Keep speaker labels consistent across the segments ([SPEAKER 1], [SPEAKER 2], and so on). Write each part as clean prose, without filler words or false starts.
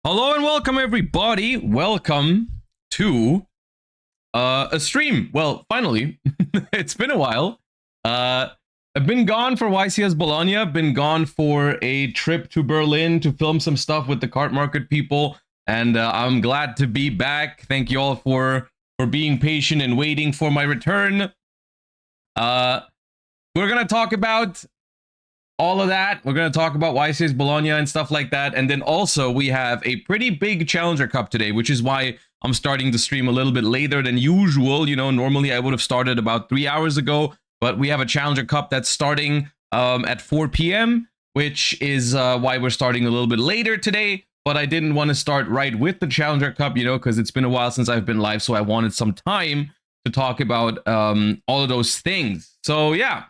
[SPEAKER 1] Hello and welcome everybody. Welcome to a stream. Well, finally, it's been a while. I've been gone for YCS Bologna, been gone for a trip to Berlin to film some stuff with the cart market people, and I'm glad to be back. Thank you all for being patient and waiting for my return. We're gonna talk about all of that. We're going to talk about YCS Bologna and stuff like that. And then also we have a pretty big Challenger Cup today, which is why I'm starting the stream a little bit later than usual. You know, normally I would have started about 3 hours ago, but we have a Challenger Cup that's starting at 4 p.m., which is why we're starting a little bit later today. But I didn't want to start right with the Challenger Cup, you know, because it's been a while since I've been live. So I wanted some time to talk about all of those things. So yeah.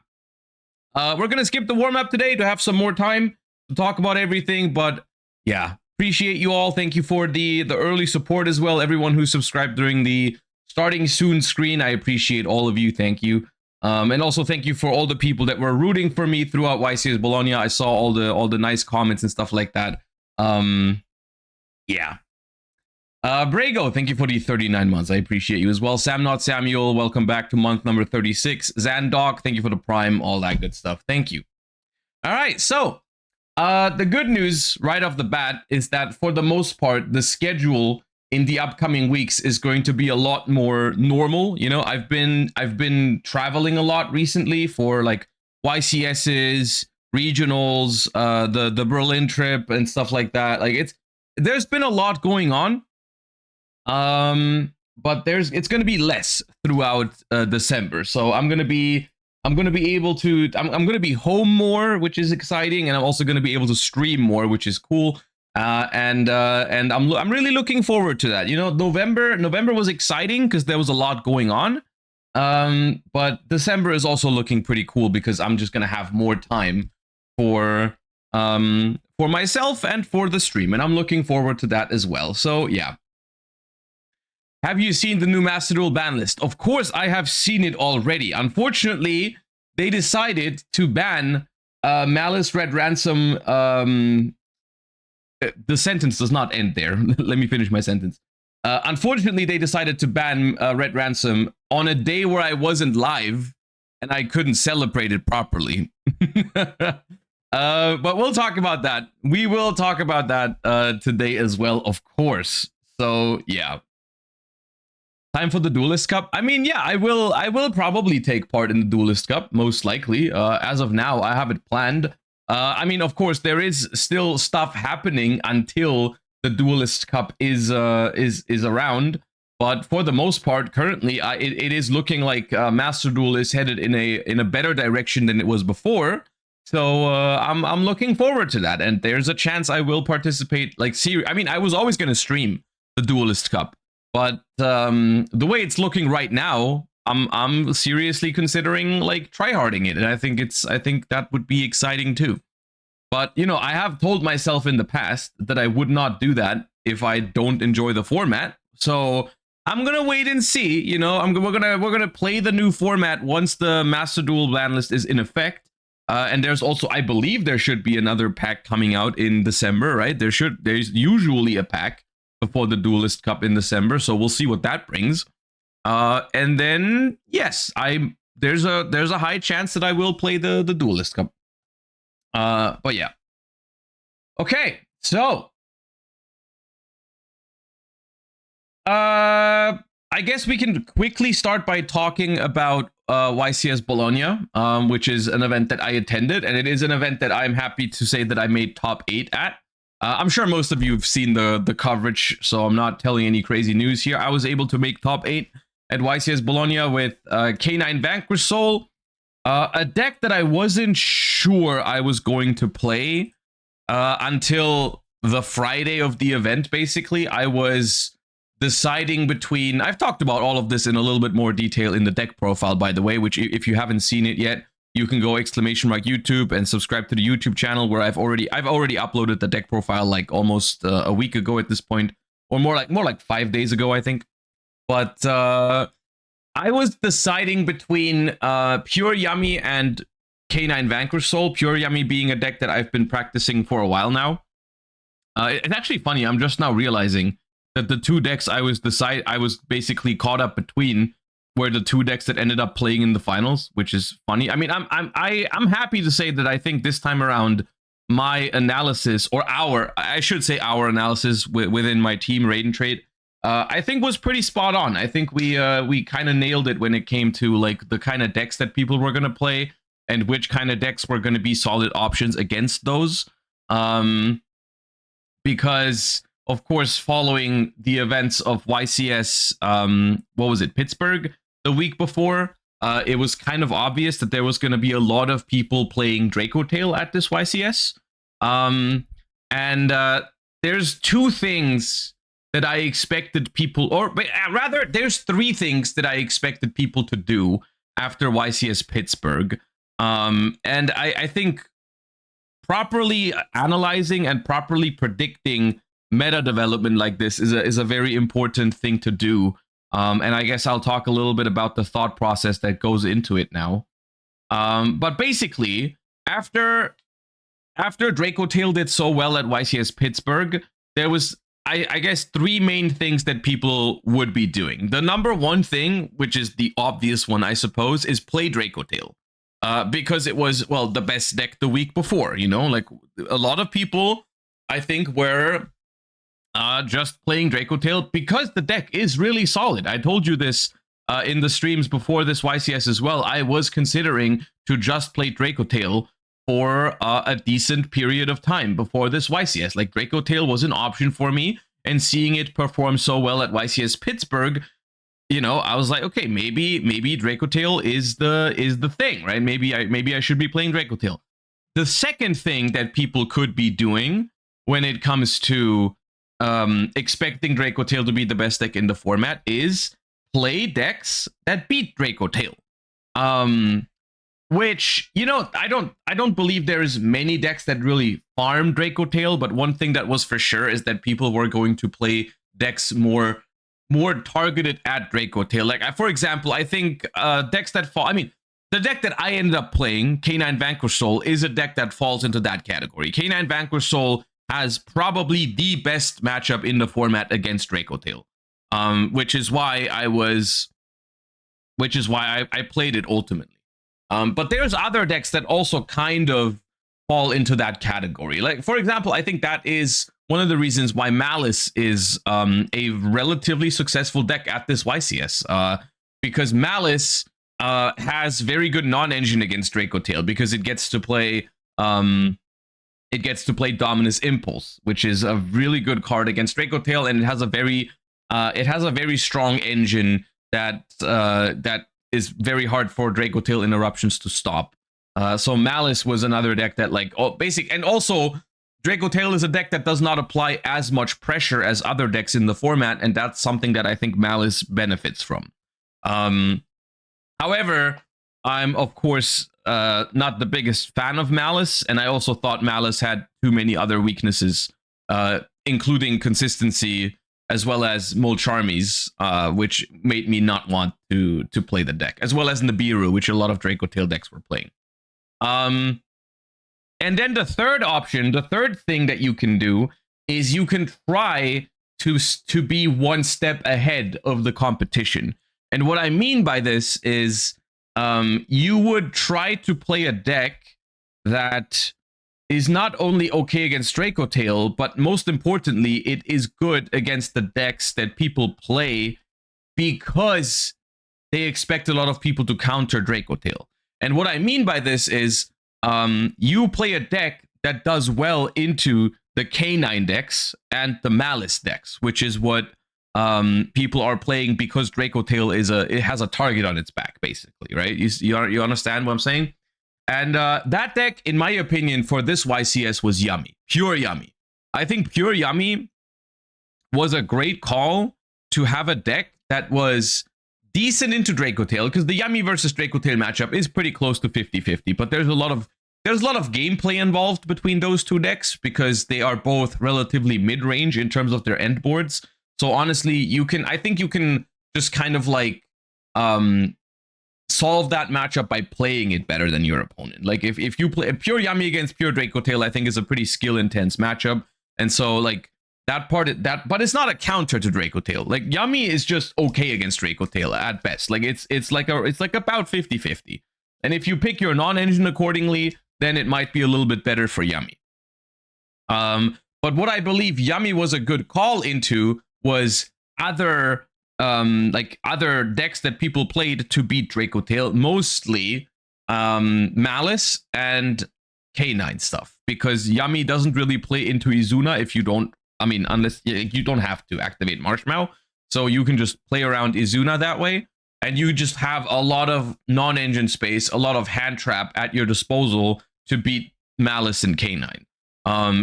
[SPEAKER 1] We're going to skip the warm-up today to have some more time to talk about everything. But yeah, appreciate you all. Thank you for the early support as well. Everyone who subscribed during the starting soon screen, I appreciate all of you. Thank you. And also thank you for all the people that were rooting for me throughout YCS Bologna. I saw all the nice comments and stuff like that. Yeah. Brago, thank you for the 39 months. I appreciate you as well. Sam Not Samuel, welcome back to month number 36. Zandoc, thank you for the prime, all that good stuff. Thank you. All right, so the good news right off the bat is that for the most part, the schedule in the upcoming weeks is going to be a lot more normal. You know, I've been traveling a lot recently for like YCS's, regionals, the Berlin trip and stuff like that. Like there's been a lot going on. But it's going to be less throughout December. So I'm going to be able to I'm going to be home more, which is exciting, and I'm also going to be able to stream more, which is cool. And I'm really looking forward to that. You know, November was exciting because there was a lot going on. But December is also looking pretty cool because I'm just going to have more time for myself and for the stream, and I'm looking forward to that as well. So yeah. Have you seen the new Master Duel ban list? Of course, I have seen it already. Unfortunately, they decided to ban Malice Red Ransom. The sentence does not end there. Let me finish my sentence. Unfortunately, they decided to ban Red Ransom on a day where I wasn't live and I couldn't celebrate it properly. But we'll talk about that. We will talk about that today as well, of course. So, yeah. Time for the Duelist Cup. I mean, yeah, I will probably take part in the Duelist Cup, most likely. As of now, I have it planned. I mean, of course, there is still stuff happening until the Duelist Cup is around. But for the most part, currently, it is looking like Master Duel is headed in a better direction than it was before. So I'm looking forward to that, and there's a chance I will participate. Like, I mean, I was always going to stream the Duelist Cup. But the way it's looking right now, I'm seriously considering like tryharding it, and I think that would be exciting too. But you know, I have told myself in the past that I would not do that if I don't enjoy the format. So I'm gonna wait and see. You know, we're gonna play the new format once the Master Duel ban list is in effect. And there's also, I believe, there should be another pack coming out in December, right? There's usually a pack before the Duelist Cup in December, so we'll see what that brings. And then yes, there's a high chance that I will play the Duelist Cup. But yeah. Okay, so I guess we can quickly start by talking about YCS Bologna, which is an event that I attended, and it is an event that I'm happy to say that I made top 8 at. I'm sure most of you have seen the coverage, so I'm not telling any crazy news here. I was able to make top 8 at YCS Bologna with K9 Vanquish Soul, a deck that I wasn't sure I was going to play until the Friday of the event, basically. I was deciding between... I've talked about all of this in a little bit more detail in the deck profile, by the way, which if you haven't seen it yet, you can go !YouTube and subscribe to the YouTube channel where I've already uploaded the deck profile like almost a week ago at this point, or more like 5 days ago, I think. But I was deciding between Pure Yummy and K9 Vanquish Soul. Pure Yummy being a deck that I've been practicing for a while now. It's actually funny. I'm just now realizing that the two decks I was basically caught up between were the two decks that ended up playing in the finals, which is funny. I mean, I'm happy to say that I think this time around my analysis, or I should say our analysis within my team Raid and Trade, I think was pretty spot on. I think we kind of nailed it when it came to like the kind of decks that people were gonna play and which kind of decks were gonna be solid options against those. Because of course, following the events of YCS, what was it, Pittsburgh, the week before, it was kind of obvious that there was going to be a lot of people playing Draco Tail at this YCS. And there's two things that I expected people, or rather, there's three things that I expected people to do after YCS Pittsburgh. And I think properly analyzing and properly predicting meta development like this is a very important thing to do. And I guess I'll talk a little bit about the thought process that goes into it now. But basically, after Draco Tail did so well at YCS Pittsburgh, there was, I guess, three main things that people would be doing. The number one thing, which is the obvious one, I suppose, is play Draco Tail. Because it was, well, the best deck the week before, you know, like a lot of people, I think, were just playing Draco Tail because the deck is really solid. I told you this in the streams before this YCS as well. I was considering to just play Draco Tail for a decent period of time before this YCS. Like, Draco Tail was an option for me, and seeing it perform so well at YCS Pittsburgh, you know, I was like, okay, maybe Draco Tail is the thing, right? Maybe I should be playing Draco Tail. The second thing that people could be doing when it comes to expecting Draco Tail to be the best deck in the format is play decks that beat Draco Tail. Which, you know, I don't believe there's many decks that really farm Draco Tail, but one thing that was for sure is that people were going to play decks more targeted at Draco Tail. Like, for example, I think decks that fall, I mean, the deck that I ended up playing, K9 Vanquish Soul, is a deck that falls into that category. K9 Vanquish Soul has probably the best matchup in the format against Draco Tail, which is why I played it ultimately. But there's other decks that also kind of fall into that category. Like, for example, I think that is one of the reasons why Malice is a relatively successful deck at this YCS, because Malice has very good non-engine against Draco Tail because it gets to play Dominus Impulse, which is a really good card against Draco Tail, and it has a very strong engine that is very hard for Draco Tail interruptions to stop. So Malice was another deck that, like, and also Draco Tail is a deck that does not apply as much pressure as other decks in the format, and that's something that I think Malice benefits from. However, I'm, of course, not the biggest fan of Malice, and I also thought Malice had too many other weaknesses, including consistency, as well as Molcharmies, which made me not want to play the deck, as well as Nibiru, which a lot of Draco Tail decks were playing. And then the third option, the third thing that you can do is you can try to be one step ahead of the competition. And what I mean by this is you would try to play a deck that is not only okay against Draco Tail, but most importantly, it is good against the decks that people play because they expect a lot of people to counter Draco Tail. And what I mean by this is you play a deck that does well into the K9 decks and the Malice decks, which is what people are playing because Draco Tail it has a target on its back, basically, right? You understand what I'm saying? And that deck, in my opinion, for this YCS was yummy, pure yummy. I think pure yummy was a great call to have a deck that was decent into Draco Tail, because the Yummy versus Draco Tail matchup is pretty close to 50-50, but there's a lot of gameplay involved between those two decks because they are both relatively mid-range in terms of their end boards. So honestly, I think you can just kind of like solve that matchup by playing it better than your opponent. Like if you play pure Yummy against pure Draco Tail, I think is a pretty skill intense matchup. And so like that part, but it's not a counter to Draco Tail. Like Yummy is just okay against Draco Tail at best. Like it's like about 50-50. And if you pick your non-engine accordingly, then it might be a little bit better for Yummy. But what I believe Yummy was a good call into was other decks that people played to beat Draco Tail, mostly Malice and K9 stuff, because Yummy doesn't really play into Izuna if you don't, unless you don't have to activate Marshmallow, so you can just play around Izuna that way, and you just have a lot of non-engine space, a lot of hand trap at your disposal to beat Malice and K9.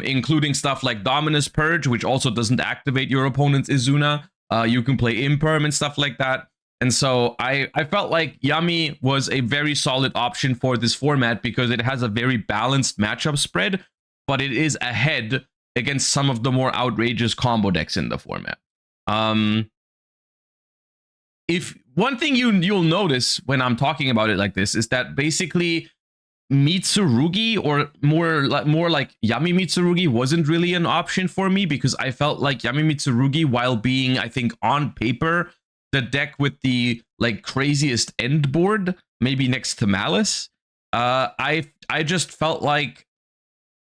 [SPEAKER 1] Including stuff like Dominus Purge, which also doesn't activate your opponent's Izuna. You can play Imperm and stuff like that. And so I felt like Yummy was a very solid option for this format because it has a very balanced matchup spread, but it is ahead against some of the more outrageous combo decks in the format. If one thing you'll notice when I'm talking about it like this is that basically Mitsurugi, or more like Yummy Mitsurugi, wasn't really an option for me because I felt like Yummy Mitsurugi, while being, I think, on paper the deck with the like craziest end board, maybe next to Malice, I just felt like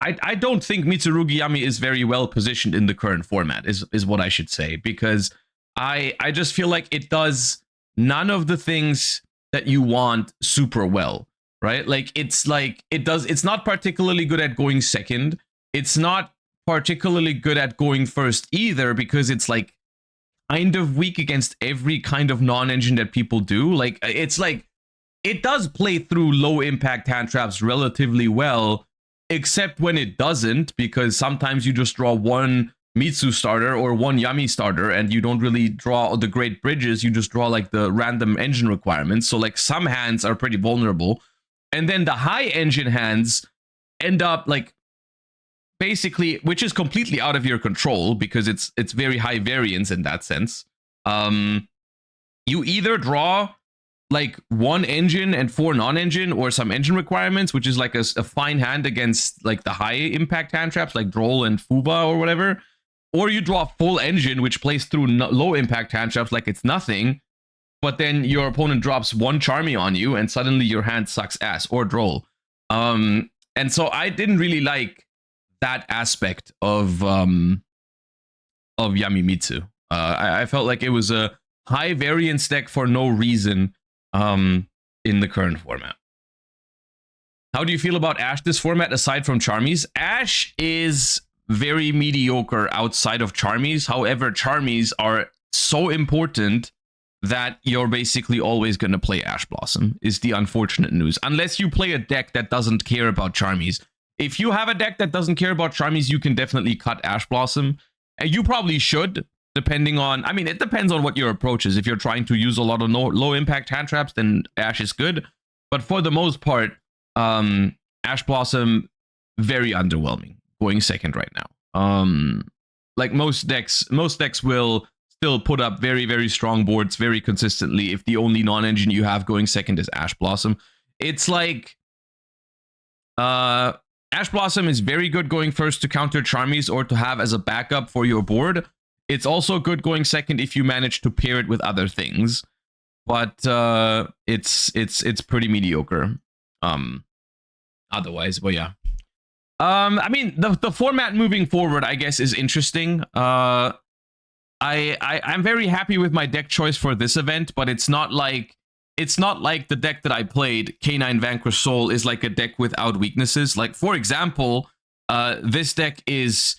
[SPEAKER 1] I don't think Mitsurugi Yummy is very well positioned in the current format, is what I should say, because I just feel like it does none of the things that you want super well. Right? It's not particularly good at going second. It's not particularly good at going first either, because it's like kind of weak against every kind of non-engine that people do. Like it does play through low impact hand traps relatively well, except when it doesn't, because sometimes you just draw one Mitsu starter or one Yummy starter and you don't really draw the great bridges. You just draw like the random engine requirements. So like some hands are pretty vulnerable. And then the high engine hands end up like basically, which is completely out of your control because it's very high variance in that sense. You either draw like one engine and 4 non-engine, or some engine requirements, which is like a fine hand against like the high impact hand traps like Droll and Fuba or whatever, or you draw full engine, which plays through low impact hand traps like it's nothing. But then your opponent drops one Charmy on you, and suddenly your hand sucks ass, or Droll. And so I didn't really like that aspect of Yami Mitsu. I felt like it was a high variance deck for no reason in the current format. How do you feel about Ash this format aside from Charmies? Ash is very mediocre outside of Charmies. However, Charmies are so important that you're basically always going to play Ash Blossom, is the unfortunate news. Unless you play a deck that doesn't care about Charmies. If you have a deck that doesn't care about Charmies, you can definitely cut Ash Blossom. And you probably should, depending on... it depends on what your approach is. If you're trying to use a lot of low impact hand traps, then Ash is good. But for the most part, Ash Blossom, very underwhelming, going second right now. Like most decks will still put up very, very strong boards very consistently if the only non-engine you have going second is Ash Blossom. It's like Ash Blossom is very good going first to counter Charmies or to have as a backup for your board. It's also good going second if you manage to pair it with other things, but it's pretty mediocre otherwise. But yeah, the format moving forward, I guess, is interesting. I'm very happy with my deck choice for this event, but it's not like the deck that I played, K9 Vanquish Soul, is like a deck without weaknesses. Like, for example, this deck is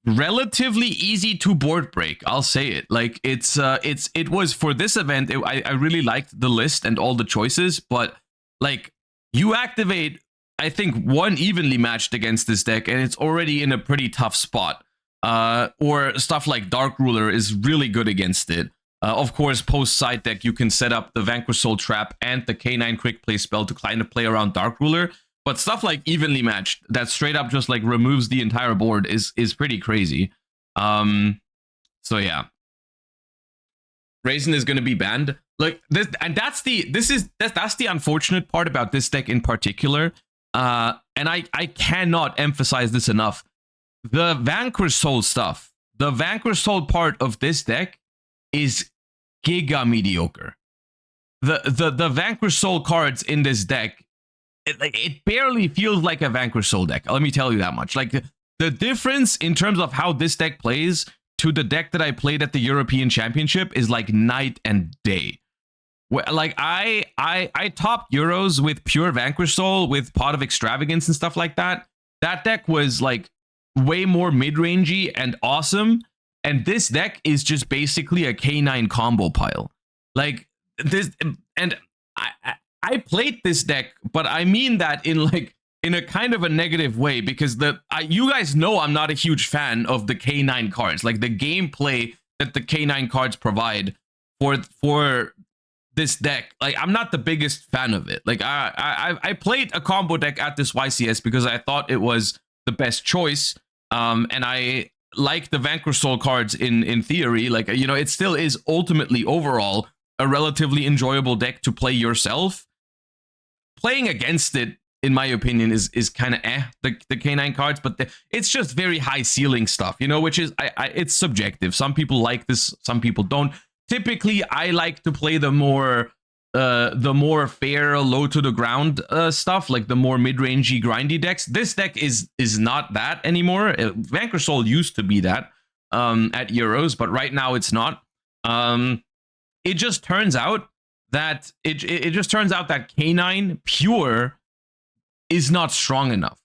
[SPEAKER 1] relatively easy to board break. I'll say it. Like, it was for this event. I really liked the list and all the choices, but like you activate, I think, one evenly matched against this deck, and it's already in a pretty tough spot. Or stuff like Dark Ruler is really good against it. Of course, post side deck, you can set up the Vanquish Soul Trap and the K9 Quick Play spell to kind of play around Dark Ruler. But stuff like Evenly Matched, that straight up just like removes the entire board, is pretty crazy. So yeah. Raisin is going to be banned. Like this, and that's the unfortunate part about this deck in particular. And I cannot emphasize this enough. the Vanquish Soul stuff, the Vanquish Soul part of this deck is giga mediocre. The Vanquish Soul cards in this deck, it barely feels like a Vanquish Soul deck. Let me tell you that much. Like the difference in terms of how this deck plays to the deck that I played at the European Championship is like night and day. Like I topped Euros with pure Vanquish Soul with Pot of Extravagance and stuff like that. That deck was like way more mid-rangey and awesome. And this deck is just basically a K9 combo pile. Like this, and I played this deck, but I mean that in a kind of a negative way, because you guys know I'm not a huge fan of the K9 cards. Like the gameplay that the K9 cards provide for this deck, like I'm not the biggest fan of it. Like I played a combo deck at this YCS because I thought it was the best choice. And I like the Vanquish Soul cards in theory. Like, you know, it still is ultimately overall a relatively enjoyable deck to play yourself. Playing against it, in my opinion, is kind of the K9 cards, but it's just very high ceiling stuff, you know, which is it's subjective. Some people like this, some people don't. Typically, I like to play the more fair, low to the ground stuff, like the more mid-rangey, grindy decks. This deck is not that anymore. Vanquish Soul used to be that at Euros, but right now it's not. It just turns out that that K9 pure is not strong enough.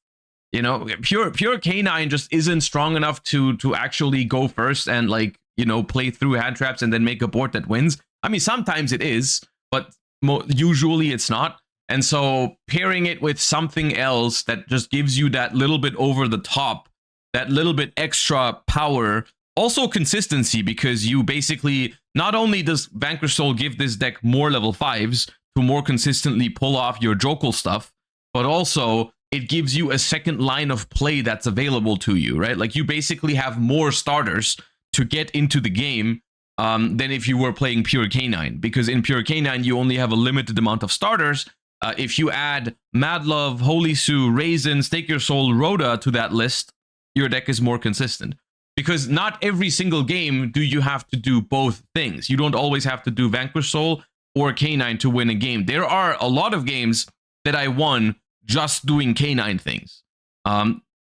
[SPEAKER 1] You know, pure K9 just isn't strong enough to actually go first and, like, you know, play through hand traps and then make a board that wins. I mean, sometimes it is, but usually it's not. And so pairing it with something else that just gives you that little bit over the top, that little bit extra power, also consistency, because you basically, not only does Vanquish Soul give this deck more level 5s to more consistently pull off your Jokul stuff, but also it gives you a second line of play that's available to you, right? Like you basically have more starters to get into the game than if you were playing pure K9, because in pure K9 you only have a limited amount of starters. If you add Mad Love, Holy Sue, Raisin, Stake Your Soul, Rhoda to that list, your deck is more consistent. Because not every single game do you have to do both things. You don't always have to do Vanquish Soul or K9 to win a game. There are a lot of games that I won just doing K9 things.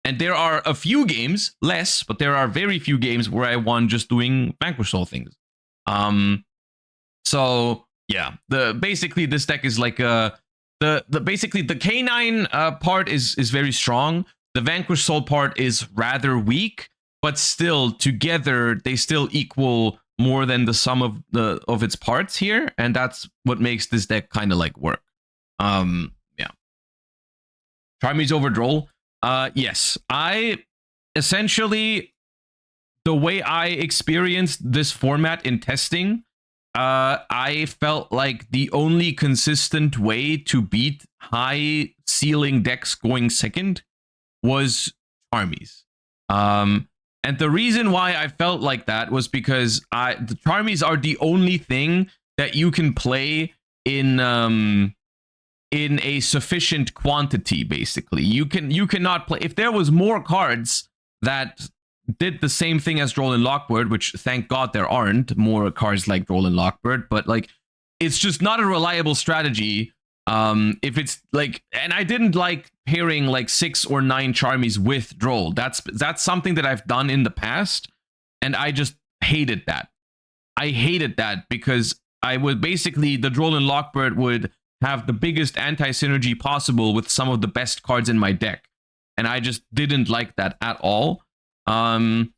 [SPEAKER 1] And there are a few games, less, but there are very few games where I won just doing Vanquish Soul things. So yeah, basically this deck is like basically the K9 part is very strong. The Vanquish Soul part is rather weak, but still together they still equal more than the sum of its parts here, and that's what makes this deck kind of like work. Yeah. Charmy's over Droll. Yes, I essentially, the way I experienced this format in testing, I felt like the only consistent way to beat high ceiling decks going second was Charmies. And the reason why I felt like that was because the Charmies are the only thing that you can play in a sufficient quantity. Basically, you cannot play if there was more cards that did the same thing as Droll and Lockbird, which thank God there aren't more cards like Droll and Lockbird, but like it's just not a reliable strategy. If it's like, and I didn't like pairing like 6 or 9 Charmies with Droll. That's something that I've done in the past, and I just hated that. I hated that because I would basically, the Droll and Lockbird would have the biggest anti-synergy possible with some of the best cards in my deck, and I just didn't like that at all. And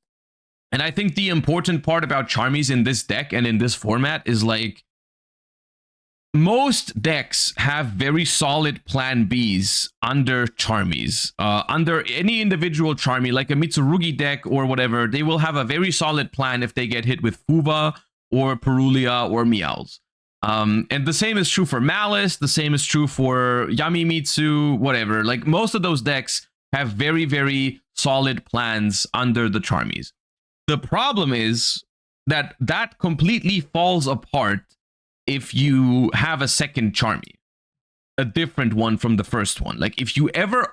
[SPEAKER 1] I think the important part about Charmies in this deck and in this format is like most decks have very solid plan Bs under Charmies. Under any individual Charmy, like a Mitsurugi deck or whatever, they will have a very solid plan if they get hit with Fuva or Perulia or Meows. And the same is true for Malice, the same is true for Yamimitsu, whatever. Like most of those decks have very, very solid plans under the Charmies. The problem is that completely falls apart if you have a second Charmy, a different one from the first one. Like if you ever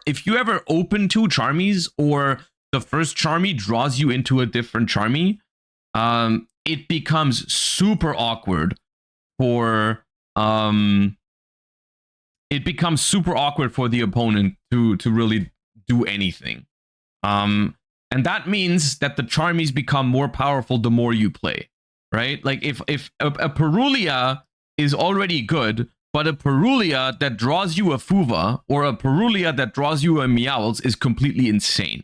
[SPEAKER 1] open 2 Charmies or the first Charmy draws you into a different Charmy, it becomes super awkward for the opponent to really do anything. And that means that the Charmies become more powerful the more you play, right? Like if a Perulia is already good, but a Perulia that draws you a Fuva or a Perulia that draws you a Meowls is completely insane.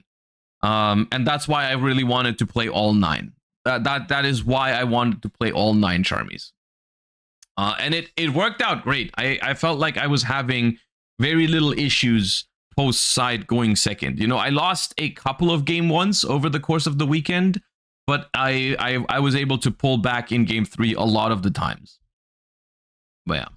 [SPEAKER 1] And that's why I really wanted to play all 9. That is why I wanted to play all 9 Charmies. And it worked out great. I felt like I was having very little issues post side going second. You know, I lost a couple of game 1s over the course of the weekend, but I was able to pull back in game 3 a lot of the times. But yeah.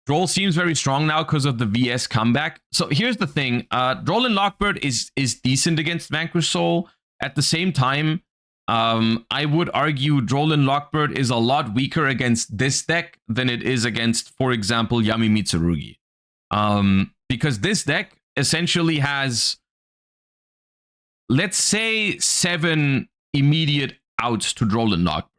[SPEAKER 1] Droll seems very strong now because of the VS comeback. So here's the thing. Droll and Lockbird is decent against Vanquish Soul. At the same time, I would argue Droll and Lockbird is a lot weaker against this deck than it is against, for example, Yami Mitsurugi. Because this deck essentially has, let's say, 7 immediate outs to Droll and Lockbird.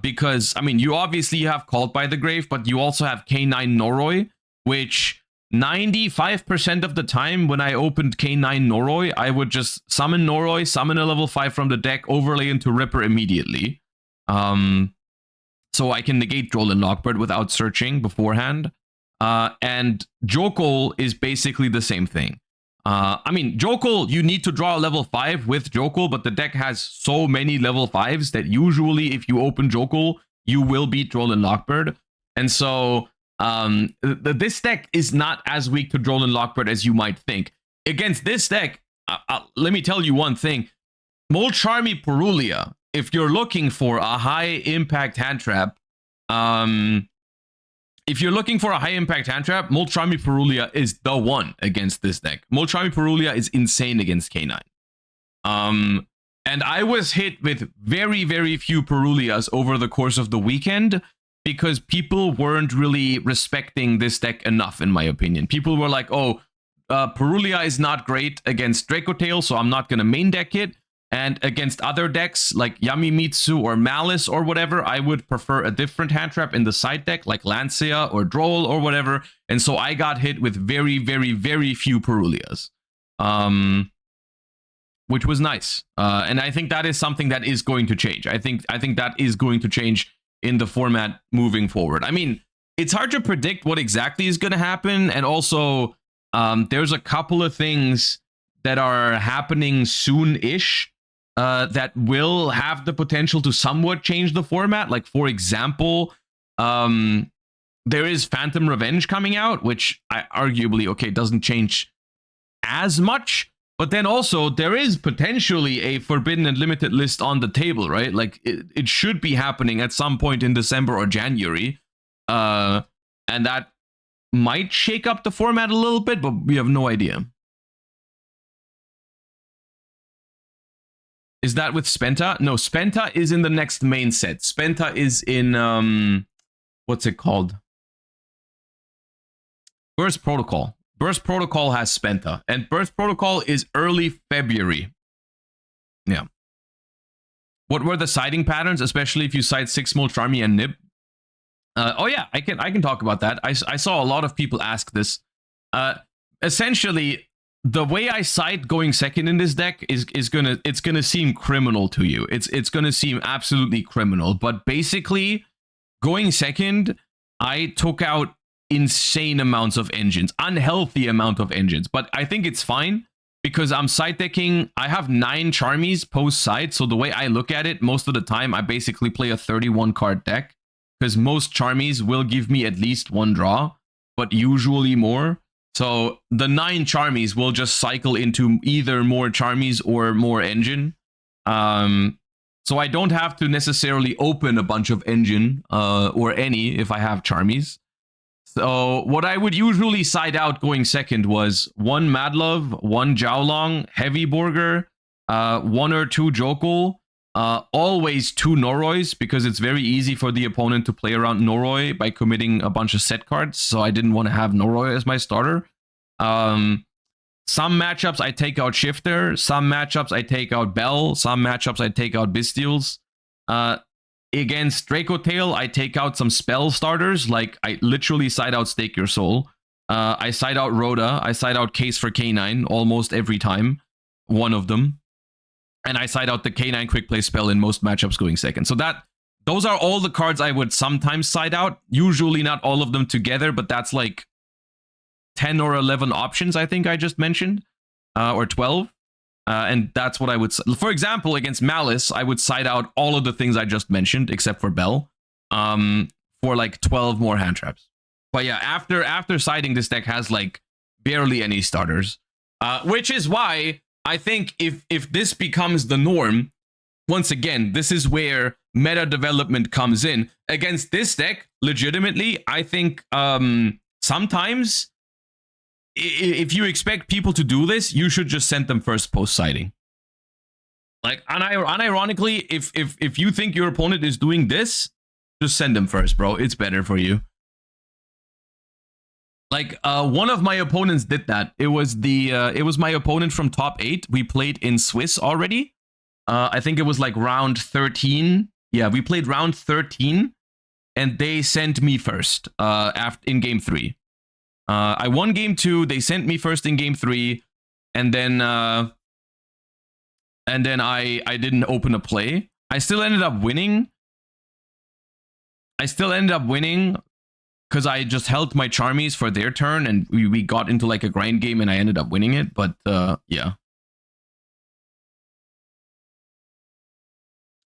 [SPEAKER 1] Because, I mean, you obviously have Called by the Grave, but you also have K9 Noroi, which 95% of the time when I opened K9 Noroi, I would just summon Noroi, summon a level 5 from the deck, overlay into Ripper immediately. So I can negate Droll and Lockbird without searching beforehand. And Jokol is basically the same thing. I mean, Jokol, you need to draw a level 5 with Jokol, but the deck has so many level 5s that usually if you open Jokol, you will beat Droll and Lockbird. And so this deck is not as weak to Droll and Lockbird as you might think. Against this deck, let me tell you one thing. Molcharmy Perulia, if you're looking for a high impact hand trap, Molcharmy Perulia is the one against this deck. Molcharmy Perulia is insane against K9. And I was hit with very, very few Perulias over the course of the weekend because people weren't really respecting this deck enough, in my opinion. People were like, oh, Perulia is not great against Draco Tail, so I'm not going to main deck it. And against other decks like Yamimitsu or Malice or whatever, I would prefer a different hand trap in the side deck like Lancia or Droll or whatever. And so I got hit with very, very, very few Perulias, which was nice. And I think that is something that is going to change. I think that is going to change in the format moving forward. I mean, it's hard to predict what exactly is going to happen. And also, there's a couple of things that are happening soon-ish that will have the potential to somewhat change the format. Like, for example, there is Phantom Revenge coming out, which I arguably, okay, doesn't change as much. But then also, there is potentially a Forbidden and Limited list on the table, right? Like, it should be happening at some point in December or January. And that might shake up the format a little bit, but we have no idea. Is that with Spenta? No, Spenta is in the next main set. Spenta is in, what's it called? Burst Protocol. Burst Protocol has Spenta. And Burst Protocol is early February. Yeah. What were the siding patterns, especially if you side 6 Molcharmy and Nib? Oh yeah, I can talk about that. I saw a lot of people ask this. Essentially, the way I side going second in this deck is gonna seem criminal to you. It's gonna seem absolutely criminal. But basically, going second, I took out insane amounts of engines, unhealthy amount of engines. But I think it's fine because I'm side decking. I have 9 Charmies post side. So the way I look at it, most of the time, I basically play a 31 card deck because most Charmies will give me at least 1 draw, but usually more. So the 9 Charmies will just cycle into either more Charmies or more engine. So I don't have to necessarily open a bunch of engine or any if I have Charmies. So what I would usually side out going second was 1 Madlove, 1 Jiaolong, Heavy Burger, 1 or 2 Jokol, always 2 Norois, because it's very easy for the opponent to play around Noroi by committing a bunch of set cards, so I didn't want to have Noroi as my starter. Some matchups I take out Shifter, some matchups I take out Bell, some matchups I take out Bystials. Against Draco Tail, I take out some spell starters, like I literally side out Stake Your Soul. I side out Rhoda, I side out Case for K9 almost every time, one of them. And I side out the K9 quick play spell in most matchups going second. So those are all the cards I would sometimes side out. Usually not all of them together, but that's like 10 or 11 options, I think I just mentioned, or 12. And that's what I would... For example, against Malice, I would side out all of the things I just mentioned, except for Bell, for like 12 more hand traps. But yeah, after siding, this deck has like barely any starters, which is why I think if this becomes the norm, once again, this is where meta development comes in. Against this deck, legitimately, I think sometimes if you expect people to do this, you should just send them first post siding. Like, unironically, if you think your opponent is doing this, just send them first, bro. It's better for you. Like, one of my opponents did that. It was my opponent from top 8. We played in Swiss already. I think it was like round 13. Yeah, we played round 13, and they sent me first in game 3. I won game 2. They sent me first in game 3, and then I didn't open a play. I still ended up winning. Because I just held my Charmies for their turn, and we got into like a grind game, and I ended up winning it. But yeah.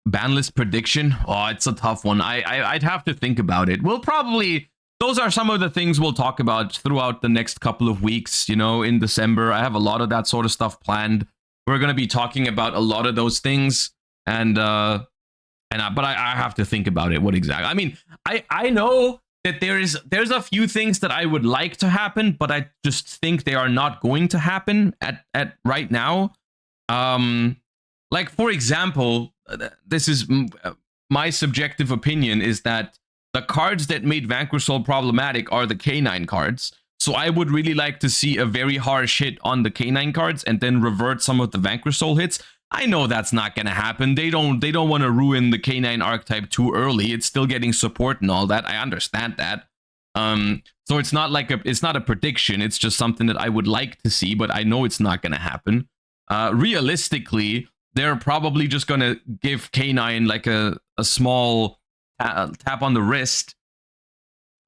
[SPEAKER 1] Banlist prediction? Oh, it's a tough one. I'd have to think about it. We'll probably... Those are some of the things we'll talk about throughout the next couple of weeks, you know, in December. I have a lot of that sort of stuff planned. We're going to be talking about a lot of those things. But I have to think about it. What exactly? I mean, I know that there's a few things that I would like to happen, but I just think they are not going to happen at right now. Like, for example, this is my subjective opinion, is that the cards that made Vanquish Soul problematic are the K9 cards. So I would really like to see a very harsh hit on the K9 cards and then revert some of the Vanquish Soul hits. I know that's not going to happen. They don't want to ruin the K9 archetype too early. It's still getting support and all that. I understand that. So it's not like it's not a prediction. It's just something that I would like to see, but I know it's not going to happen. Realistically, they're probably just going to give K9 like a small tap on the wrist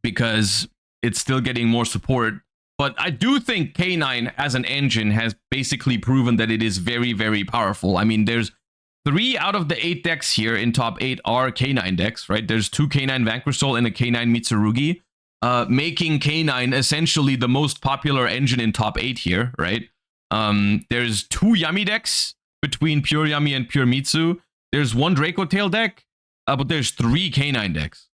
[SPEAKER 1] because it's still getting more support. But I do think K9 as an engine has basically proven that it is very, very powerful. I mean, there's 3 out of the 8 decks here in top 8 are K9 decks, right? There's 2 K9 Vanquish Soul and a K9 Mitsurugi, making K9 essentially the most popular engine in top 8 here, right? There's 2 Yami decks between Pure Yami and Pure Mitsu. There's 1 Draco Tail deck, but there's 3 K9 decks.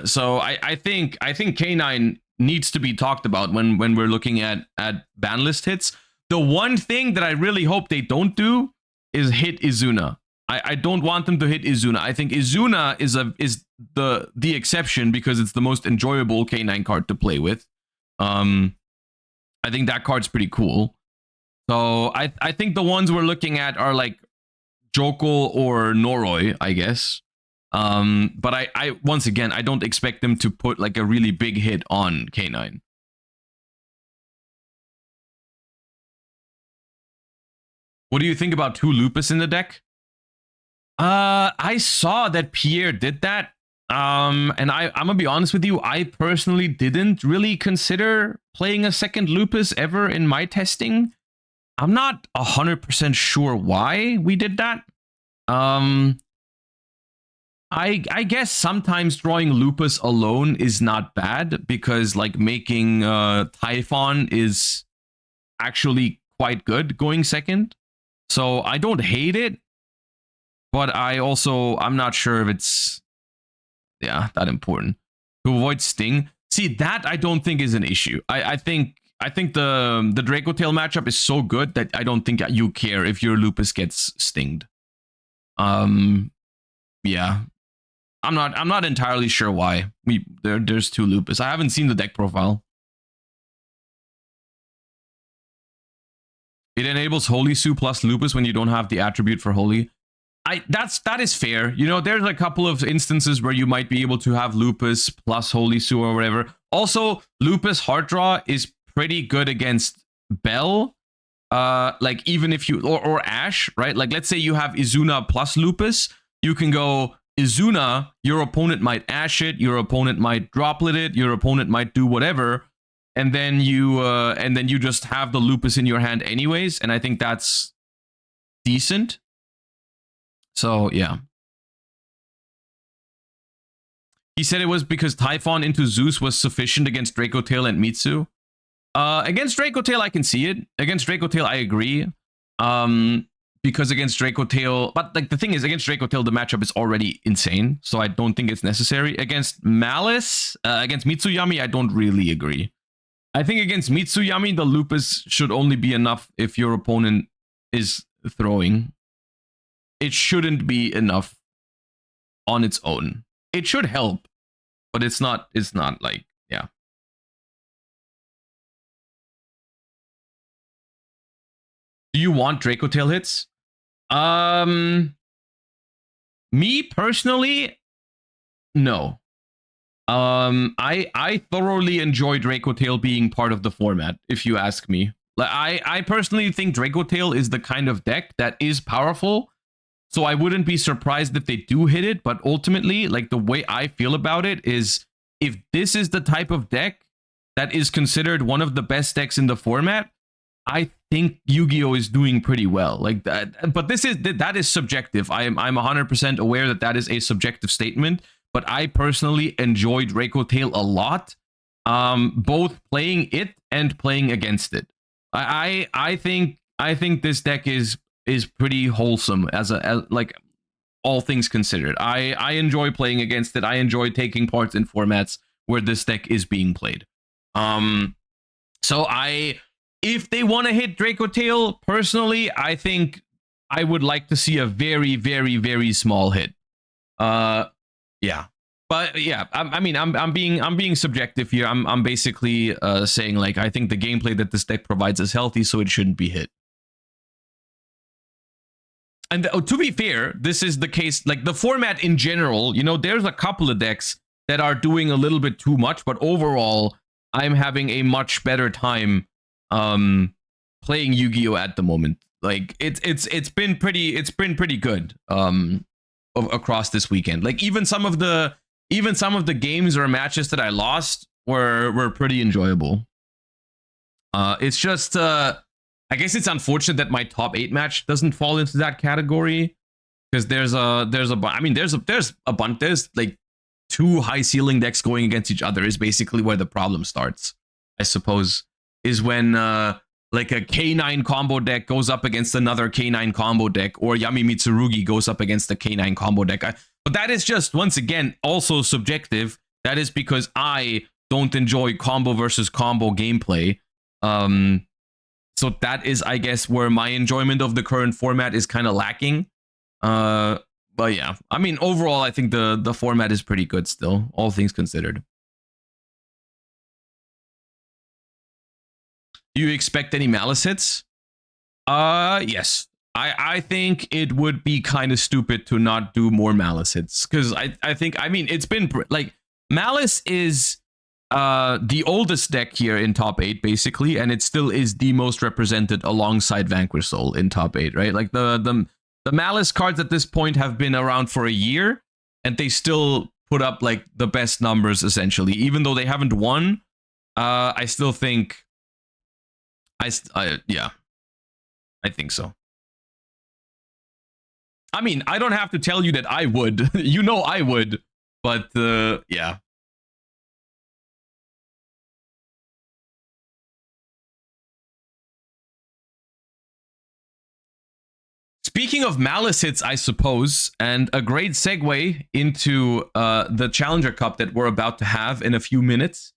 [SPEAKER 1] So I think K9 needs to be talked about when we're looking at banlist hits. The one thing that I really hope they don't do is hit Izuna. I don't want them to hit Izuna. I think Izuna is the exception because it's the most enjoyable K9 card to play with. I think that card's pretty cool. So I think the ones we're looking at are like Jokul or Noroi, I guess. But I once again, I don't expect them to put like a really big hit on K9. What do you think about 2 Lupus in the deck? I saw that Pierre did that. And I'm gonna be honest with you, I personally didn't really consider playing a second Lupus ever in my testing. I'm not 100% sure why we did that. I guess sometimes drawing Lupus alone is not bad because like making Typhon is actually quite good going second. So I don't hate it, but I'm not sure if it's that important. To avoid Sting. See, that I don't think is an issue. I think the Draco Tail matchup is so good that I don't think you care if your Lupus gets stinged. Yeah. I'm not entirely sure why. There's 2 Lupus. I haven't seen the deck profile. It enables Holy Sue plus Lupus when you don't have the attribute for Holy. That is fair. You know, there's a couple of instances where you might be able to have Lupus plus Holy Sue or whatever. Also, Lupus Heart Draw is pretty good against Bell. Like even if you or Ash, right? Like let's say you have Izuna plus Lupus, you can go Izuna, your opponent might Ash it, your opponent might Droplet it, your opponent might do whatever, and then you just have the Lupus in your hand anyways, and I think that's decent. So yeah. He said it was because Typhon into Zeus was sufficient against Draco Tail and Mitsu. Against Draco Tail, I can see it. Against Draco Tail, I agree. Because against Draco Tail, but like the thing is, against Draco Tail, the matchup is already insane, so I don't think it's necessary. Against Malice, against Mitsuyami, I don't really agree. I think against Mitsuyami, the Lupus should only be enough if your opponent is throwing. It shouldn't be enough on its own. It should help, but it's not like, yeah. Do you want Draco Tail hits? Me personally, no. I thoroughly enjoy Draco Tail being part of the format, if you ask me. Like I personally think Draco Tail is the kind of deck that is powerful. So I wouldn't be surprised if they do hit it, but ultimately, like the way I feel about it is if this is the type of deck that is considered one of the best decks in the format, I think Yu-Gi-Oh is doing pretty well. Like that, but that is subjective. I'm 100% aware that is a subjective statement, but I personally enjoy Draco Tail a lot, both playing it and playing against it. I think this deck is pretty wholesome as like all things considered. I enjoy playing against it. I enjoy taking part in formats where this deck is being played. So if they want to hit Draco Tail, personally, I think I would like to see a very, very, very small hit. Yeah. But yeah, I mean, I'm being subjective here. I'm basically saying like I think the gameplay that this deck provides is healthy, so it shouldn't be hit. And to be fair, this is the case, like the format in general, you know, there's a couple of decks that are doing a little bit too much, but overall, I'm having a much better time playing Yu-Gi-Oh at the moment. Like it's been pretty good across this weekend. Like even some of the games or matches that I lost were pretty enjoyable. It's just I guess it's unfortunate that my top 8 match doesn't fall into that category, because there's a bunch. There's like 2 high ceiling decks going against each other is basically where the problem starts, I suppose, is when like a K9 combo deck goes up against another K9 combo deck, or Yami Mitsurugi goes up against a K9 combo deck. But that is just, once again, also subjective. That is because I don't enjoy combo versus combo gameplay. So that is, I guess, where my enjoyment of the current format is kind of lacking. But yeah, I mean, overall, I think the format is pretty good still, all things considered. Do you expect any Malice hits? Yes. I think it would be kind of stupid to not do more Malice hits, because I think, I mean, it's been like Malice is the oldest deck here in top 8 basically, and it still is the most represented alongside Vanquish Soul in top 8, right? Like the Malice cards at this point have been around for a year, and they still put up like the best numbers essentially, even though they haven't won. I still think yeah, I think so. I mean, I don't have to tell you that I would. You know I would, but yeah. Speaking of Malice hits, I suppose, and a great segue into the Challenger Cup that we're about to have in a few minutes,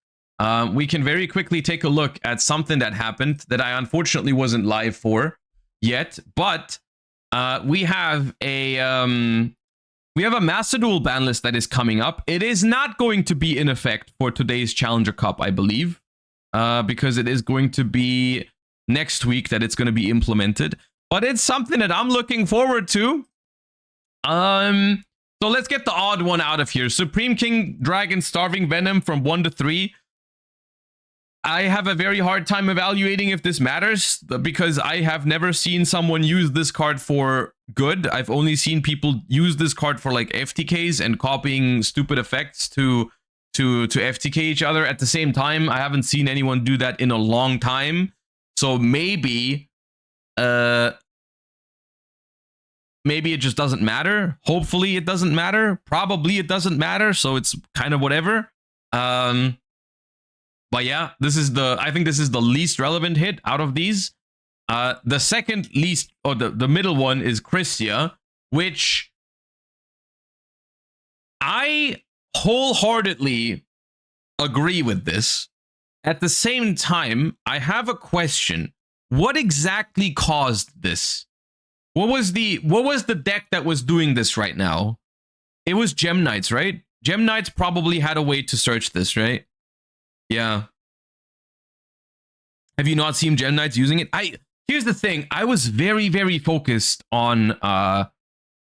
[SPEAKER 1] we can very quickly take a look at something that happened that I unfortunately wasn't live for yet, but we have a Master Duel ban list that is coming up. It is not going to be in effect for today's Challenger Cup, I believe, because it is going to be next week that it's going to be implemented, but it's something that I'm looking forward to. So let's get the odd one out of here. Supreme King Dragon Starving Venom from 1 to 3. I have a very hard time evaluating if this matters because I have never seen someone use this card for good. I've only seen people use this card for like FTKs and copying stupid effects to FTK each other at the same time. I haven't seen anyone do that in a long time. So maybe maybe it just doesn't matter. Hopefully it doesn't matter. Probably it doesn't matter. So it's kind of whatever. But yeah, I think this is the least relevant hit out of these. The second least, or the middle one is Christia, which I wholeheartedly agree with this. At the same time, I have a question. What exactly caused this? What was the deck that was doing this right now? It was Gem Knights, right? Gem Knights probably had a way to search this, right? Yeah. Have you not seen Gem Knights using it? Here's the thing. I was very, very focused on the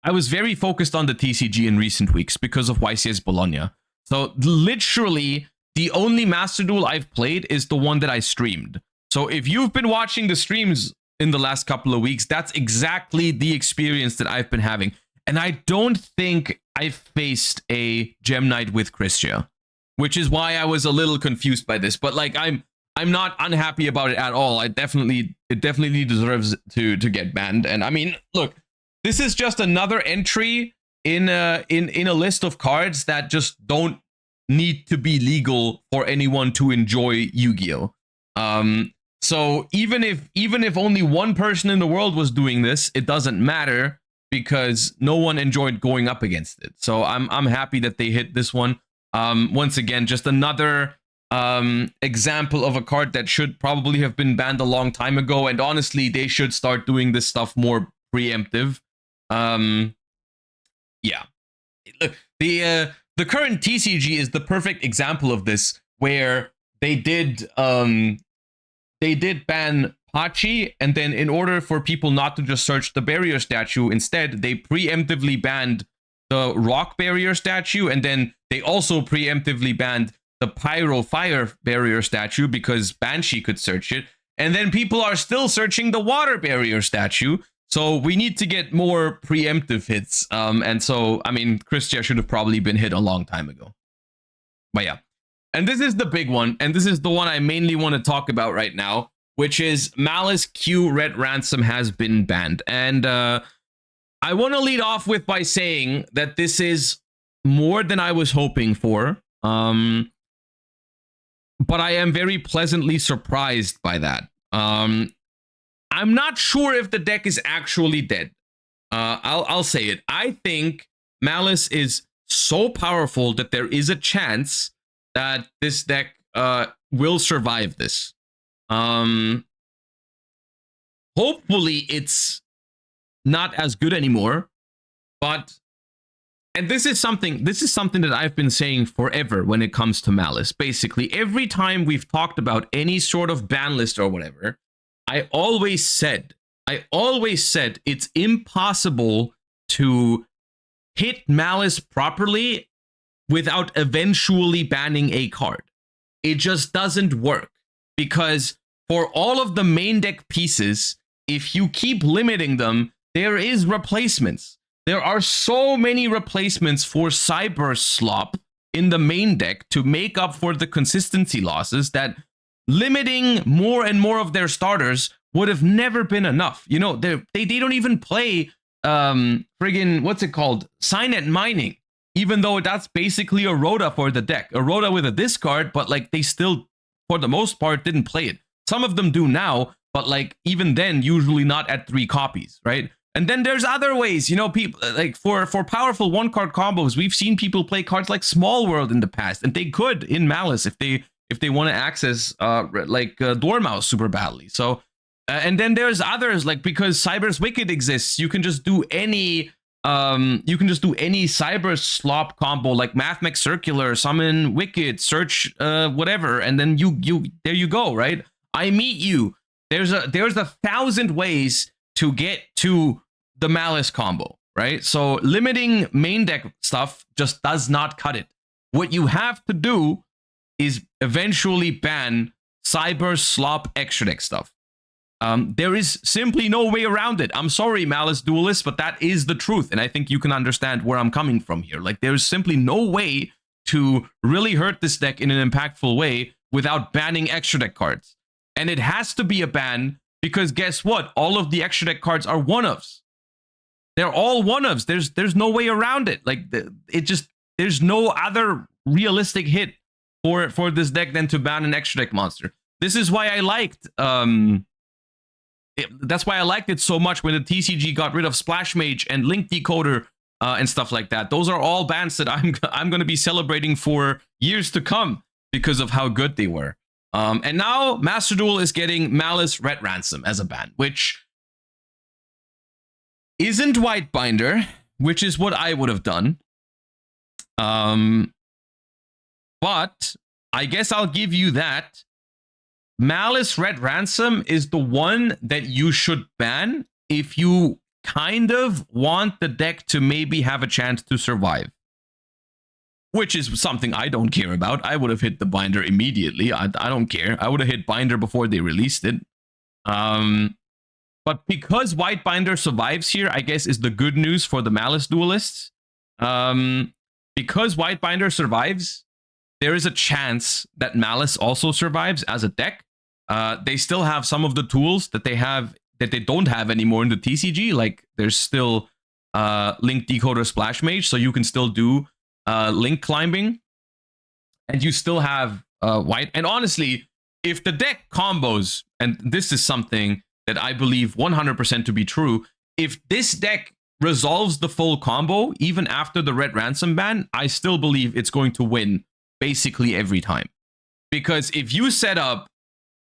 [SPEAKER 1] TCG in recent weeks because of YCS Bologna. So literally the only Master Duel I've played is the one that I streamed. So if you've been watching the streams in the last couple of weeks, that's exactly the experience that I've been having. And I don't think I've faced a Gem Knight with Christia, which is why I was a little confused by this. But like, I'm not unhappy about it at all. It definitely deserves to get banned. And I mean, look, this is just another entry in a list of cards that just don't need to be legal for anyone to enjoy Yu-Gi-Oh. So even if only one person in the world was doing this, it doesn't matter because no one enjoyed going up against it. So I'm happy that they hit this one. Once again, just another example of a card that should probably have been banned a long time ago. And honestly, they should start doing this stuff more preemptive. Yeah. Look, the current TCG is the perfect example of this, where they did ban Pachi, and then in order for people not to just search the barrier statue, instead they preemptively banned the rock barrier statue, and then they also preemptively banned the pyro fire barrier statue because Banshee could search it, and then people are still searching the water barrier statue. So we need to get more preemptive hits. And so, I mean, Christia should have probably been hit a long time ago. But yeah. And this is the big one, and this is the one I mainly want to talk about right now, which is Malice Q Red Ransom has been banned. And I want to lead off with by saying that this is more than I was hoping for. But I am very pleasantly surprised by that. I'm not sure if the deck is actually dead. I'll say it. I think Malice is so powerful that there is a chance that this deck will survive this. Hopefully it's not as good anymore, but and this is something that I've been saying forever when it comes to Malice. Basically, every time we've talked about any sort of ban list or whatever, I always said it's impossible to hit Malice properly without eventually banning a card. It just doesn't work, because for all of the main deck pieces, if you keep limiting them, there is replacements. There are so many replacements for Cyber Slop in the main deck to make up for the consistency losses that limiting more and more of their starters would have never been enough. You know, they don't even play friggin' what's it called? Signet Mining. Even though that's basically a Rhoda for the deck. A Rhoda with a discard, but like they still, for the most part, didn't play it. Some of them do now, but like even then, usually not at 3 copies, right? And then there's other ways, you know, people like for powerful 1-card combos, we've seen people play cards like Small World in the past, and they could in Malice if they want to access Dormouse super badly. So and then there's others, like because Cyber's Wicked exists, you can just do any Cyber Slop combo like Mathmech Circular, summon Wicked, search whatever, and then you there you go, right? I Meet You. there's a 1,000 ways to get to the Malice combo, right? So limiting main deck stuff just does not cut it. What you have to do is eventually ban Cyber Slop extra deck stuff. There is simply no way around it. I'm sorry, Malice Duelists, but that is the truth. And I think you can understand where I'm coming from here. Like, there's simply no way to really hurt this deck in an impactful way without banning extra deck cards. And it has to be a ban because guess what? All of the extra deck cards are one-ofs. They're all one-ofs. There's no way around it. Like, there's no other realistic hit for this deck than to ban an extra deck monster. This is why I liked that's why I liked it so much when the TCG got rid of Splash Mage and Link Decoder and stuff like that. Those are all bans that I'm going to be celebrating for years to come because of how good they were. And now Master Duel is getting Malice Red Ransom as a ban, which isn't White Binder, which is what I would have done. But I guess I'll give you that. Malice Red Ransom is the one that you should ban if you kind of want the deck to maybe have a chance to survive. Which is something I don't care about. I would have hit the binder immediately. I don't care. I would have hit binder before they released it. But because White Binder survives here, I guess is the good news for the Malice Duelists. Because White Binder survives, there is a chance that Malice also survives as a deck. They still have some of the tools that they have that they don't have anymore in the TCG. Like there's still Link Decoder Splash Mage, so you can still do link climbing, and you still have White. And honestly, if the deck combos, and this is something that I believe 100% to be true, if this deck resolves the full combo even after the Red Ransom ban, I still believe it's going to win basically every time. Because if you set up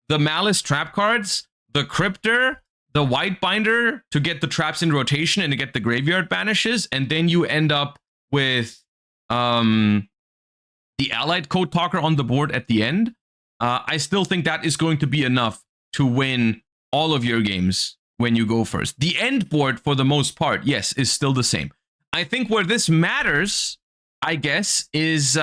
[SPEAKER 1] the Malice trap cards, the Cryptor, the White Binder to get the traps in rotation and to get the graveyard banishes, and then you end up with the Allied Code Talker on the board at the end, I still think that is going to be enough to win all of your games when you go first. The end board, for the most part, yes, is still the same. I think where this matters, I guess, is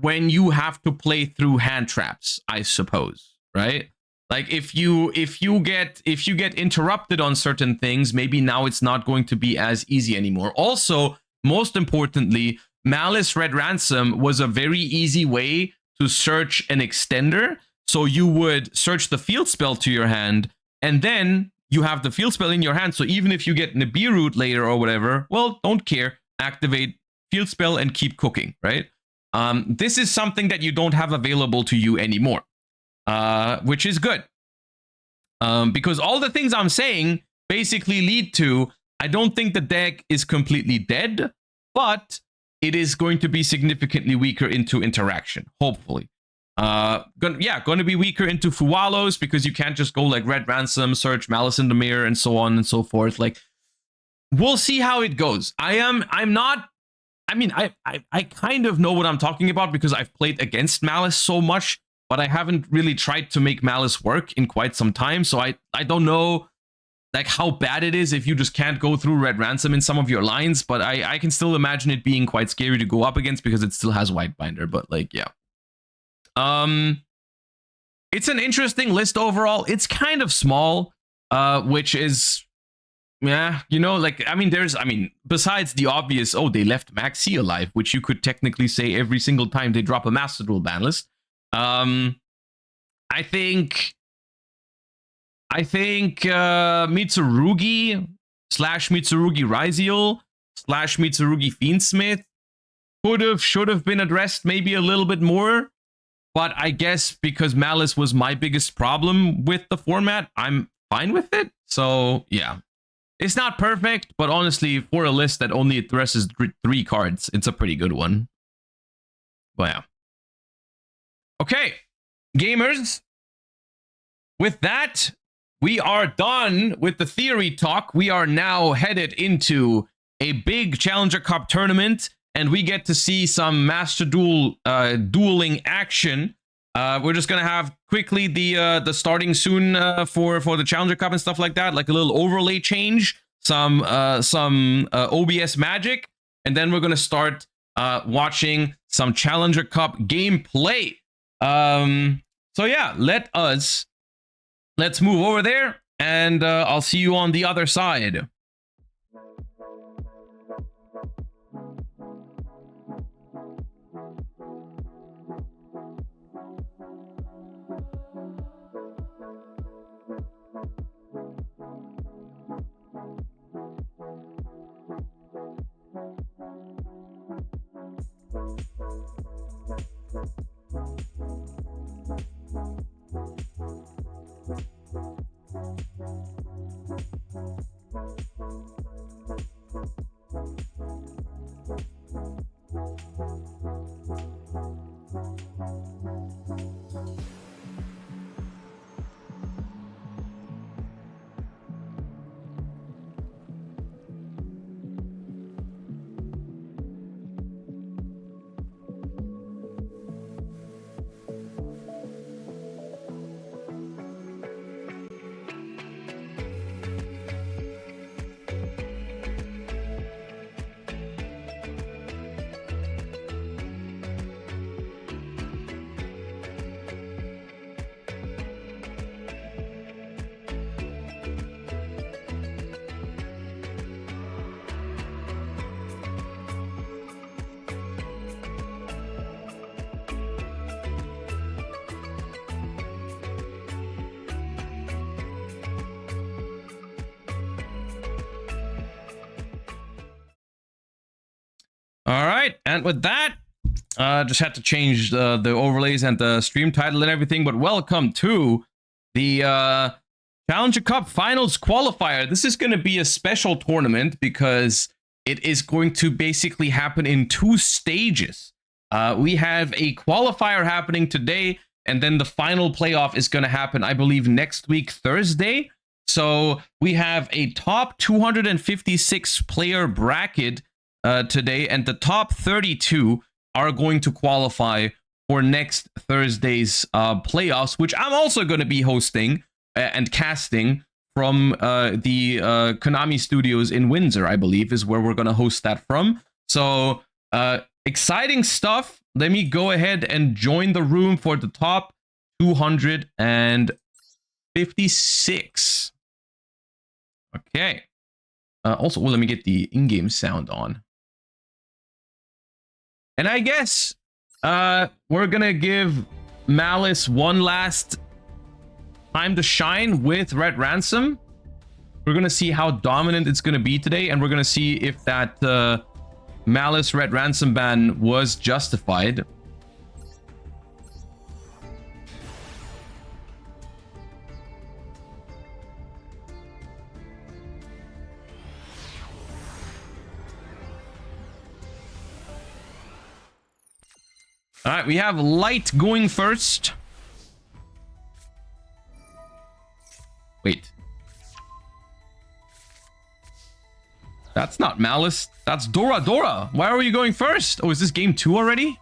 [SPEAKER 1] when you have to play through hand traps, I suppose, right? Like if you get interrupted on certain things, maybe now it's not going to be as easy anymore. Also, most importantly, Malice Red Ransom was a very easy way to search an extender. So you would search the field spell to your hand, and then you have the field spell in your hand. So even if you get Nibiru later or whatever, well, don't care. Activate field spell and keep cooking, right? This is something that you don't have available to you anymore, which is good. Because all the things I'm saying basically lead to, I don't think the deck is completely dead, but it is going to be significantly weaker into interaction, hopefully. Going to be weaker into Fuwalos because you can't just go like Red Ransom, search Malice in the Mirror, and so on and so forth. Like, we'll see how it goes. I kind of know what I'm talking about because I've played against Malice so much, but I haven't really tried to make Malice work in quite some time. So I don't know like how bad it is if you just can't go through Red Ransom in some of your lines, but I can still imagine it being quite scary to go up against because it still has White Binder, but like, yeah. It's an interesting list overall. It's kind of small, which is, yeah, you know, like, besides the obvious, oh, they left Maxi alive, which you could technically say every single time they drop a Master Duel ban list. I think Mitsurugi / Mitsurugi Ryziel / Mitsurugi Fiendsmith should have been addressed maybe a little bit more. But I guess because Malice was my biggest problem with the format, I'm fine with it. So yeah, it's not perfect, but honestly, for a list that only addresses 3 cards, it's a pretty good one. But yeah. Okay, gamers. With that, we are done with the theory talk. We are now headed into a big Challenger Cup tournament, and we get to see some Master Duel dueling action. We're just gonna have quickly the starting soon for the Challenger Cup and stuff like that, like a little overlay change, some OBS magic, and then we're gonna start watching some Challenger Cup gameplay. So yeah, let's move over there, and I'll see you on the other side. All right, and with that, just had to change the overlays and the stream title and everything, but welcome to the Challenger Cup Finals Qualifier. This is going to be a special tournament because it is going to basically happen in 2 stages. We have a qualifier happening today, and then the final playoff is going to happen, I believe, next week, Thursday. So we have a top 256 player bracket today, and the top 32 are going to qualify for next Thursday's playoffs, which I'm also going to be hosting and casting from the Konami Studios in Windsor, I believe, is where we're going to host that from. So exciting stuff. Let me go ahead and join the room for the top 256. Okay. Also, let me get the in-game sound on. And I guess we're gonna give Malice one last time to shine with Red Ransom. We're gonna see how dominant it's gonna be today, and we're gonna see if that Malice Red Ransom ban was justified. All right, we have Light going first. Wait. That's not Malice. That's Dora. Dora, why are you going first? Oh, is this game 2 already?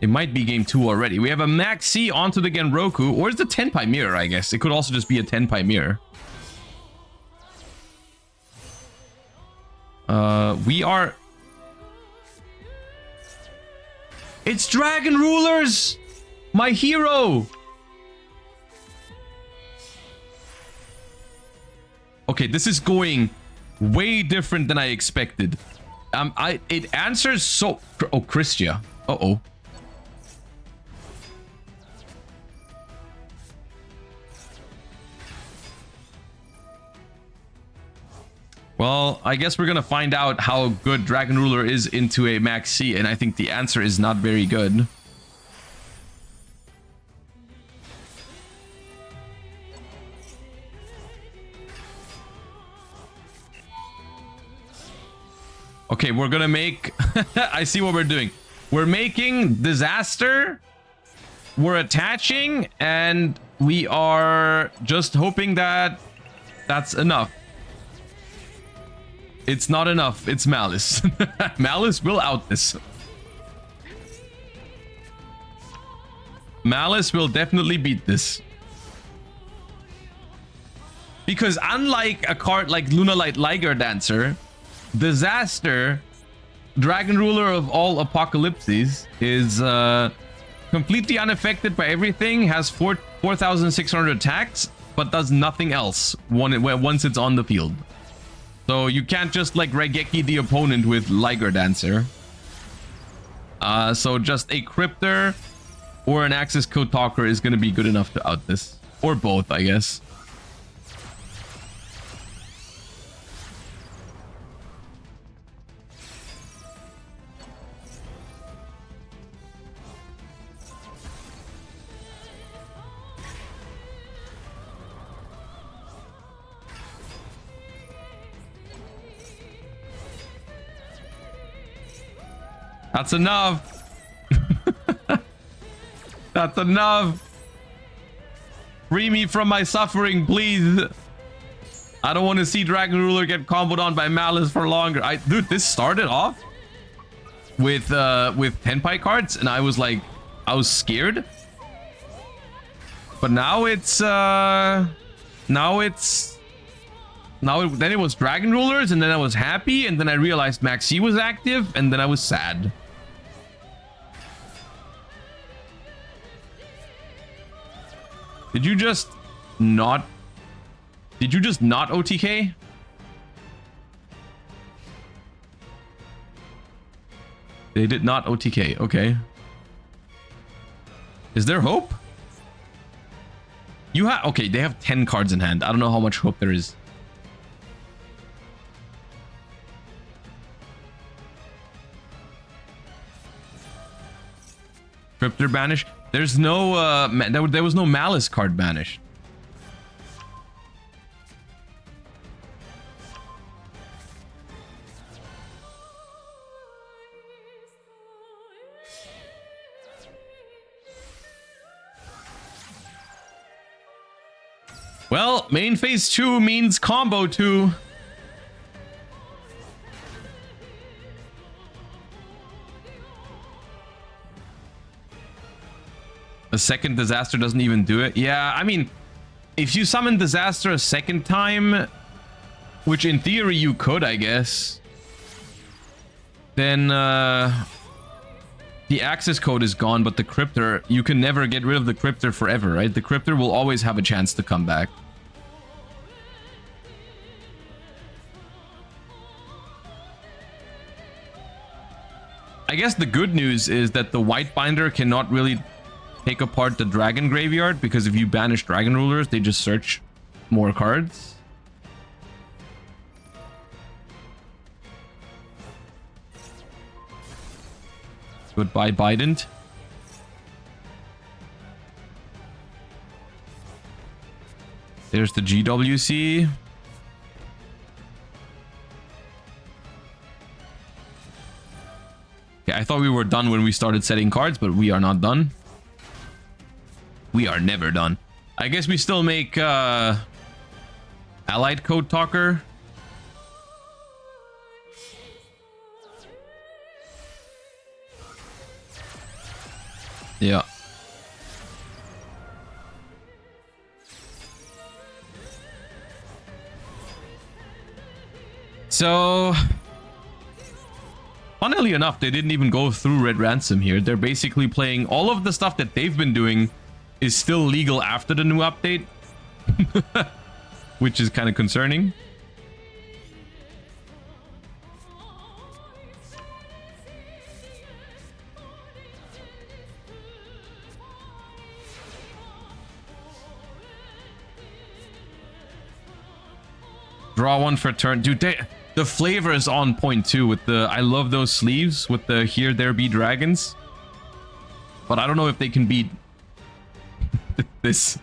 [SPEAKER 1] It might be game 2 already. We have a Maxi onto the Genroku, or is the Tenpai mirror, I guess. It could also just be a Tenpai mirror. We are... It's Dragon Rulers! My hero! Okay, this is going way different than I expected. It answers so... Oh, Christia. Uh-oh. Well, I guess we're gonna find out how good Dragon Ruler is into a Max C, and I think the answer is not very good. Okay, we're gonna make... I see what we're doing. We're making Disaster. We're attaching, and we are just hoping that that's enough. It's not enough. It's Malice. Malice will out this. Malice will definitely beat this. Because unlike a card like Lunalight Liger Dancer, Disaster, Dragon Ruler of all Apocalypses, is completely unaffected by everything, has 4,600 attacks, but does nothing else once it's on the field. So you can't just like Regeki the opponent with Liger Dancer. So just a Cryptor or an Axis Code Talker is going to be good enough to out this. Or both, I guess. That's enough. That's enough. Free me from my suffering, please. I don't want to see Dragon Ruler get comboed on by Malice for longer. Dude, this started off with Tenpai cards, and I was like, I was scared. But now then it was Dragon Rulers, and then I was happy, and then I realized Maxi was active, and then I was sad. Did you just not OTK? They did not OTK. Okay. Is there hope? Okay, they have 10 cards in hand. I don't know how much hope there is. Cryptor banish. There's no there was no Malice card banished. Well, main phase 2 means combo 2. A second Disaster doesn't even do it. Yeah, I mean, if you summon Disaster a second time, which in theory you could, I guess, then the access code is gone, but the Cryptor, you can never get rid of the Cryptor forever, right? The Cryptor will always have a chance to come back. I guess the good news is that the White Binder cannot really take apart the Dragon Graveyard, because if you banish Dragon Rulers, they just search more cards. Goodbye, Bident. There's the GWC. Okay, I thought we were done when we started setting cards, but we are not done. We are never done. I guess we still make Allied Code Talker. Yeah. So, funnily enough, they didn't even go through Red Ransom here. They're basically playing all of the stuff that they've been doing is still legal after the new update, which is kind of concerning. Draw one for turn. Dude, the flavor is on point too with the... I love those sleeves with the Here There Be Dragons. But I don't know if they can beat this.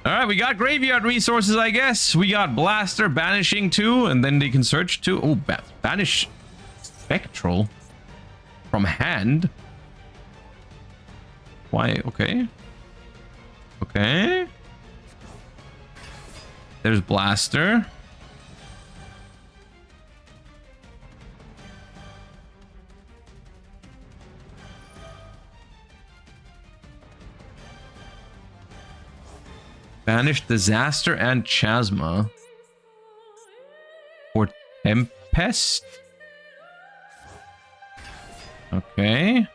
[SPEAKER 1] All right, we got graveyard resources, I guess. We got Blaster banishing too, and then they can search too. Oh, banish Spectral from hand. Why? Okay. Okay. There's Blaster. Banish Disaster and Chasma. For Tempest? Okay.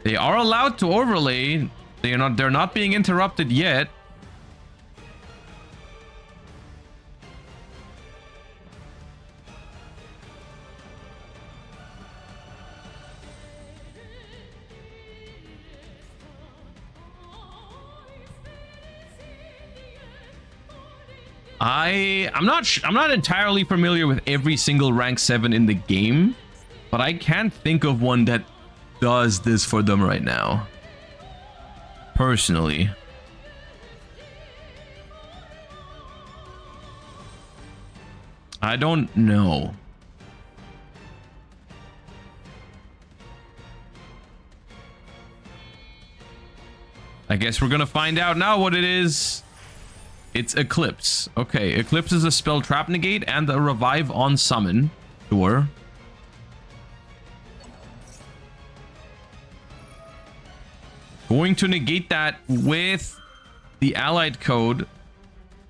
[SPEAKER 1] They are allowed to overlay. They're not being interrupted yet. I'm not entirely familiar with every single rank 7 in the game, but I can't think of one that does this for them right now. Personally. I don't know. I guess we're gonna find out now what it is. It's Eclipse. Okay, Eclipse is a spell trap negate and a revive on summon. Sure. Going to negate that with the allied code.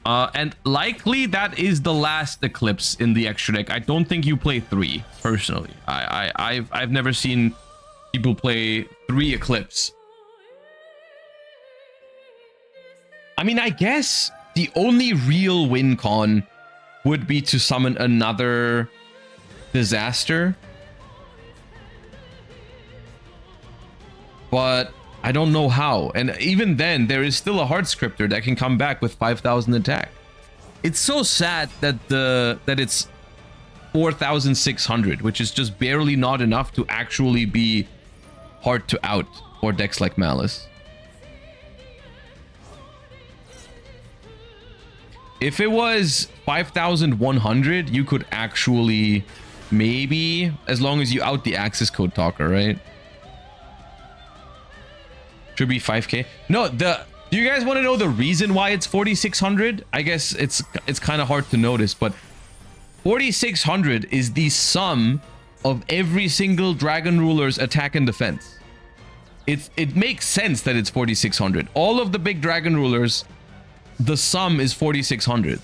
[SPEAKER 1] And likely that is the last Eclipse in the extra deck. I don't think you play 3, personally. I've never seen people play 3 Eclipse. I mean, I guess the only real win con would be to summon another disaster. But I don't know how. And even then, there is still a hard scripter that can come back with 5,000 attack. It's so sad that it's 4,600, which is just barely not enough to actually be hard to out for decks like Malice. If it was 5,100, you could actually maybe, as long as you out the access code talker, right? Should be 5k. No, do you guys want to know the reason why it's 4,600? I guess it's kind of hard to notice, but 4,600 is the sum of every single Dragon Ruler's attack and defense. It makes sense that it's 4,600. All of the big Dragon Rulers, the sum is 4,600.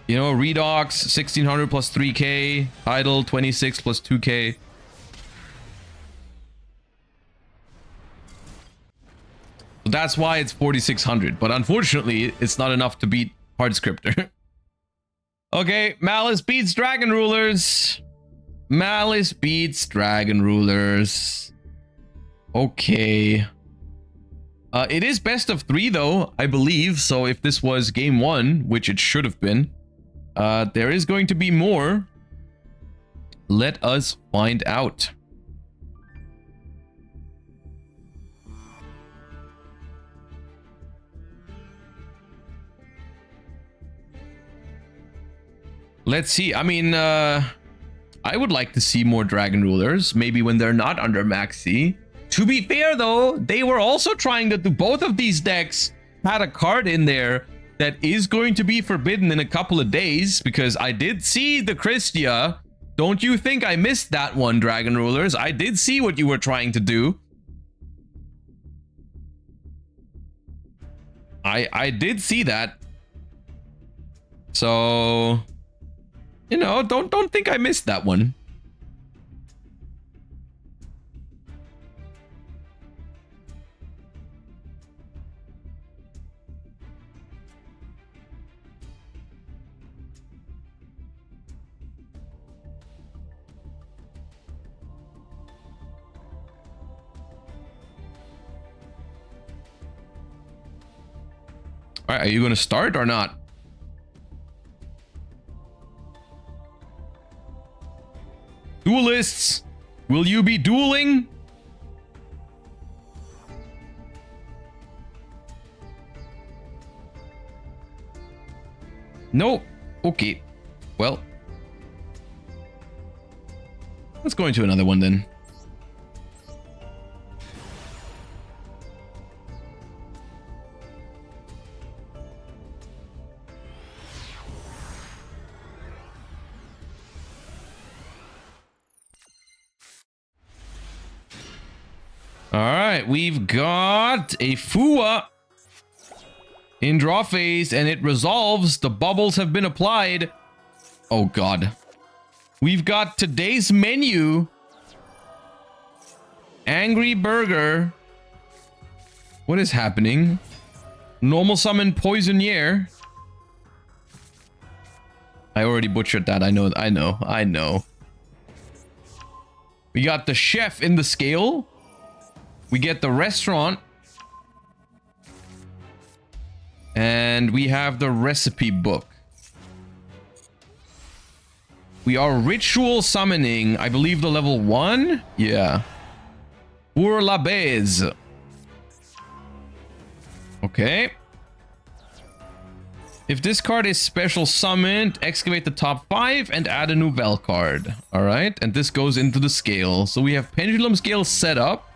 [SPEAKER 1] You know, Redox 1,600 plus 3k, Tidal 26 plus 2k. So that's why it's 4,600. But unfortunately, it's not enough to beat Hard Scripter. Okay, Malice beats Dragon Rulers. Malice beats Dragon Rulers. Okay. It is best of 3 though, I believe. So if this was game 1, which it should have been, there is going to be more. Let us find out. Let's see. I mean, I would like to see more Dragon Rulers, maybe when they're not under Maxi. To be fair, though, they were also trying to do both of these decks had a card in there that is going to be forbidden in a couple of days, because I did see the Christia. Don't you think I missed that one, Dragon Rulers? I did see what you were trying to do. I did see that. So, you know, don't think I missed that one. All right, are you going to start or not? Duelists, will you be dueling? No. Okay. Well, let's go into another one then. right, we've got a Fua in draw phase, and it resolves. The bubbles have been applied. Oh god. We've got today's menu. Angry Burger. What is happening? Normal summon Poisonier. I already butchered that. I know. We got the chef in the scale. We get the restaurant. And we have the recipe book. We are ritual summoning, I believe, the level 1? Yeah. Pour la base. Okay. If this card is special summoned, excavate the top 5 and add a Nouvelle card. Alright, and this goes into the scale. So we have Pendulum Scale set up.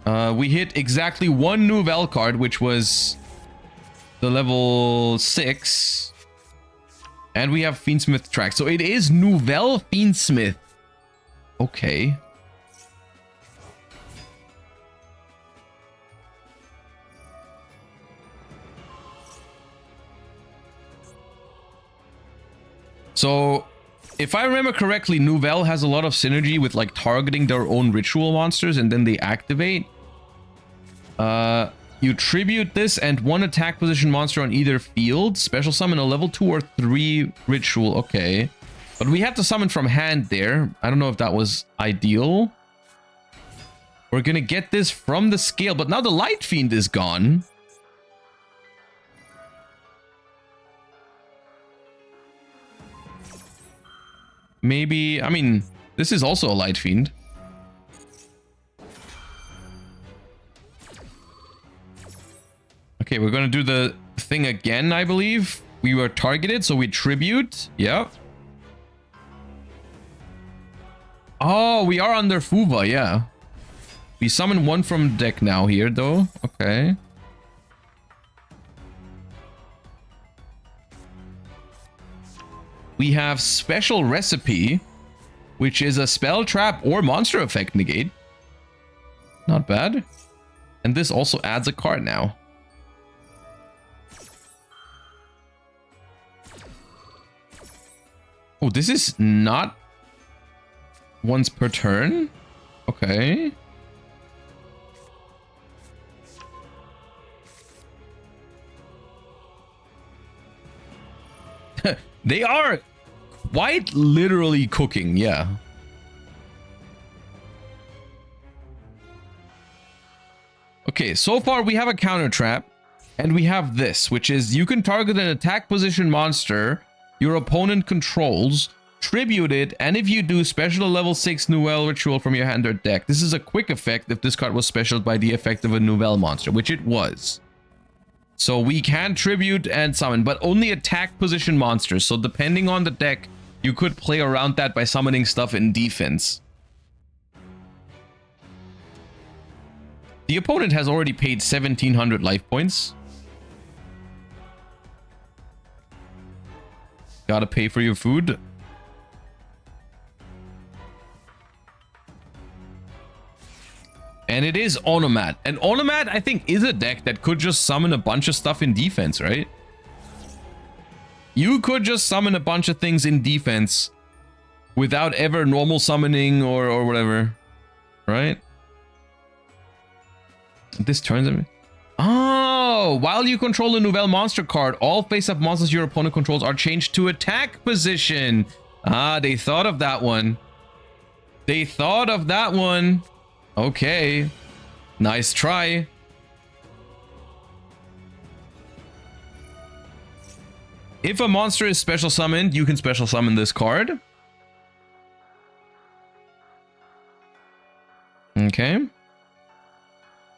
[SPEAKER 1] We hit exactly 1 Nouvelle card, which was the level 6. And we have Fiendsmith track. So it is Nouvelle Fiendsmith. Okay. So, if I remember correctly, Nouvelle has a lot of synergy with like targeting their own ritual monsters and then they activate. You tribute this and 1 attack position monster on either field. Special summon a level 2 or 3 ritual. Okay. But we had to summon from hand there. I don't know if that was ideal. We're gonna get this from the scale, but now the Light Fiend is gone. Maybe, I mean, this is also a Light Fiend. Okay, we're gonna do the thing again, I believe. We were targeted, so we tribute. Yep. Oh, we are under Fuva, yeah. We summon 1 from deck now here, though. Okay. We have Special Recipe, which is a spell trap or monster effect negate. Not bad. And this also adds a card now. Oh, this is not once per turn? Okay. They are quite literally cooking, yeah. Okay, so far we have a counter trap, and we have this, which is you can target an attack position monster your opponent controls, tribute it, and if you do, special a level 6 Nouvelle ritual from your hand or deck. This is a quick effect if this card was specialed by the effect of a Nouvelle monster, which it was. So we can tribute and summon, but only attack position monsters. So depending on the deck, you could play around that by summoning stuff in defense. The opponent has already paid 1,700 life points. Gotta pay for your food. And it is Onomat. And Onomat, I think, is a deck that could just summon a bunch of stuff in defense, right? You could just summon a bunch of things in defense without ever normal summoning or whatever, right? This turns... Oh, while you control a Nouvelle monster card, all face-up monsters your opponent controls are changed to attack position. Ah, they thought of that one. They thought of that one. Okay. Nice try. If a monster is special summoned, you can special summon this card. Okay.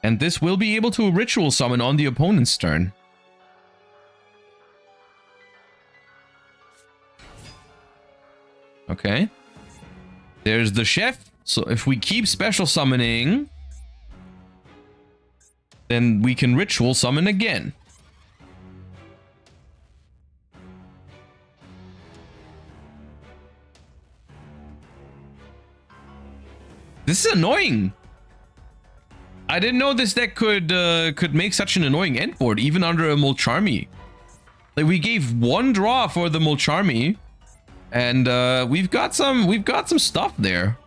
[SPEAKER 1] And this will be able to ritual summon on the opponent's turn. Okay. There's the chef. So if we keep special summoning, then we can ritual summon again. This is annoying. I didn't know this deck could make such an annoying end board, even under a Molcharmy. Like, we gave one draw for the Molcharmy, and we've got some stuff there.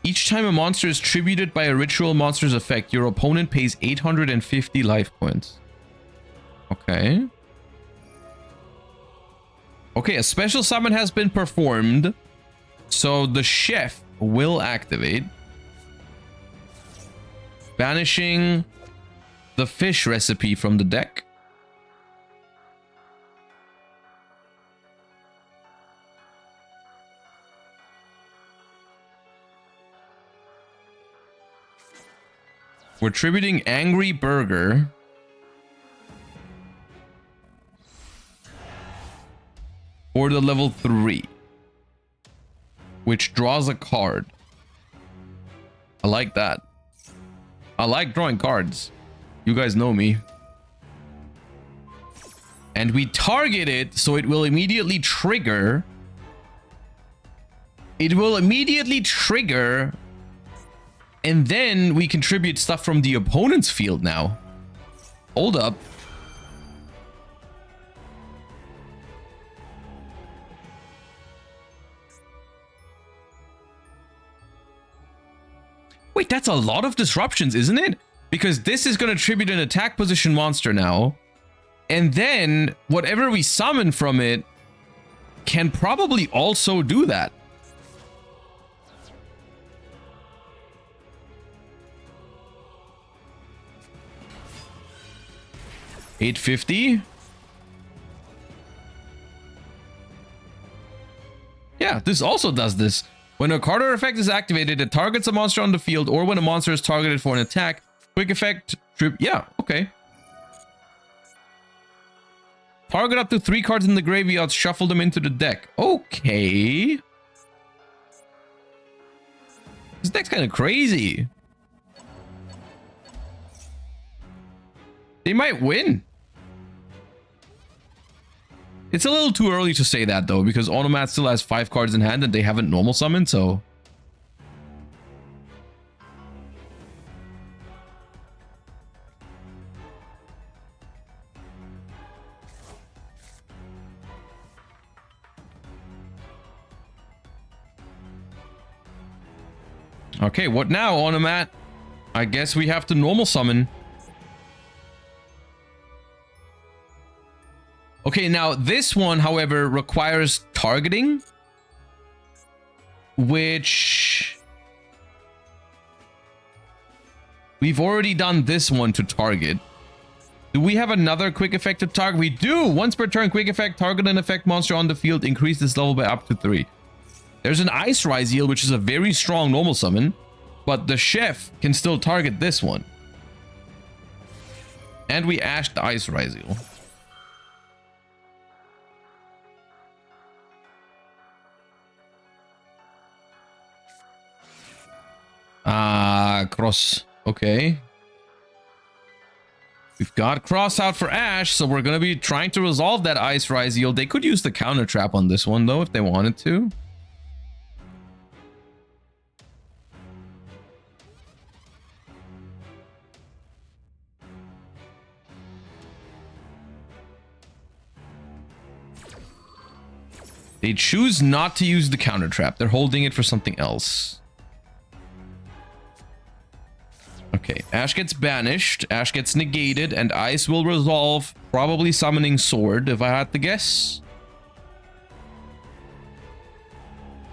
[SPEAKER 1] Each time a monster is tributed by a ritual monster's effect, your opponent pays 850 life points. Okay. Okay, a special summon has been performed, so the chef will activate, banishing the fish recipe from the deck. We're tributing Angry Burger. For the level 3. Which draws a card. I like that. I like drawing cards. You guys know me. And we target it, so it will immediately trigger. It will immediately trigger. And then we contribute stuff from the opponent's field now. Hold up. Wait, that's a lot of disruptions, isn't it? Because this is going to tribute an attack position monster now. And then whatever we summon from it can probably also do that. $850. Yeah, this also does this. When a card or effect is activated, it targets a monster on the field, or when a monster is targeted for an attack. Quick effect, trip. Yeah, okay. Target up to 3 cards in the graveyard, shuffle them into the deck. Okay. This deck's kind of crazy. They might win. It's a little too early to say that, though, because Automat still has 5 cards in hand and they haven't normal summoned, so... Okay, what now, Automat? I guess we have to normal summon. Okay, now this one, however, requires targeting, which we've already done this one to target. Do we have another quick effect to target? We do. Once per turn, quick effect, target an effect monster on the field, increase this level by up to 3. There's an Ice Rise Eel, which is a very strong normal summon, but the chef can still target this one. And we ashed the Ice Rise Eel. Cross. Okay. We've got cross out for Ash, so we're going to be trying to resolve that Ice Rise Eel. They could use the counter trap on this one, though, if they wanted to. They choose not to use the counter trap. They're holding it for something else. Okay, Ash gets banished, Ash gets negated, and Ice will resolve, probably summoning Sword, if I had to guess.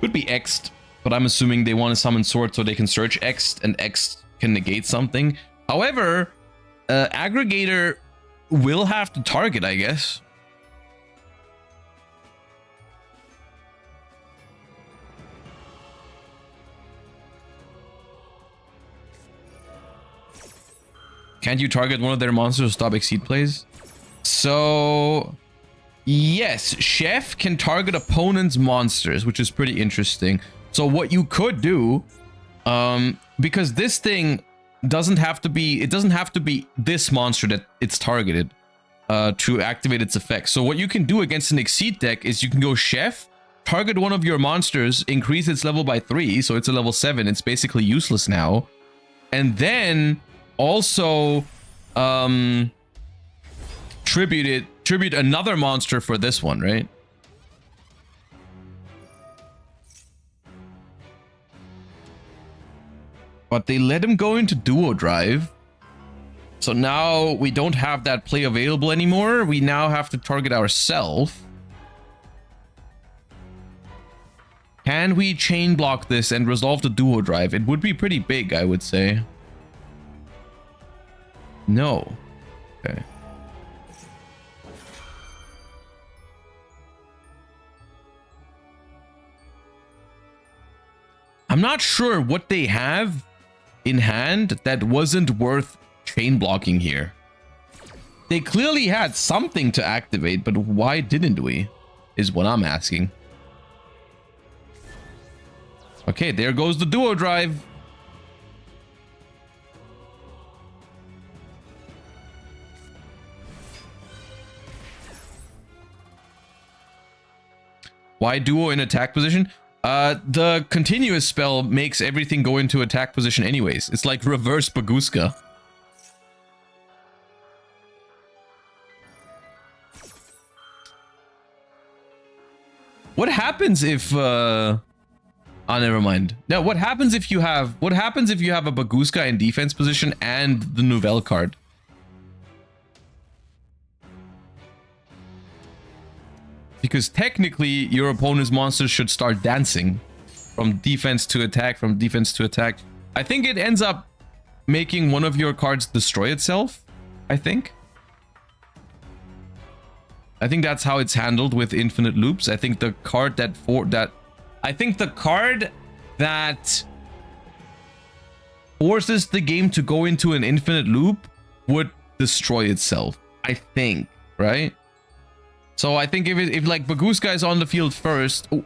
[SPEAKER 1] Could be X'd, but I'm assuming they want to summon Sword so they can search X'd, and X'd can negate something. However, Aggregator will have to target, I guess. Can't you target one of their monsters to stop Exceed plays? So, yes, Chef can target opponent's monsters, which is pretty interesting. So what you could do, because this thing doesn't have to be, it doesn't have to be this monster that it's targeted to activate its effect. So what you can do against an Exceed deck is you can go Chef, target one of your monsters, increase its level by 3, so it's a level 7. It's basically useless now. And then also tribute another monster for this one, right? But they let him go into Duo Drive. So now we don't have that play available anymore. We now have to target ourselves. Can we chain block this and resolve the Duo Drive? It would be pretty big, I would say. No. Okay. I'm not sure what they have in hand that wasn't worth chain blocking here. They clearly had something to activate, but why didn't we? Is what I'm asking. Okay, there goes the Duo Drive. Why Duo in attack position? The continuous spell makes everything go into attack position anyways. It's like reverse Baguska. What happens if oh, never mind. No, what happens if you have a Baguska in defense position and the Nouvelle card? Because technically your opponent's monsters should start dancing from defense to attack, from defense to attack. I think it ends up making one of your cards destroy itself, I think. I think that's how it's handled with infinite loops. I think the card that forces the game to go into an infinite loop would destroy itself, I think, right? So I think if like Baguska is on the field first, oh.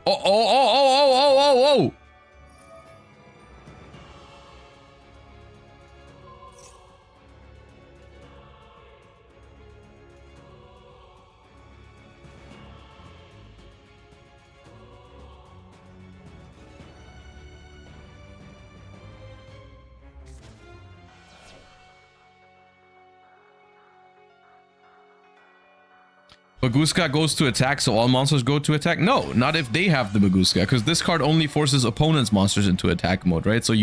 [SPEAKER 1] Baguska goes to attack, so all monsters go to attack? No, not if they have the Baguska, because this card only forces opponent's monsters into attack mode, right? So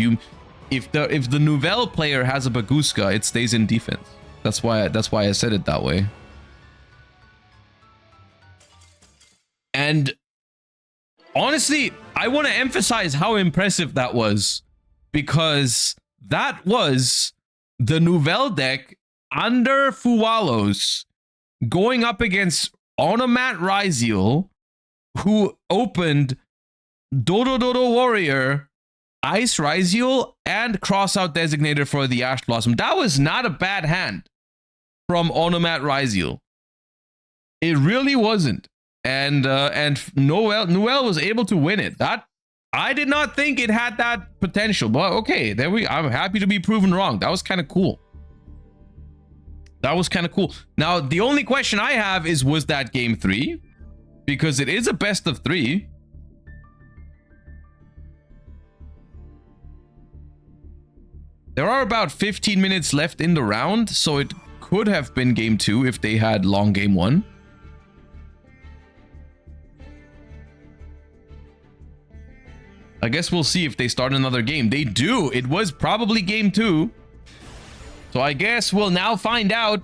[SPEAKER 1] if the Nouvelle player has a Baguska, it stays in defense. That's why I said it that way. And honestly, I want to emphasize how impressive that was, because that was the Nouvelle deck under Fuwalos going up against Onomat Ryziel, who opened Dodo Warrior, Ice Ryziel, and Crossout Designator for the Ash Blossom. That was not a bad hand from Onomat Ryziel. It really wasn't. And Noelle was able to win it. That I did not think it had that potential, but okay, I'm happy to be proven wrong. That was kind of cool. That was kind of cool. Now, the only question I have is, was that game 3? Because it is a best of 3. There are about 15 minutes left in the round, so it could have been game 2 if they had long game 1. I guess we'll see if they start another game. They do. It was probably game 2. So I guess we'll now find out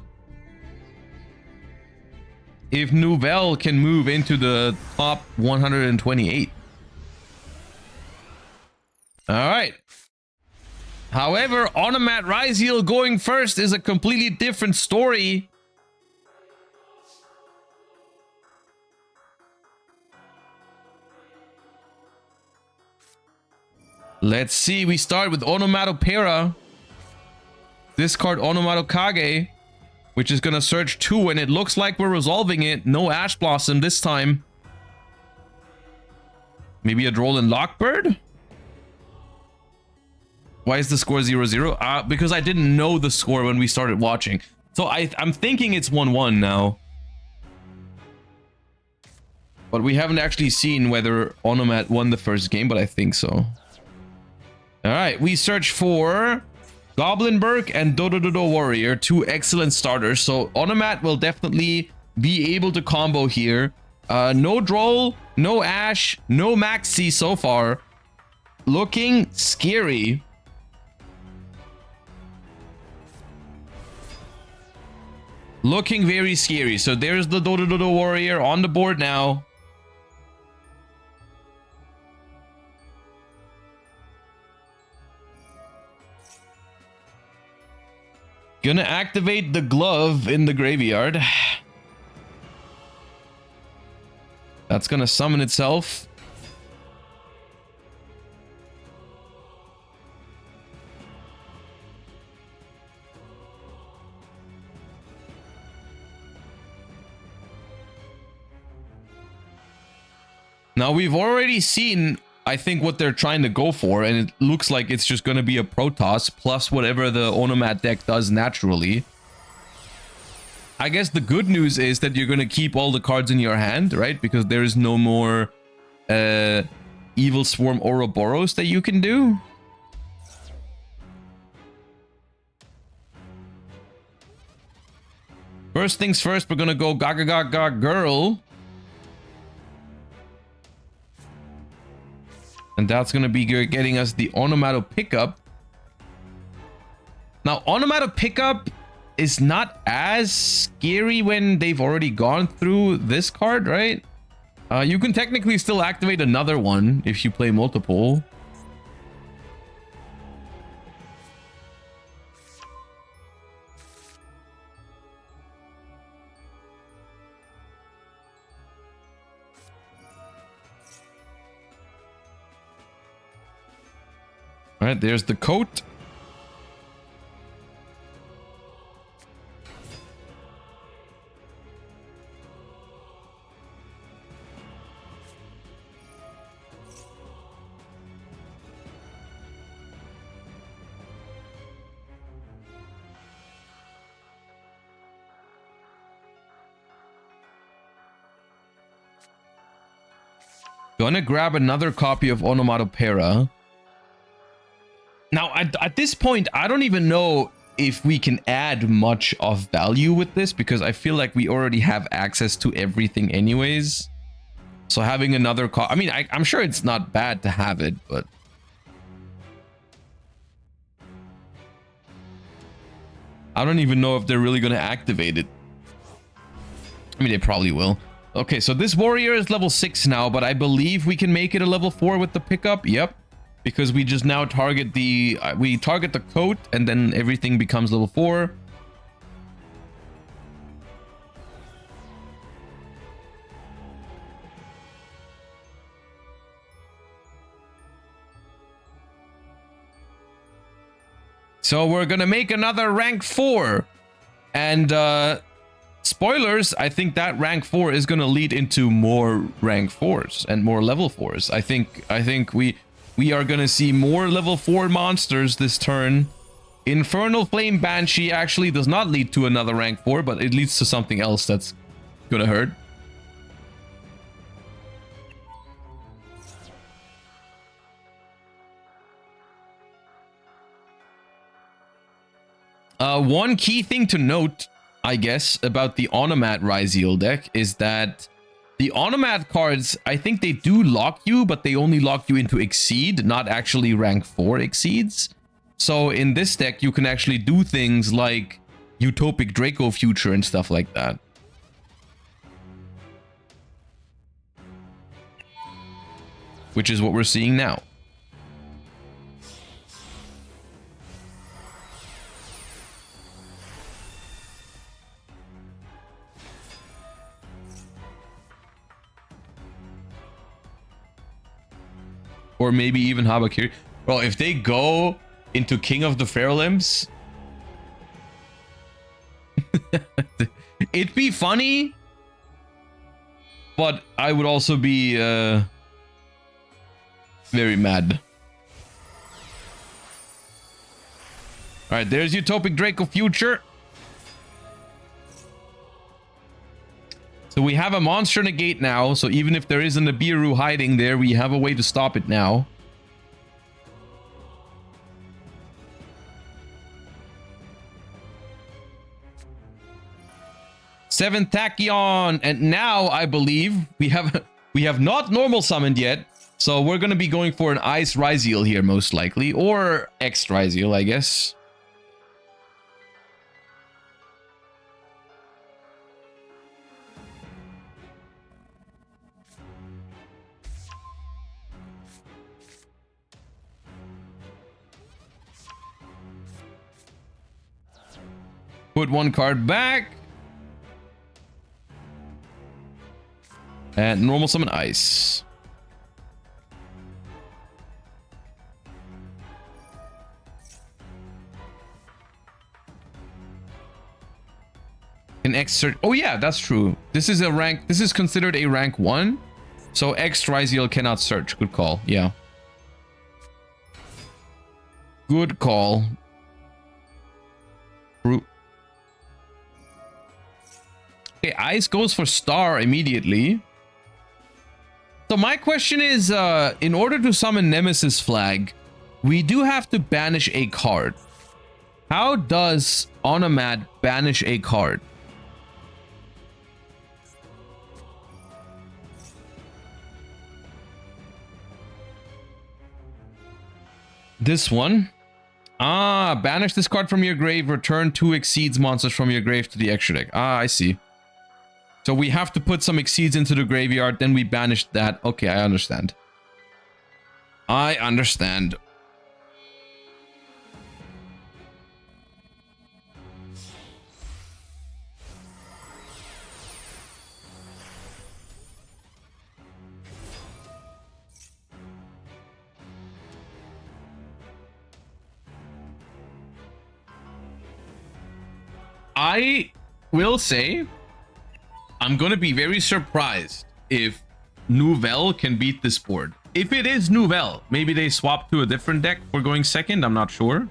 [SPEAKER 1] if Nouvelle can move into the top 128. All right. However, Onomat Ryziel going first is a completely different story. Let's see. We start with Onomatopera. Discard Onomatokage, which is going to search 2, and it looks like we're resolving it. No Ash Blossom this time. Maybe a Droll and Lockbird? Why is the score 0-0? Because I didn't know the score when we started watching. So I'm thinking it's 1-1 now. But we haven't actually seen whether Onomat won the first game, but I think so. All right, we search for Goblinberg and Dodododo Warrior, two excellent starters. So Onomat will definitely be able to combo here. No Droll, no Ash, no Maxi so far. Looking scary. Looking very scary. So there's the Dodododo Warrior on the board now. Gonna activate the glove in the graveyard. That's gonna summon itself. Now we've already seen, I think, what they're trying to go for, and it looks like it's just going to be a Protoss plus whatever the Onomat deck does naturally. I guess the good news is that you're going to keep all the cards in your hand, right? Because there is no more Evil Swarm Ouroboros that you can do. First things first, we're going to go Gaga Gaga Girl. And that's going to be getting us the Onomato pickup. Now, Onomato pickup is not as scary when they've already gone through this card, right? You can technically still activate another one if you play multiple. All right, there's the coat. Gonna grab another copy of Onomatopera. Now, at this point, I don't even know if we can add much of value with this, because I feel like we already have access to everything anyways. So having another I mean, I'm sure it's not bad to have it, but... I don't even know if they're really going to activate it. I mean, they probably will. Okay, so this warrior is level 6 now, but I believe we can make it a level 4 with the pickup. Yep. Because we just now target the... we target the coat, and then everything becomes level 4. So we're gonna make another rank 4. And, spoilers, I think that rank 4 is gonna lead into more rank 4s and more level 4s. I think we are gonna see more level 4 monsters this turn. Infernal Flame Banshee actually does not lead to another rank 4, but it leads to something else that's gonna hurt. One key thing to note, I guess, about the Onomat Ryziel deck is that the Onomat cards, I think they do lock you, but they only lock you into Exceed, not actually rank 4 Exceeds. So in this deck, you can actually do things like Utopic Draco Future and stuff like that. Which is what we're seeing now. Or maybe even Habakiri. Well, if they go into King of the Feral Imps, it'd be funny, but I would also be very mad. All right, there's Utopic Draco Future. So we have a monster negate now. So even if there isn't a Biru hiding there, we have a way to stop it now. Seventh Tachyon, and now I believe we have not normal summoned yet. So we're gonna be going for an Ice Ryzeal here most likely, or X Ryzeal, I guess. Put one card back. And normal summon Ice. An X search. Oh yeah, that's true. This is a rank. This is considered a rank 1. So X Ryzeal cannot search. Good call. Yeah. Good call. True. Okay, Ice goes for Star immediately. So my question is, in order to summon Nemesis Flag, we do have to banish a card. How does Onomat banish a card? This one? Ah, banish this card from your grave, return 2 Exceeds monsters from your grave to the extra deck. Ah, I see. So we have to put some Exceeds into the graveyard, then we banish that. Okay, I understand. I understand. I will say, I'm gonna be very surprised if Nouvelle can beat this board. If it is Nouvelle, maybe they swap to a different deck for going second. I'm not sure.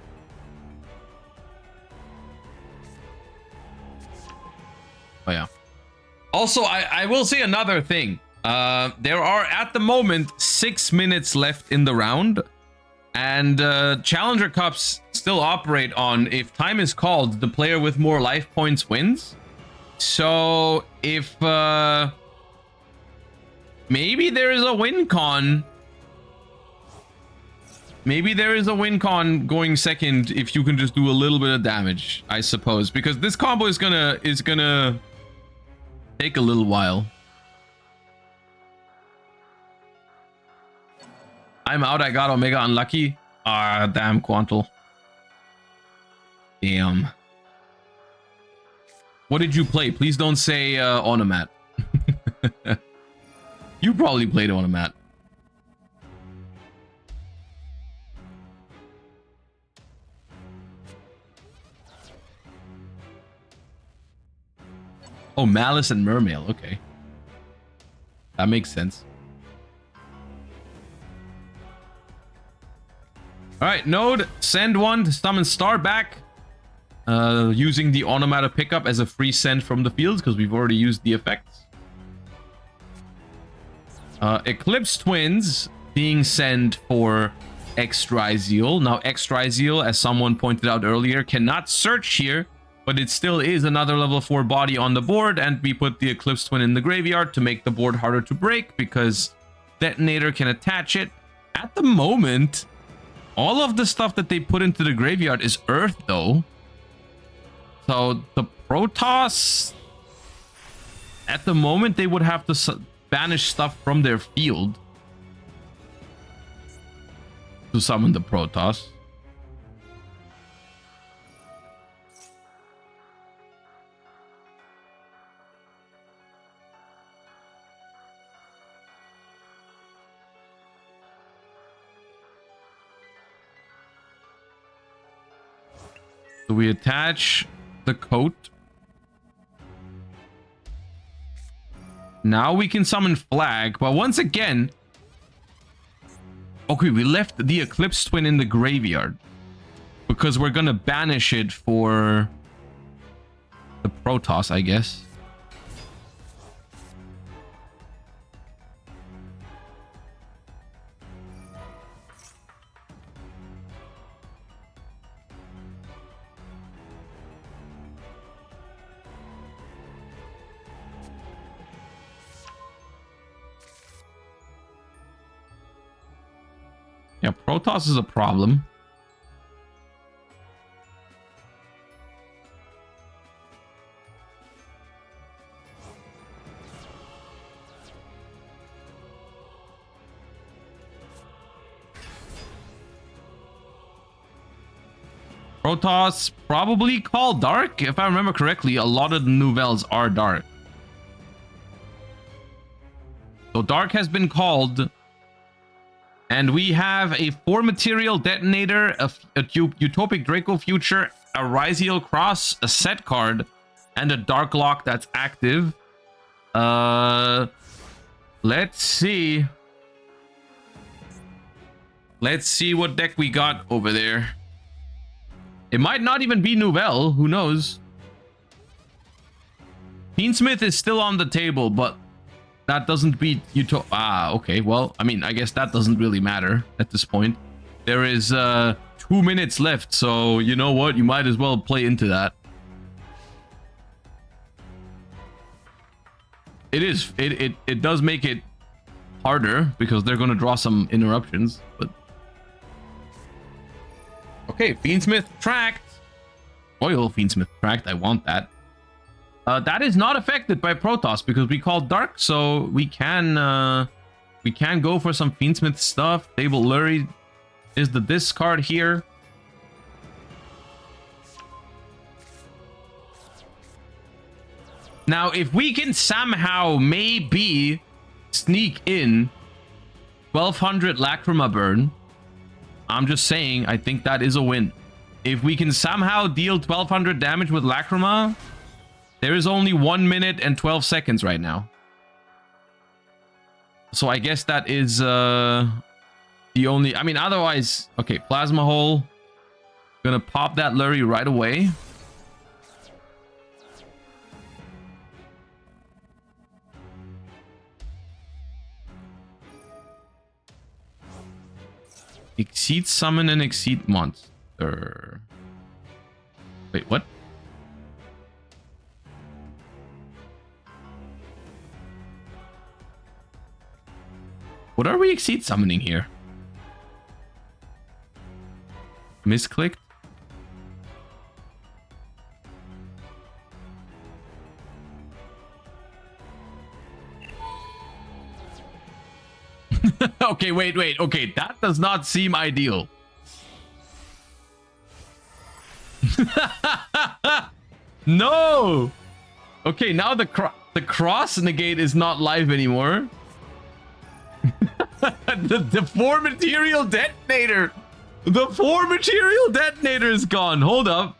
[SPEAKER 1] Oh yeah. Also, I will say another thing. There are at the moment 6 minutes left in the round, and Challenger Cups still operate on if time is called, the player with more life points wins. So if maybe there is a win con. Maybe there is a win con going second if you can just do a little bit of damage, I suppose, because this combo is gonna take a little while. I'm out. I got Omega unlucky. Ah, damn, Quantal. Damn. What did you play? Please don't say Onomat. You probably played Onomat. Oh, Malice and Mermail. Okay. That makes sense. Alright, Node, send one to summon Star back. Using the Onomata pickup as a free send from the fields, because we've already used the effects. Eclipse Twins being sent for X Ryzeal. Now, X Ryzeal, as someone pointed out earlier, cannot search here, but it still is another level 4 body on the board, and we put the Eclipse Twin in the graveyard to make the board harder to break, because Detonator can attach it. At the moment, all of the stuff that they put into the graveyard is Earth, though. So the Protoss, at the moment, they would have to banish stuff from their field to summon the Protoss. So we attach the coat. Now we can summon Flag, but once again, okay, we left the Eclipse Twin in the graveyard, Because we're gonna banish it for the Protoss, I guess. Yeah, Protoss is a problem. Protoss probably called dark. If I remember correctly, a lot of the nouvelles are dark. So dark has been called. And we have a 4 material detonator, a Utopic Draco Future, a Ryziel Cross, a set card, and a Dark Lock that's active. Let's see. Let's see what deck we got over there. It might not even be Nouvelle. Who knows? Smith is still on the table, but that doesn't beat Utopia. Ah, okay. Well, I mean, I guess that doesn't really matter at this point. There is 2 minutes left, so you know what? You might as well play into that. It does make it harder because they're going to draw some interruptions, but okay, Fiendsmith tracked. Oil Fiendsmith tracked. I want that. That is not affected by Protoss because we called dark, so we can go for some Fiendsmith stuff. Table Lurie is the discard here. Now, if we can somehow maybe sneak in 1200 Lacrima Burn, I'm just saying, I think that is a win. If we can somehow deal 1200 damage with Lacrima, there is only 1 minute and 12 seconds right now. So I guess that is the only... I mean, otherwise... Okay, Plasma Hole. Gonna pop that Lurie right away. Exceed summon and exceed monster. Wait, what? What are we exceed summoning here? Misclicked? Okay, wait. Okay, that does not seem ideal. No! Okay, now the cross negate is not live anymore. the 4 material detonator! The 4 material detonator is gone. Hold up.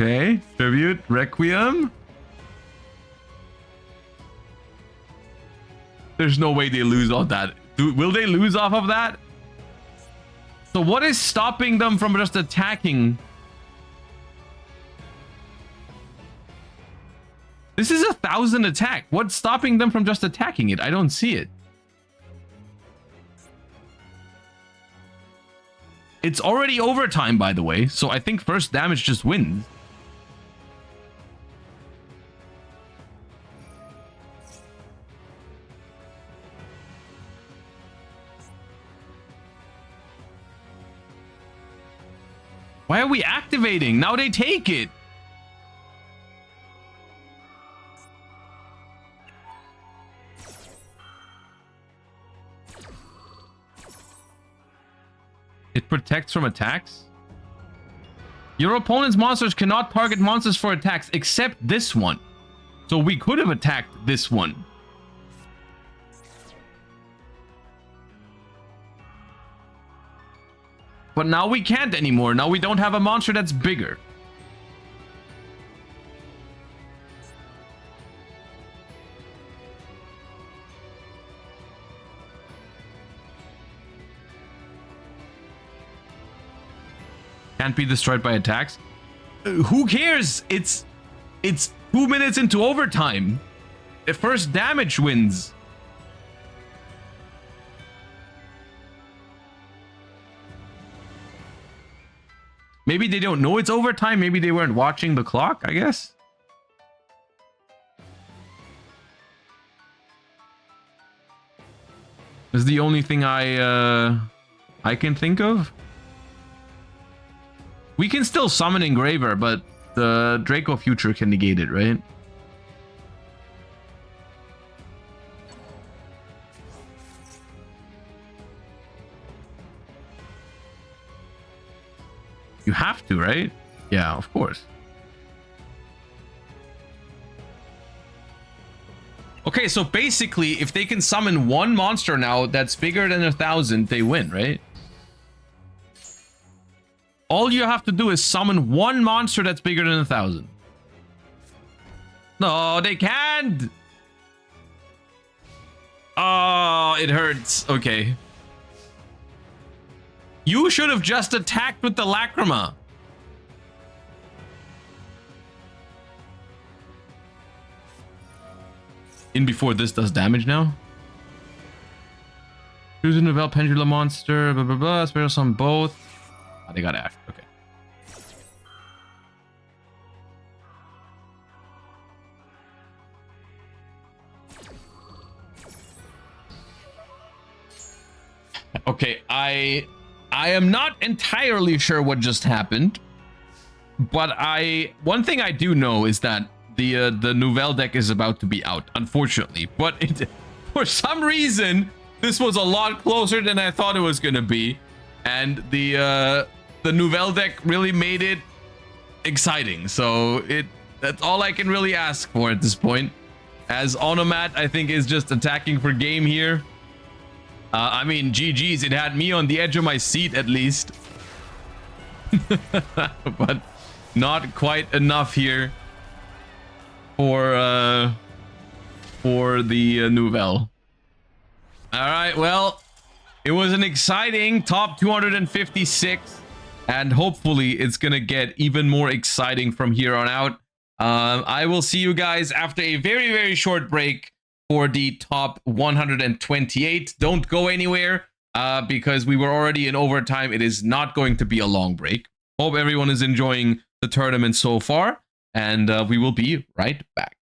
[SPEAKER 1] Okay, tribute, Requiem. There's no way they lose off that. Will they lose off of that? So what is stopping them from just attacking? This is 1,000 attack. What's stopping them from just attacking it? I don't see it. It's already overtime, by the way, so I think first damage just wins. Why are we activating? Now they take it. It protects from attacks. Your opponent's monsters cannot target monsters for attacks except this one. So we could have attacked this one. But now we can't anymore. Now we don't have a monster that's bigger. Can't be destroyed by attacks. Who cares? It's 2 minutes into overtime. The first damage wins. Maybe they don't know it's overtime. Maybe they weren't watching the clock, I guess. Is the only thing I can think of. We can still summon Engraver, but the Draco Future can negate it, right? You have to, right? Yeah, of course. Okay, so basically, if they can summon one monster now that's bigger than 1,000, they win, right? All you have to do is summon one monster that's bigger than 1,000. No, they can't! Oh, it hurts. Okay. You should have just attacked with the Lacrima. In before this does damage now. Choose a Nouvelle Pendulum monster, blah blah blah. Spells on both. Oh, they got Ash. Okay. Okay, I am not entirely sure what just happened, but one thing I do know is that the Nouvelle deck is about to be out, unfortunately. But for some reason, this was a lot closer than I thought it was gonna be, and the Nouvelle deck really made it exciting. So that's all I can really ask for at this point. As Onomat, I think, is just attacking for game here. I mean, GG's, it had me on the edge of my seat at least. But not quite enough here for the Nouvelle. All right, well, it was an exciting top 256, and hopefully it's gonna get even more exciting from here on out. I will see you guys after a very, very short break for the top 128. Don't go anywhere because we were already in overtime. It is not going to be a long break. Hope everyone is enjoying the tournament so far, and we will be right back.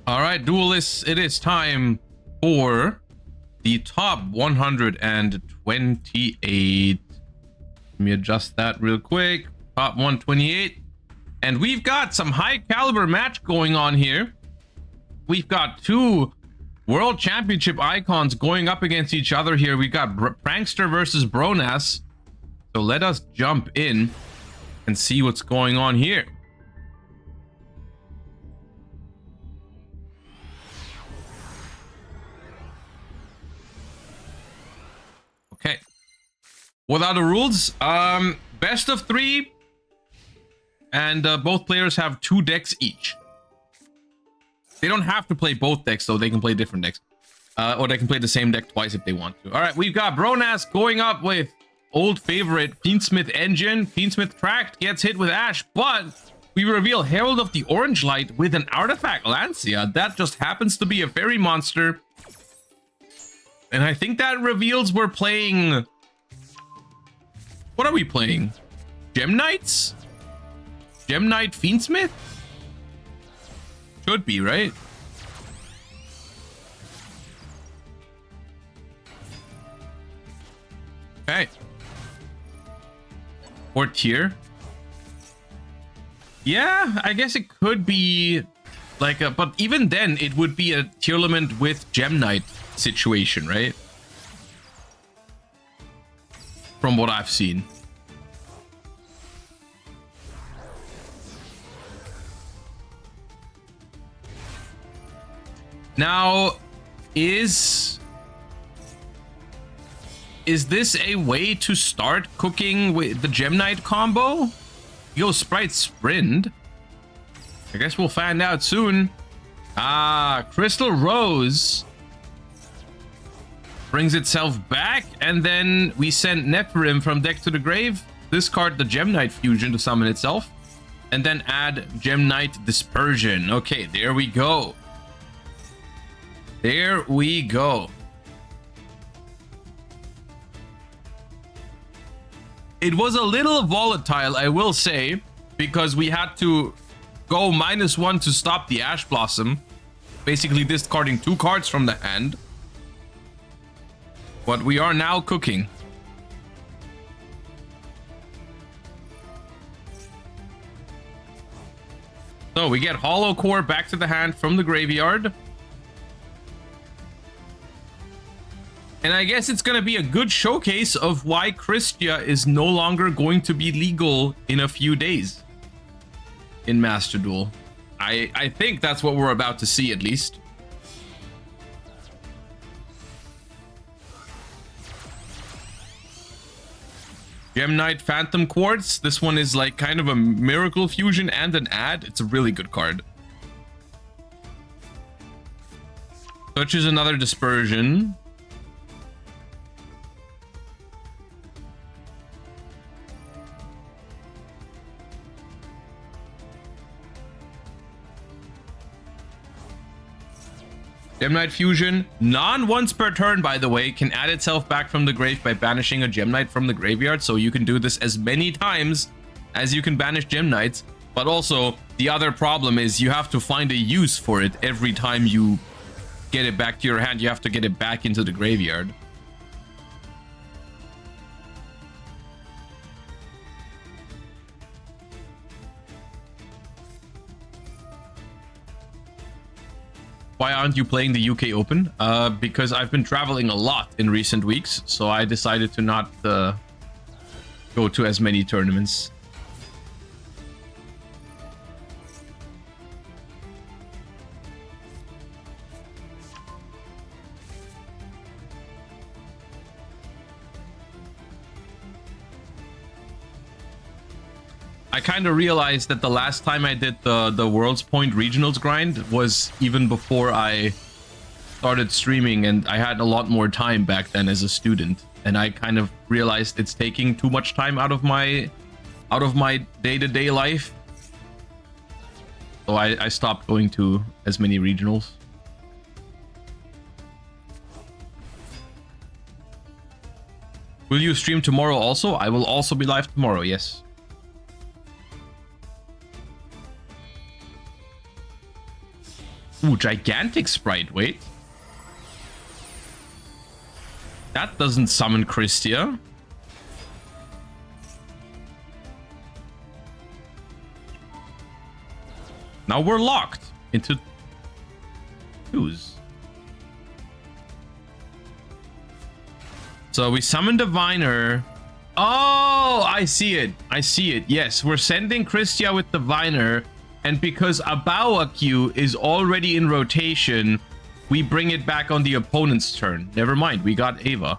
[SPEAKER 1] All right, duelists, it is time for the top 128. Let me adjust that real quick. Top 128. And we've got some high caliber match going on here. We've got two world championship icons going up against each other here. We've got Prankster versus Bronas. So let us jump in and see what's going on here. Okay. What are the rules? Best of 3. And both players have 2 decks each. They don't have to play both decks, though. They can play different decks. Or they can play the same deck twice if they want to. All right, we've got Bronas going up with old favorite Schmidt Engine. Schmidt tracked, gets hit with Ash, but we reveal Herald of the Orange Light with an artifact Lancia. That just happens to be a fairy monster. And I think that reveals we're playing... What are we playing? Gem Knights? Gem Knight Schmidt? Should be, right? Okay. Or tier. Yeah, I guess it could be like a... But even then, it would be a Tearlament with Gem Knight situation, right? From what I've seen. Now, is this a way to start cooking with the Gem Knight combo? Yo, Sprite Sprint. I guess we'll find out soon. Ah, Crystal Rose brings itself back, and then we send Nephirim from deck to the grave. Discard the Gem Knight fusion to summon itself, and then add Gem Knight Dispersion. Okay, there we go. There we go. It was a little volatile, I will say, because we had to go -1 to stop the Ash Blossom, basically discarding 2 cards from the hand. But we are now cooking. So we get Hollow Core back to the hand from the graveyard. And I guess it's going to be a good showcase of why Christia is no longer going to be legal in a few days in Master Duel. I think that's what we're about to see, at least. Gem Knight Phantom Quartz. This one is like kind of a miracle fusion and an add. It's a really good card. Such is another dispersion. Gem Knight Fusion, non-once per turn, by the way, can add itself back from the grave by banishing a Gem Knight from the graveyard. So you can do this as many times as you can banish Gem Knights. But also, the other problem is you have to find a use for it every time you get it back to your hand. You have to get it back into the graveyard. Why aren't you playing the UK Open? Because I've been traveling a lot in recent weeks, so I decided to not go to as many tournaments. I kind of realized that the last time I did the World's Point Regionals grind was even before I started streaming, and I had a lot more time back then as a student, and I kind of realized it's taking too much time out of my day-to-day life. So I stopped going to as many regionals. Will you stream tomorrow also? I will also be live tomorrow, yes. Ooh, gigantic sprite. Wait. That doesn't summon Christia. Now we're locked into twos. So we summon Diviner. Oh, I see it. I see it. Yes, we're sending Christia with Diviner. And because Abawaku is already in rotation, we bring it back on the opponent's turn. Never mind, we got Ava.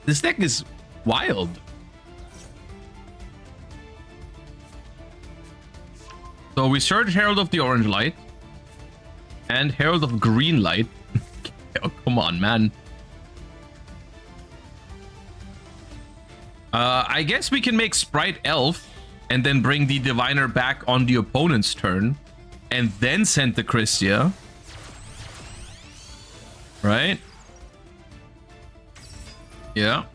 [SPEAKER 1] This deck is wild. So we search Herald of the Orange Light. And Herald of Green Light. Oh, come on, man. I guess we can make Sprite Elf and then bring the Diviner back on the opponent's turn and then send the Christia. Right? Yeah.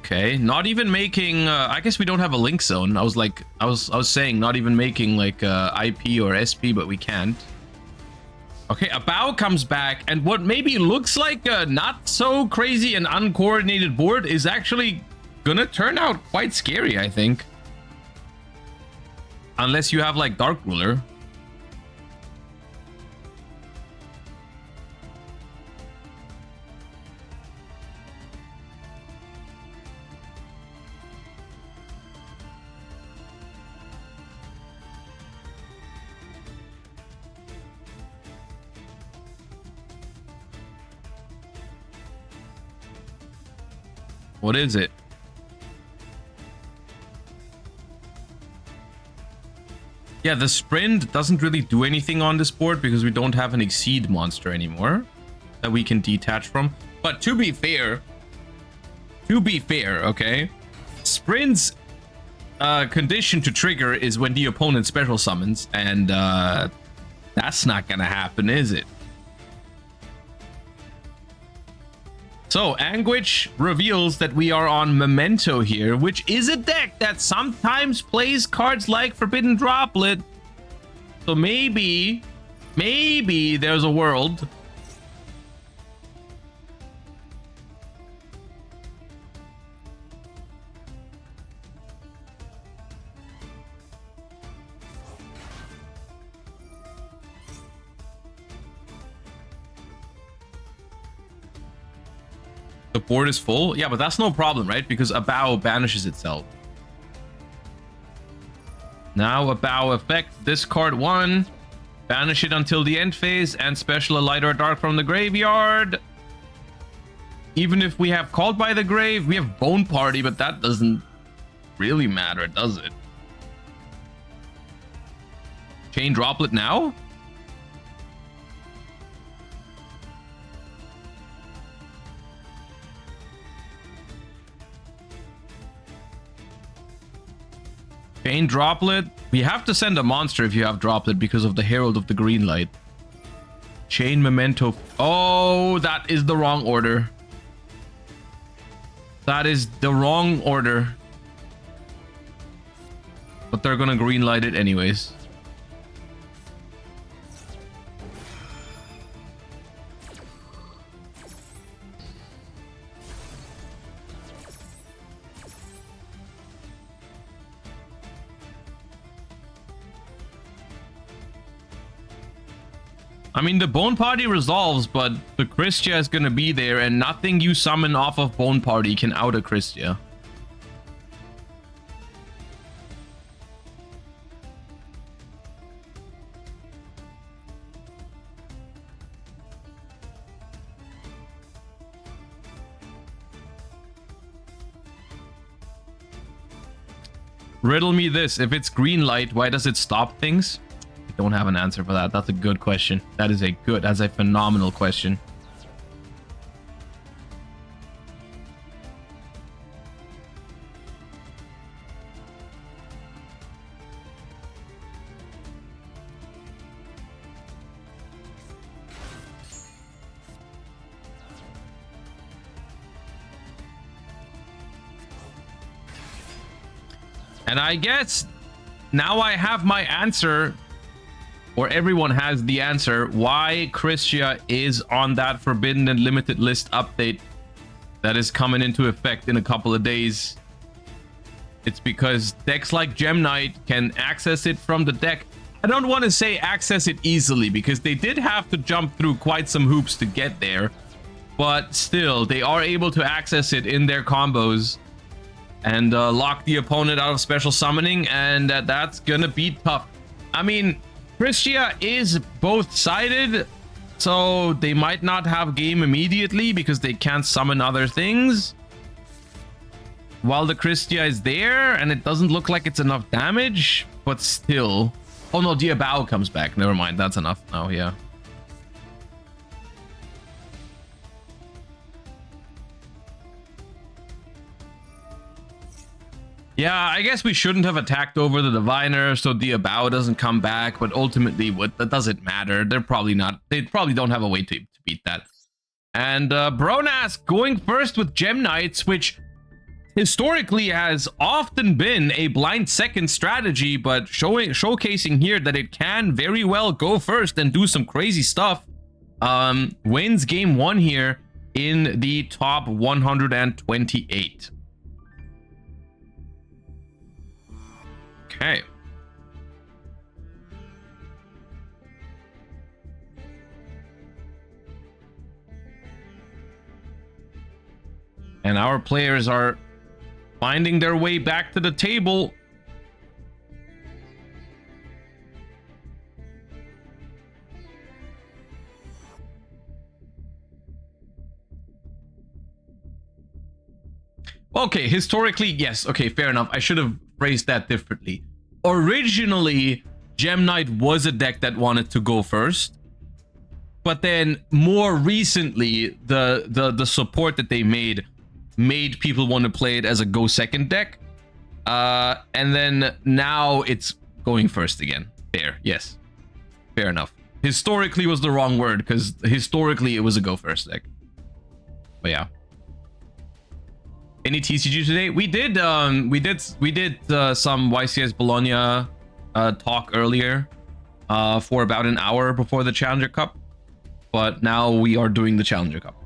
[SPEAKER 1] Okay, not even making I guess we don't have a link zone. I was saying not even making like IP or SP, but we can't. Okay, a bow comes back, and what maybe looks like a not so crazy and uncoordinated board is actually gonna turn out quite scary, I think. Unless you have like Dark Ruler. What is it? Yeah, the sprint doesn't really do anything on this board because we don't have an exceed monster anymore that we can detach from. But to be fair, okay, sprint's condition to trigger is when the opponent special summons, and that's not gonna happen, is it? So Anguish reveals that we are on Memento here, which is a deck that sometimes plays cards like Forbidden Droplet. So maybe there's a world. The board is full? Yeah, but that's no problem, right? Because a bow banishes itself. Now a bow effect, discard 1, banish it until the end phase, and special a light or dark from the graveyard. Even if we have Called by the Grave, we have Bone Party, but that doesn't really matter, does it? Chain Droplet now? Chain Droplet. We have to send a monster if you have Droplet because of the Herald of the Green Light. Chain Memento. Oh, that is the wrong order. That is the wrong order. But they're gonna green light it anyways. I mean, the Bone Party resolves, but the Christia is gonna be there, and nothing you summon off of Bone Party can out a Christia. Riddle me this. If it's green light, why does it stop things? I don't have an answer for that. That's a good question. That's a phenomenal question. And I guess now I have my answer, or everyone has the answer, why Christia is on that Forbidden and Limited list update that is coming into effect in a couple of days. It's because decks like Gem Knight can access it from the deck. I don't want to say access it easily because they did have to jump through quite some hoops to get there, but still they are able to access it in their combos and lock the opponent out of special summoning, and that's gonna be tough. I mean, Christia is both-sided, so they might not have game immediately because they can't summon other things while the Christia is there, and it doesn't look like it's enough damage, but still. Oh no, Diabao comes back. Never mind, that's enough now. Yeah. Yeah, I guess we shouldn't have attacked over the Diviner so Diabao doesn't come back, but ultimately that doesn't matter. They probably don't have a way to beat that. And Bronas going first with Gem Knights, which historically has often been a blind second strategy, but showcasing here that it can very well go first and do some crazy stuff. Wins game 1 here in the top 128. Okay. And our players are finding their way back to the table. Okay, historically, yes. Okay, fair enough. I should have phrased that differently. Originally, Gem Knight was a deck that wanted to go first. But then more recently, the support that they made people want to play it as a go second deck. And then now it's going first again. Fair, yes. Fair enough. Historically was the wrong word, because historically it was a go first deck. But yeah. Any TCG today? We did some YCS Bologna talk earlier for about an hour before the Challenger Cup. But now we are doing the Challenger Cup.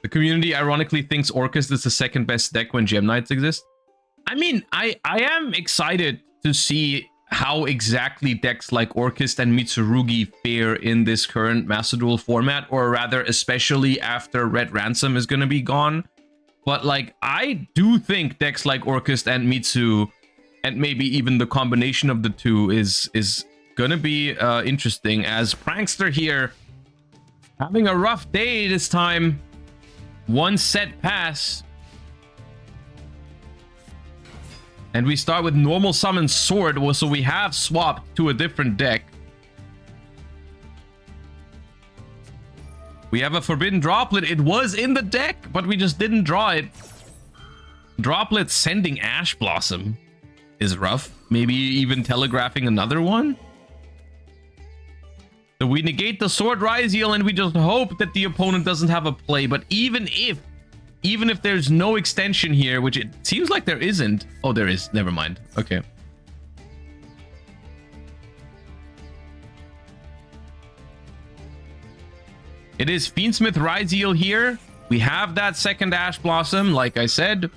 [SPEAKER 1] The community ironically thinks Orcust is the second best deck when Gem Knights exist. I mean, I am excited to see how exactly decks like Orcust and Mitsurugi fare in this current Master Duel format, or rather, especially after Red Ransom is going to be gone. But like, I do think decks like Orcust and Mitsu, and maybe even the combination of the two, is going to be interesting, as Prankster here having a rough day this time. One set pass. And we start with normal summon sword. Well, so we have swapped to a different deck. We have a forbidden droplet. It was in the deck, but we just didn't draw it. Droplet sending Ash Blossom is rough. Maybe even telegraphing another one. So we negate the Sword Ryziel and we just hope that the opponent doesn't have a play. But even if there's no extension here, which it seems like there isn't. Oh, there is. Never mind. Okay. It is Fiendsmith Ryziel here. We have that second Ash Blossom, like I said.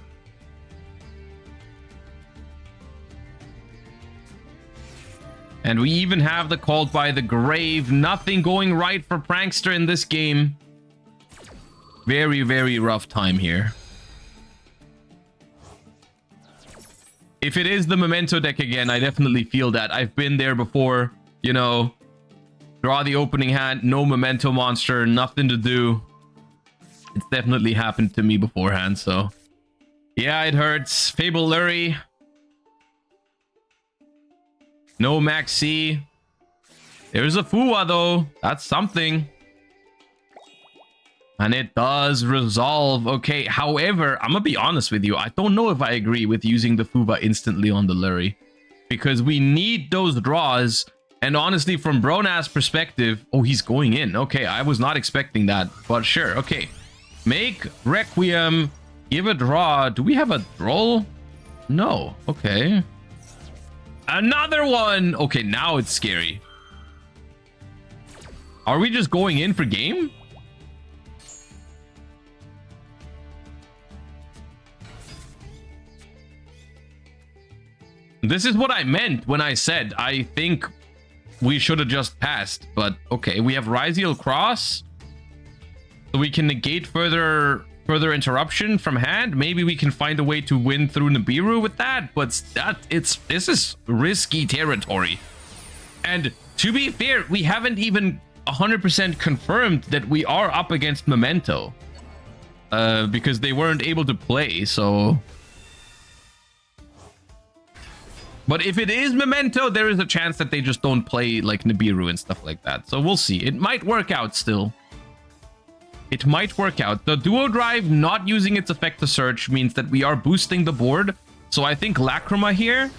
[SPEAKER 1] And we even have the Called by the Grave. Nothing going right for Prankster in this game. Very, very rough time here. If it is the Memento deck again, I definitely feel that. I've been there before, you know. Draw the opening hand, no Memento monster, nothing to do. It's definitely happened to me beforehand, so... yeah, it hurts. Fable Lurie. No Maxi. There's a Fuwa, though. That's something. And it does resolve. Okay, however, I'm gonna be honest with you. I don't know if I agree with using the Fuwa instantly on the Lurie. Because we need those draws. And honestly, from Brona's perspective... oh, he's going in. Okay, I was not expecting that. But sure, okay. Make Requiem. Give a draw. Do we have a draw? No. Okay. Another one! Okay, now it's scary. Are we just going in for game? This is what I meant when I said I think we should have just passed. But okay, we have Ryziel Cross. So we can negate further interruption from hand. Maybe we can find a way to win through Nibiru with that. But this is risky territory. And to be fair, we haven't even 100% confirmed that we are up against Memento. Because they weren't able to play, so... but if it is Memento, there is a chance that they just don't play like Nibiru and stuff like that. So we'll see. It might work out still. It might work out. The Duo Drive not using its effect to search means that we are boosting the board. So I think Lacrima here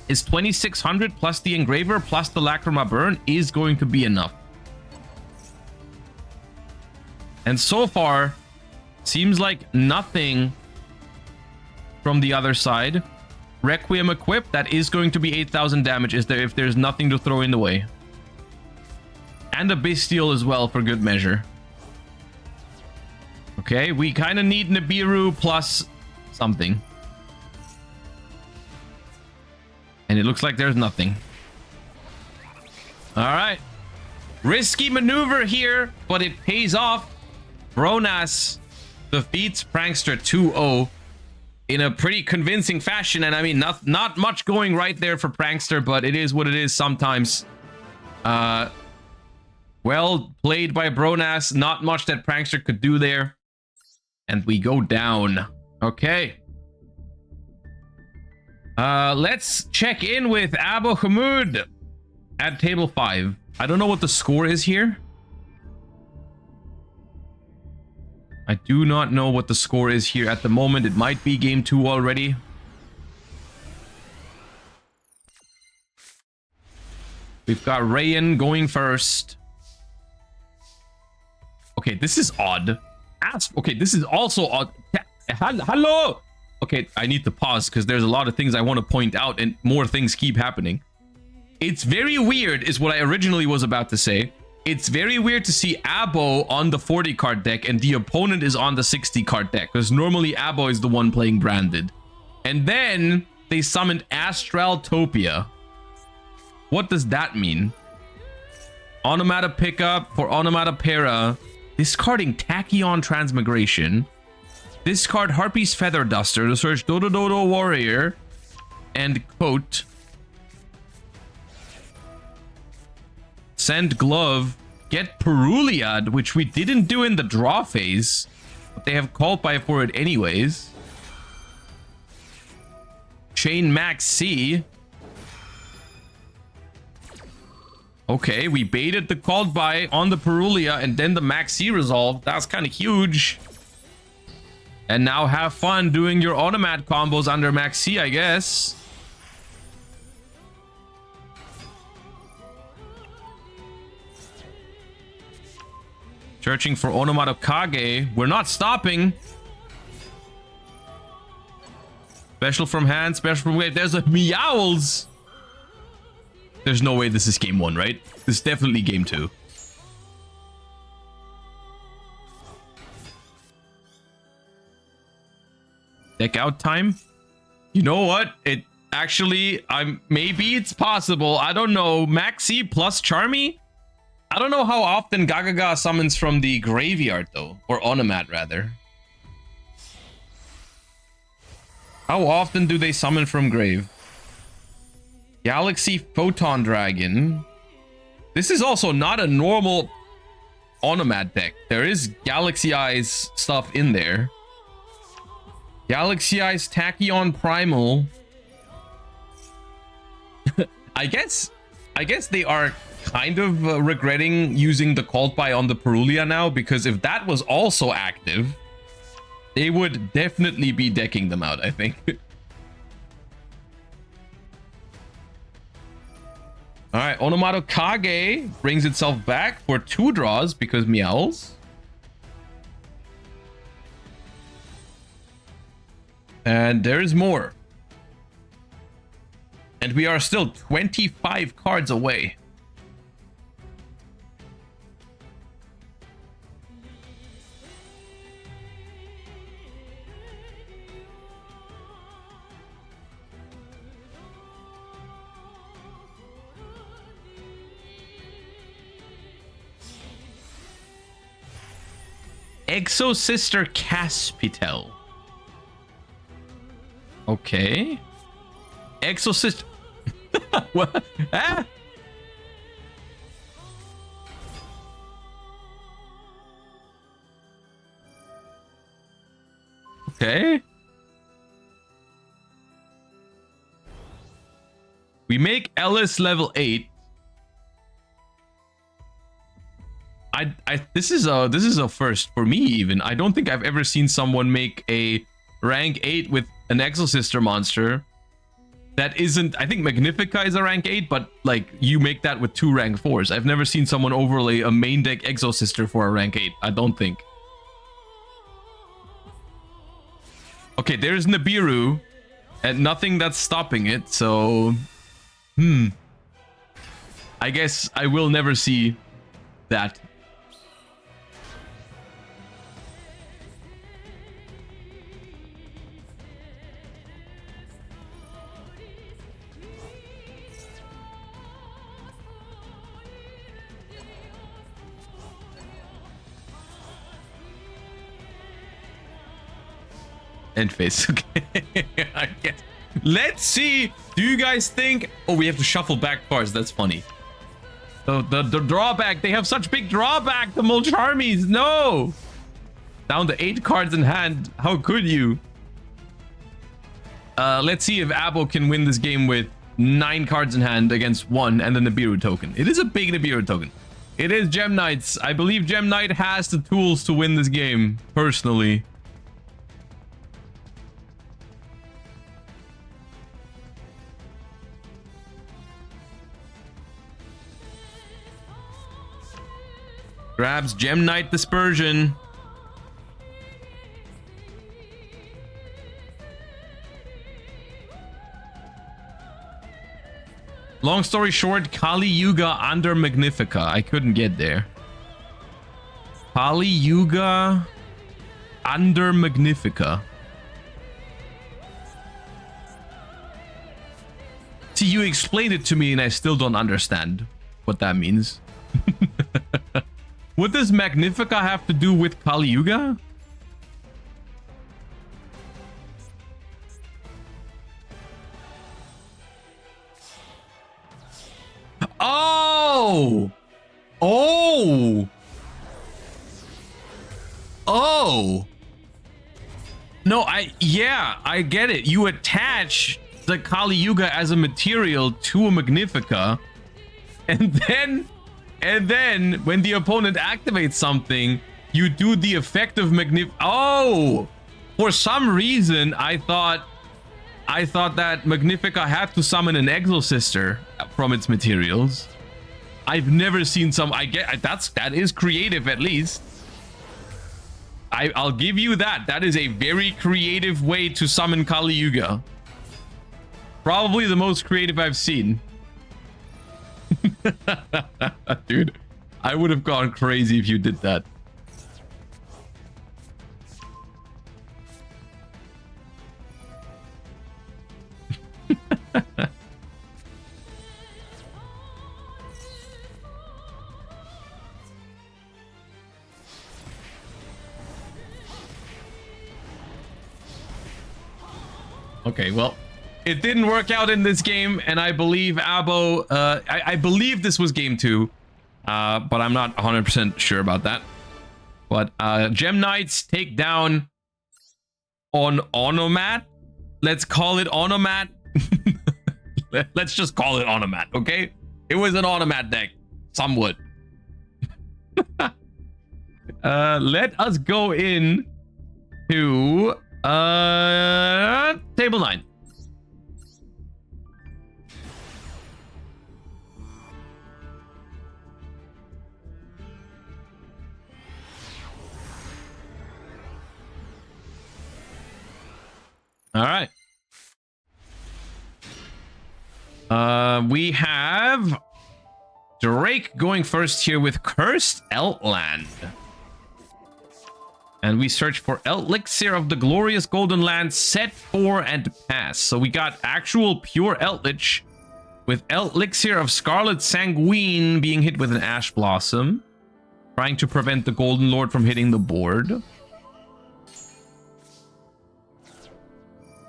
[SPEAKER 1] is 2600 plus the Engraver plus the Lacrima Burn is going to be enough. And so far, seems like nothing from the other side. Requiem equipped, that is going to be 8000 damage if there's nothing to throw in the way. And a Bestial as well for good measure. Okay, we kind of need Nibiru plus something. And it looks like there's nothing. All right. Risky maneuver here, but it pays off. Bronas defeats Prankster 2-0 in a pretty convincing fashion. And I mean, not much going right there for Prankster, but it is what it is sometimes. Well played by Bronas. Not much that Prankster could do there. And we go down. Okay. Let's check in with Abu Hamud at table 5. I don't know what the score is here. I do not know what the score is here at the moment. It might be game 2 already. We've got Rayan going first. Okay, this is odd. Okay, this is also odd. Hello! Okay, I need to pause because there's a lot of things I want to point out and more things keep happening. It's very weird is what I originally was about to say. It's very weird to see Abo on the 40 card deck and the opponent is on the 60 card deck, because normally Abo is the one playing branded. And then they summoned Astraltopia. What does that mean? Onomata pickup for Onomatopera. Discarding Tachyon Transmigration. Discard Harpy's Feather Duster to search Dodo Warrior and Coat. Send Glove. Get Peruliad, which we didn't do in the draw phase, but they have called by for it anyways. Chain Max C. Okay, we baited the called by on the Perulia and then the Max C resolved. That's kind of huge. And now have fun doing your automat combos under Max C, I guess. Searching for Onomatokage. We're not stopping. Special from hand, special from wave. There's a Meowls. There's no way this is game 1, right? This is definitely game 2. Deck out time. You know what? It actually, maybe it's possible. I don't know. Maxi plus Charmy? I don't know how often Gagaga summons from the graveyard though, or Onomat rather. How often do they summon from grave? Galaxy Photon Dragon. This is also not a normal Onomat deck. There is Galaxy Eyes stuff in there. Galaxy Eyes Tachyon Primal. I guess they are kind of regretting using the called by on the Perulia now, because if that was also active, they would definitely be decking them out, I think. All right, Onomatokage brings itself back for 2 draws because Meowls. And there's more. And we are still 25 cards away. Exo Sister Caspitel. Okay. Exo Sister. What? Ah? Okay. We make Ellis level 8. This is a first for me even. I don't think I've ever seen someone make a rank 8 with an Exosister monster that isn't. I think Magnifica is a rank 8, but like you make that with 2 rank 4s. I've never seen someone overlay a main deck Exosister for a rank 8. I don't think. Okay, there's Nibiru and nothing that's stopping it, so I guess I will never see that. End phase. Okay. I guess. Let's see. Do you guys think... Oh, we have to shuffle back cards. That's funny. So the drawback. They have such big drawback. The Molcharmies. No. Down to 8 cards in hand. How could you? Let's see if Abo can win this game with 9 cards in hand against 1 and the Nibiru token. It is a big Nibiru token. It is Gem Knights. I believe Gem Knight has the tools to win this game, personally. Grabs Gem Knight Dispersion. Long story short, Kali Yuga under Magnifica. I couldn't get there. Kali Yuga under Magnifica. See, you explained it to me and I still don't understand what that means. What does Magnifica have to do with Kali Yuga? Oh! Oh! Oh! No, yeah, I get it. You attach the Kali Yuga as a material to a Magnifica, and then when the opponent activates something, you do the effect of Magnifica. Oh! For some reason, I thought that Magnifica had to summon an Exorcister from its materials. I've never seen some. That is creative, at least. I'll give you that. That is a very creative way to summon Kali Yuga. Probably the most creative I've seen. Dude, I would have gone crazy if you did that. Okay, well, it didn't work out in this game, and I believe Abo... I believe this was game 2, but I'm not 100% sure about that. But Gem Knights take down on Onomat. Let's call it Onomat. Let's just call it Onomat, okay? It was an Onomat deck. Somewhat. Let us go in to table 9. All right. We have Drake going first here with Cursed Eltland. And we search for Elixir of the Glorious Golden Land, set 4 and pass. So we got actual pure Eldritch with Elixir of Scarlet Sanguine being hit with an Ash Blossom, trying to prevent the Golden Lord from hitting the board.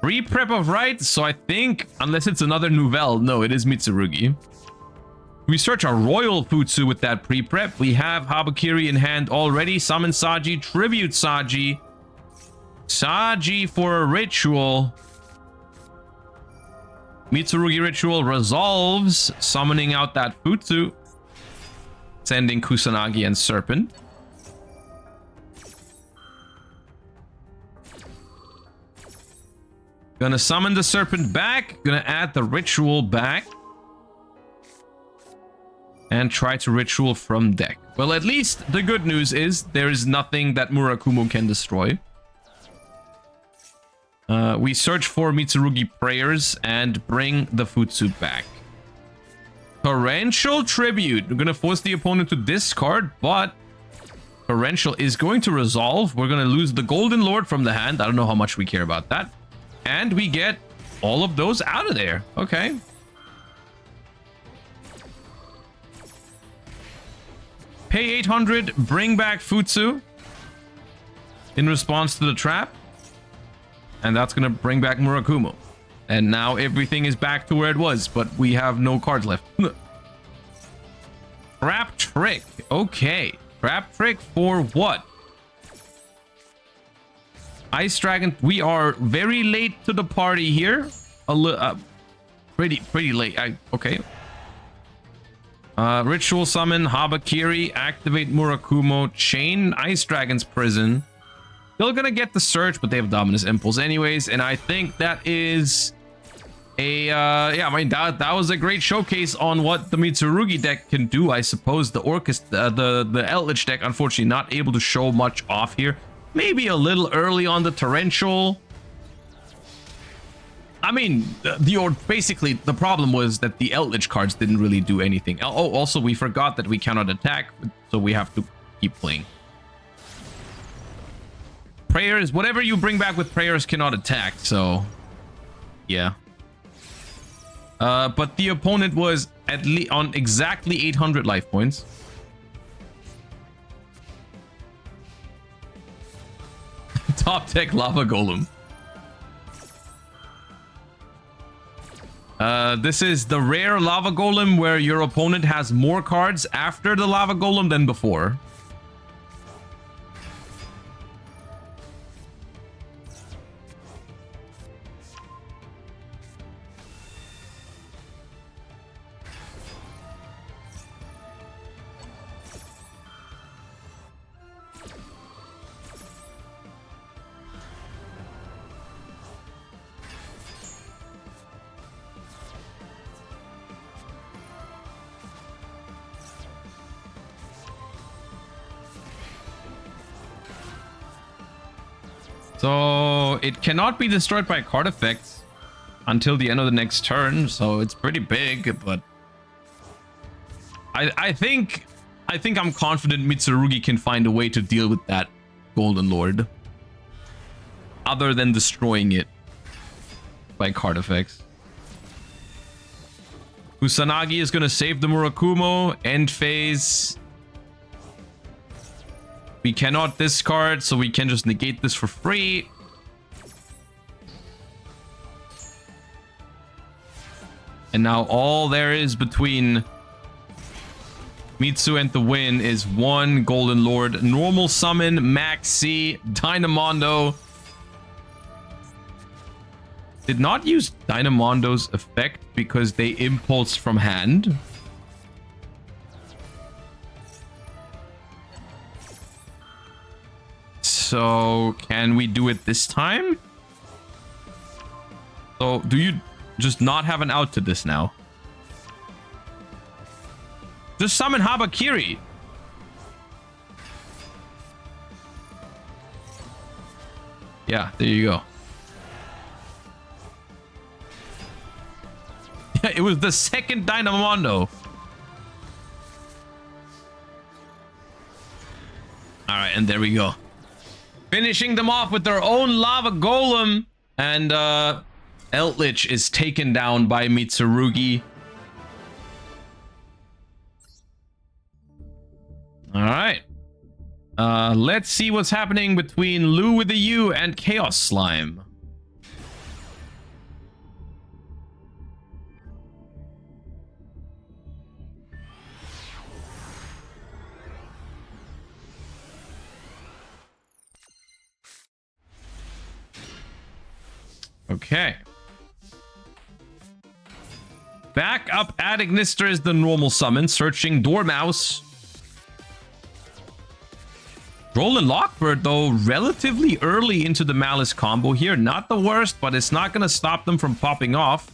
[SPEAKER 1] Pre-prep of Rites, so I think, unless it's another Nouvelle, no, it is Mitsurugi. We search our Royal Futsu with that pre-prep. We have Habakiri in hand already. Summon Saji, tribute Saji. Saji for a ritual. Mitsurugi ritual resolves, summoning out that Futsu. Sending Kusanagi and Serpent. Gonna summon the Serpent back. Gonna add the ritual back. And try to ritual from deck. Well, at least the good news is there is nothing that Murakumo can destroy. We search for Mitsurugi prayers and bring the Futsu back. Torrential Tribute. We're going to force the opponent to discard, but Torrential is going to resolve. We're going to lose the Golden Lord from the hand. I don't know how much we care about that. And we get all of those out of there. Okay. Pay 800, bring back Futsu in response to the trap. And that's going to bring back Murakumo. And now everything is back to where it was, but we have no cards left. Trap Trick. Okay. Trap Trick for what? Ice Dragon. We are very late to the party here. Pretty late. Okay. Ritual Summon, Habakiri, activate Murakumo, chain Ice Dragon's Prison. Still gonna get the search, but they have Dominus Impulse anyways, and I think that is a yeah, I mean that was a great showcase on what the Mitsurugi deck can do. I suppose the the Eldritch deck unfortunately not able to show much off here. Maybe a little early on the Torrential. I mean, basically the problem was that the Eldritch cards didn't really do anything. Oh, also we forgot that we cannot attack, so we have to keep playing. Prayers, whatever you bring back with prayers cannot attack, so yeah. But the opponent was at least on exactly 800 life points. Top deck Lava Golem. This is the rare Lava Golem where your opponent has more cards after the Lava Golem than before. So it cannot be destroyed by card effects until the end of the next turn, so it's pretty big, but I think I'm confident Mitsurugi can find a way to deal with that Golden Lord other than destroying it by card effects. Kusanagi is going to save the Murakumo. End phase. We cannot discard, so we can just negate this for free. And now all there is between Mitsu and the win is one Golden Lord. Normal summon, Maxi, Dynamondo. Did not use Dynamondo's effect because they impulse from hand. So can we do it this time? So do you just not have an out to this now? Just summon Habakiri. Yeah, there you go. Yeah, it was the second Dynamondo. Alright, and there we go. Finishing them off with their own Lava Golem. And Eldritch is taken down by Mitsurugi. Alright. Let's see what's happening between Lou with the U and Chaos Slime. Okay. Back up at Ignister is the normal summon. Searching Dormouse. Roland Lockbird, though, relatively early into the Malice combo here. Not the worst, but it's not going to stop them from popping off.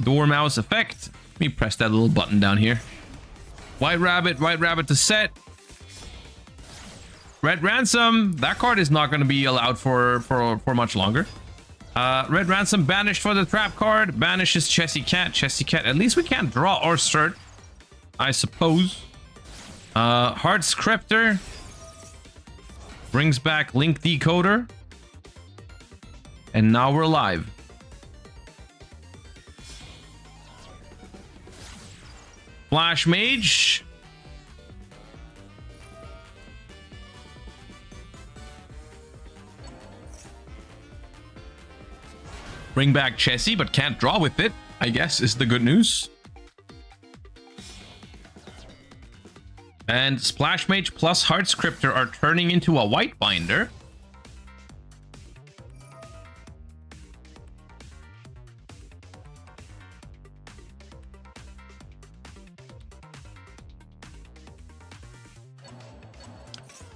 [SPEAKER 1] Dormouse effect. Let me press that little button down here. White Rabbit to set. Red Ransom. That card is not going to be allowed for much longer. Red Ransom banished for the trap card. Banishes Chessy Cat. Chessy Cat. At least we can't draw or cert, I suppose. Heart Scriptor. Brings back Link Decoder. And now we're live. Flash Mage. Bring back Chessie, but can't draw with it, I guess, is the good news. And Splash Mage plus Heart Scripter are turning into a white binder.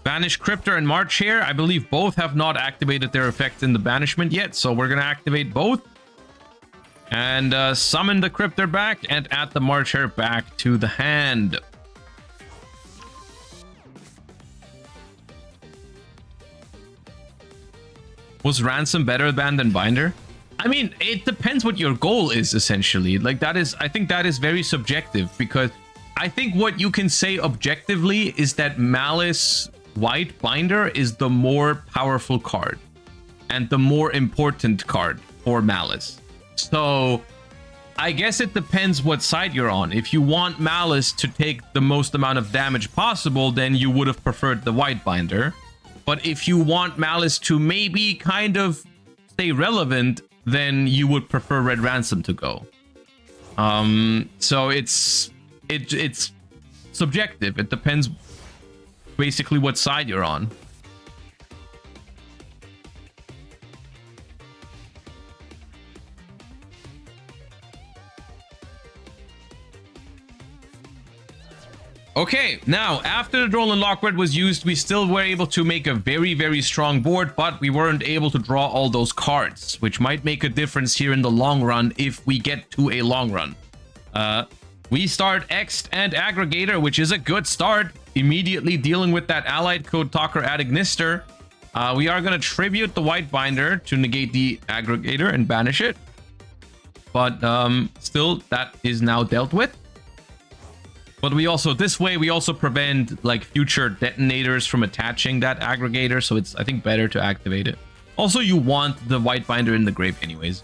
[SPEAKER 1] Banish Cryptor and March here. I believe both have not activated their effects in the banishment yet, so we're going to activate both. And summon the Cryptor back and add the March Hare back to the hand. Was Ransom better than Binder? I mean, it depends what your goal is, essentially. Like, that is, I think that is very subjective, because I think what you can say objectively is that Malice White Binder is the more powerful card and the more important card for Malice. So I guess it depends what side you're on. If you want Malice to take the most amount of damage possible, then you would have preferred the White Binder. But if you want Malice to maybe kind of stay relevant, then you would prefer Red Ransom to go. So it's subjective. It depends basically what side you're on. Okay, now after the Droll and Lockred was used, we still were able to make a very, very strong board, but we weren't able to draw all those cards, which might make a difference here in the long run if we get to a long run. We start Ext and Aggregator, which is a good start. Immediately dealing with that Allied Code Talker at Ignister. We are going to tribute the White Binder to negate the Aggregator and banish it. But still, that is now dealt with. But we also, this way, we also prevent like future detonators from attaching that Aggregator. So it's, I think, better to activate it. Also, you want the White Binder in the grave anyways.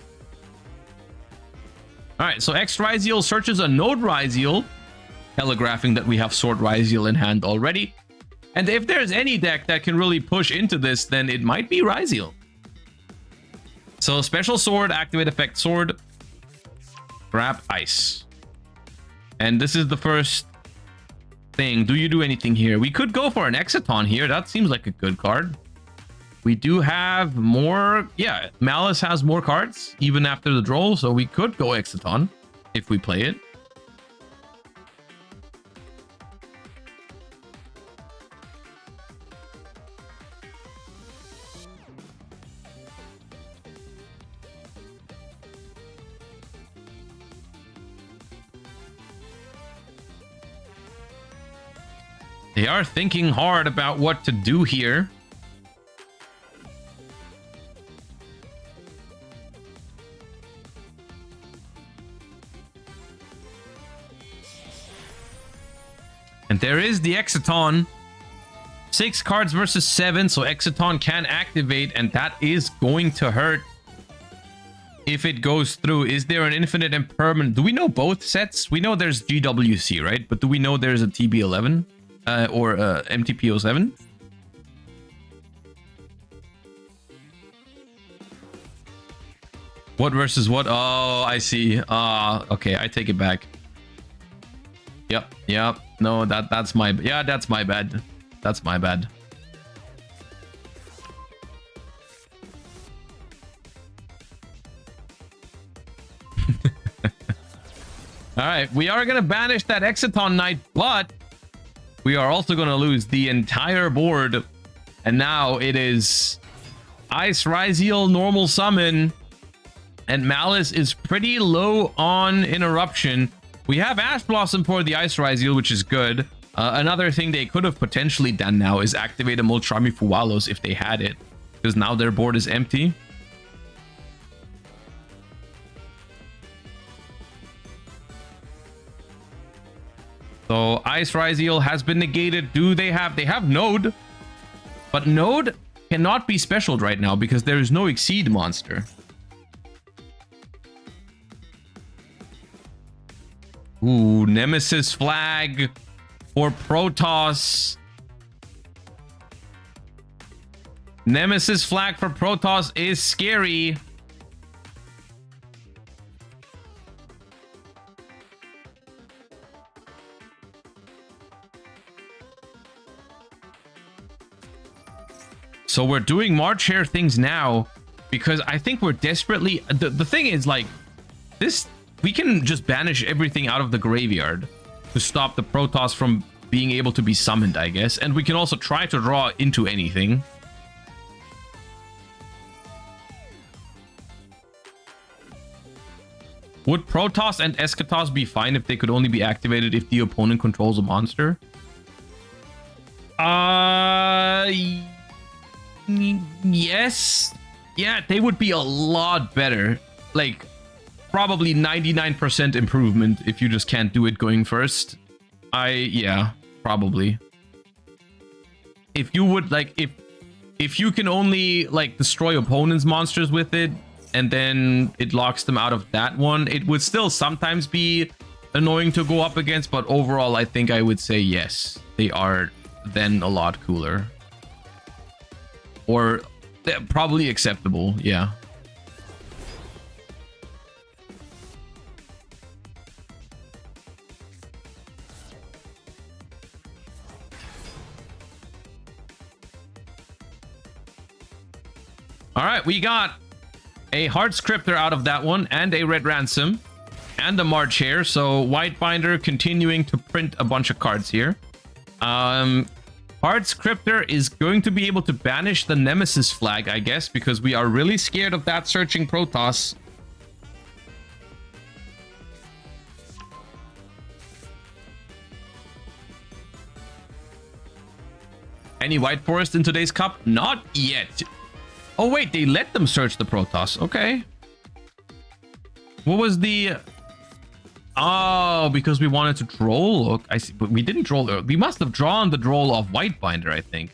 [SPEAKER 1] All right, so Ext Ryziel searches a Node Ryziel, telegraphing that we have Sword Ryziel in hand already. And if there's any deck that can really push into this, then it might be Ryziel. So Special Sword, activate effect Sword, grab Ice. And this is the first thing. Do you do anything here? We could go for an Exciton here. That seems like a good card. We do have more. Yeah, Malice has more cards even after the Droll, so we could go Exciton if we play it. They are thinking hard about what to do here. And there is the Exciton. 6 cards versus 7, so Exciton can activate, and that is going to hurt if it goes through. Is there an infinite and permanent? Do we know both sets? We know there's GWC, right? But do we know there's a TB11 or MTP07? What versus what? Oh, I see. Okay, I take it back. Yep. No, that's my... Yeah, that's my bad. That's my bad. All right, we are going to banish that Exciton Knight, but we are also going to lose the entire board. And now it is Ice Ryziel, normal summon, and Malice is pretty low on interruption. We have Ash Blossom for the Ice Ryziel, which is good. Another thing they could have potentially done now is activate a Moltrami Fuwalos if they had it, because now their board is empty. So Ice Ryziel has been negated. Do they have... They have Node, but Node cannot be specialed right now because there is no Exceed monster. Ooh, Nemesis Flag for Protoss. Nemesis Flag for Protoss is scary. So we're doing March Hare things now because I think we're desperately... The thing is, like, this... We can just banish everything out of the graveyard to stop the Protoss from being able to be summoned, I guess. And we can also try to draw into anything. Would Protoss and Eschatos be fine if they could only be activated if the opponent controls a monster? Yes. Yeah, they would be a lot better. Like, probably 99% improvement if you just can't do it going first. Yeah, probably. If you would, like, if you can only, like, destroy opponents' monsters with it, and then it locks them out of that one, it would still sometimes be annoying to go up against, but overall, I think I would say yes. They are then a lot cooler. Or probably acceptable, yeah. All right, we got a Heart Scripter out of that one, and a Red Ransom, and a March Hare. So White Binder continuing to print a bunch of cards here. Heart Scripter is going to be able to banish the Nemesis flag, I guess, because we are really scared of that searching Protoss. Any White Forest in today's cup? Not yet. Oh, wait, they let them search the Protoss. Okay. What was the... Oh, because we wanted to troll. Okay, I see, but we didn't troll. We must have drawn the troll of White Binder, I think.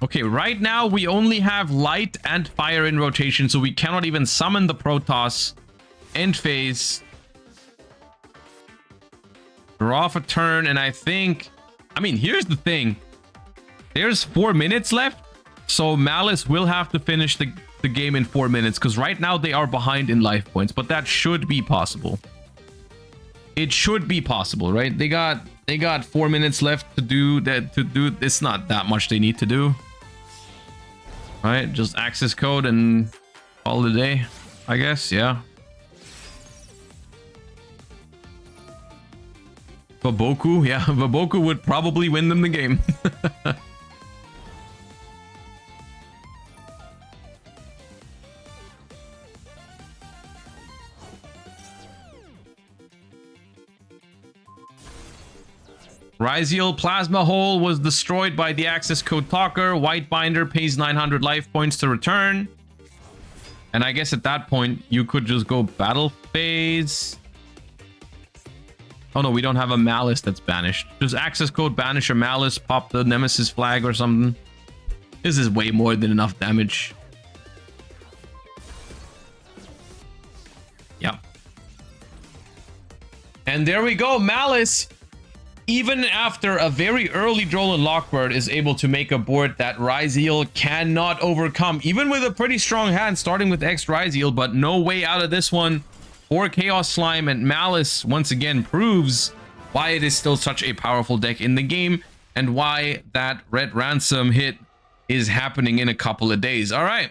[SPEAKER 1] Okay, right now we only have Light and Fire in rotation, so we cannot even summon the Protoss. End phase. Draw off a turn, and I think... I mean, here's the thing. There's 4 minutes left, so Malice will have to finish the game in 4 minutes, because right now they are behind in life points, but that should be possible. It should be possible, right? They got 4 minutes left to do that. It's not that much they need to do. All right, just access code and call it a day, I guess. Yeah. Vaboku, yeah, Vaboku would probably win them the game. Ryziel Plasma Hole was destroyed by the access code talker. White Binder pays 900 life points to return. And I guess at that point, you could just go battle phase. Oh no, we don't have a Malice that's banished. Just access code banish a Malice, pop the Nemesis flag or something. This is way more than enough damage. Yep. And there we go, Malice. Even after a very early Droll Lockbird is able to make a board that Ryziel cannot overcome. Even with a pretty strong hand starting with X Ryziel, but no way out of this one. For Chaos Slime, and Malice once again proves why it is still such a powerful deck in the game and why that Red Ransom hit is happening in a couple of days. All right,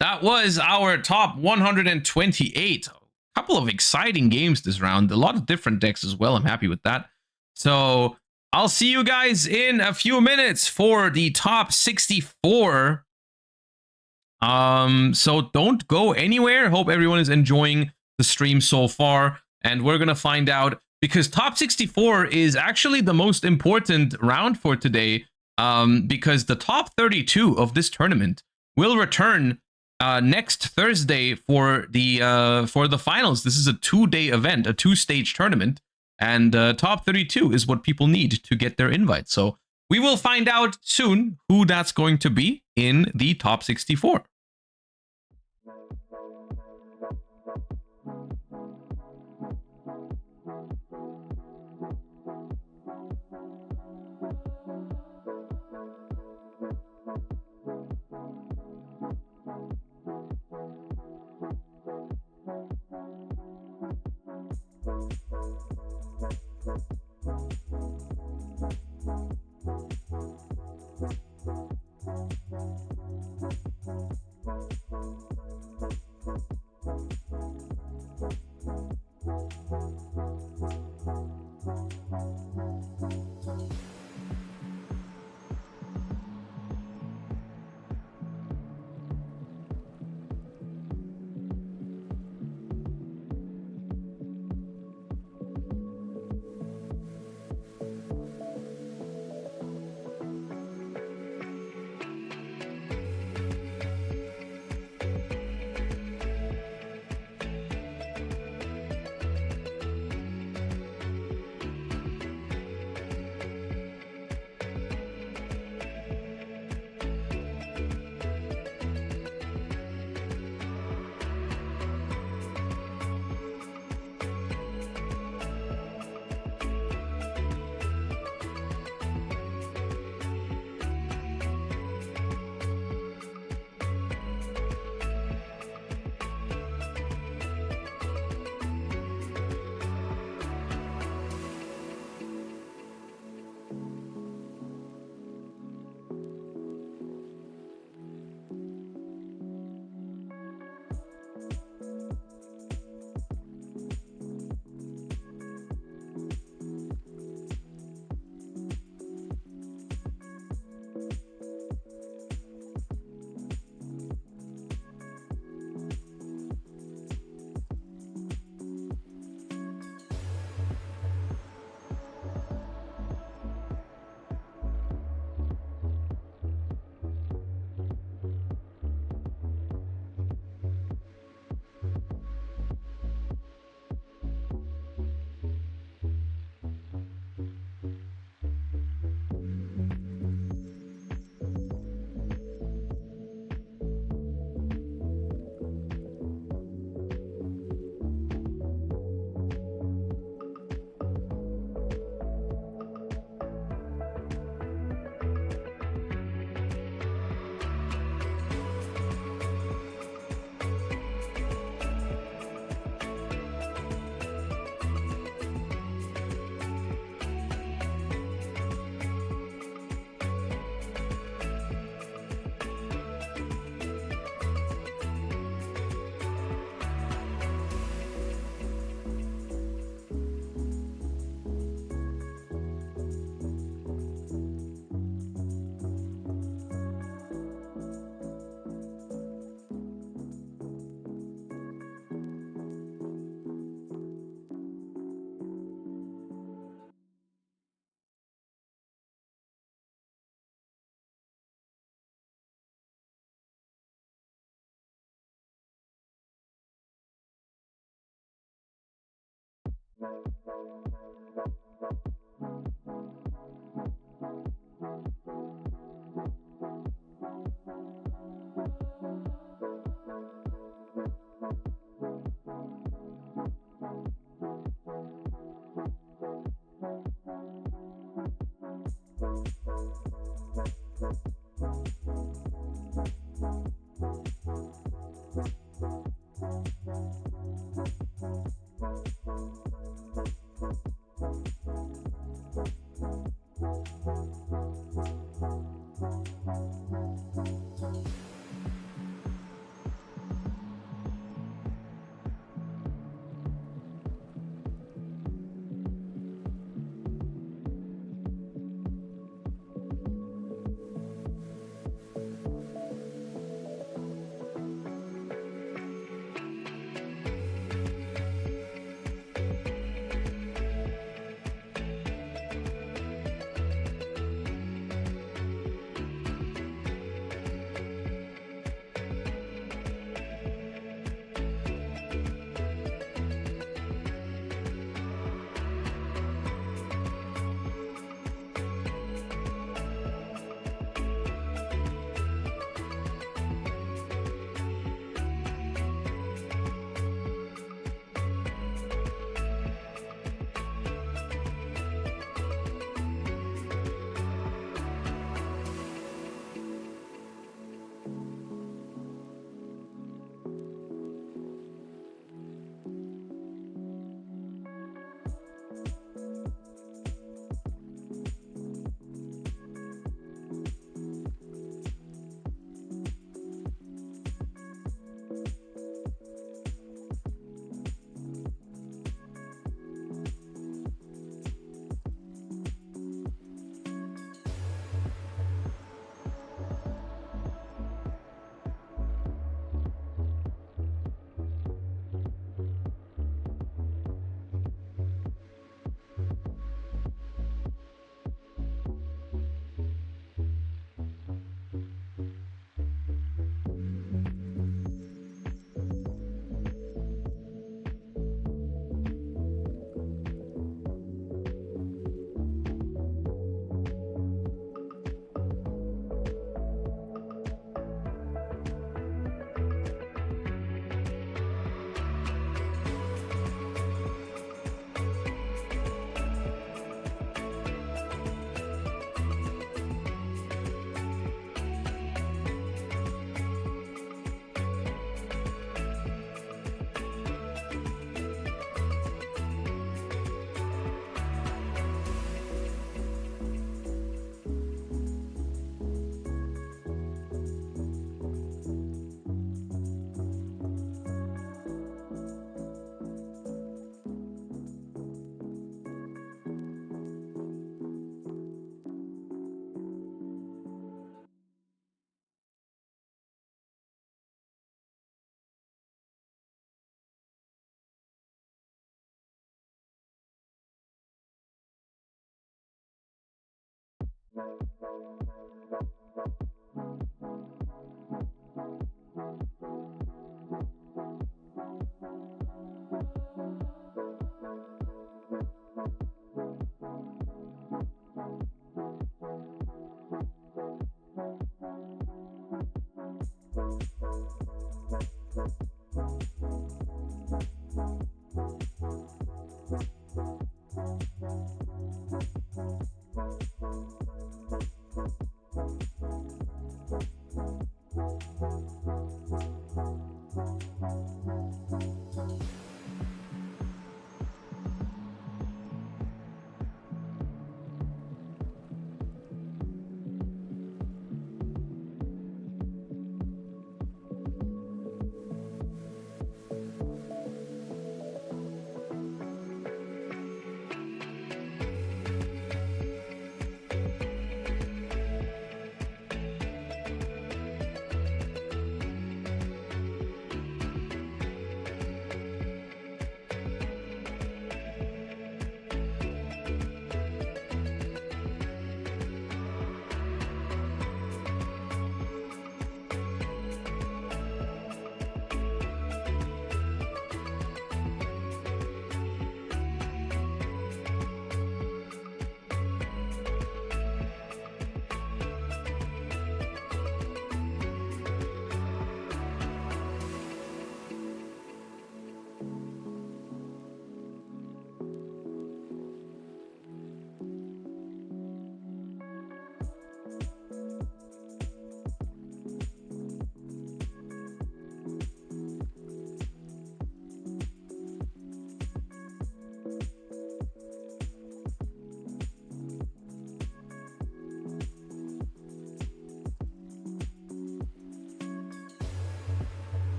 [SPEAKER 1] that was our top 128. A couple of exciting games this round, a lot of different decks as well. I'm happy with that. So I'll see you guys in a few minutes for the top 64. So don't go anywhere. Hope everyone is enjoying the stream so far, and we're gonna find out, because top 64 is actually the most important round for today, because the top 32 of this tournament will return next Thursday for the finals. This is a 2-day event, a 2-stage tournament, and top 32 is what people need to get their invite. So we will find out soon who that's going to be in the top 64.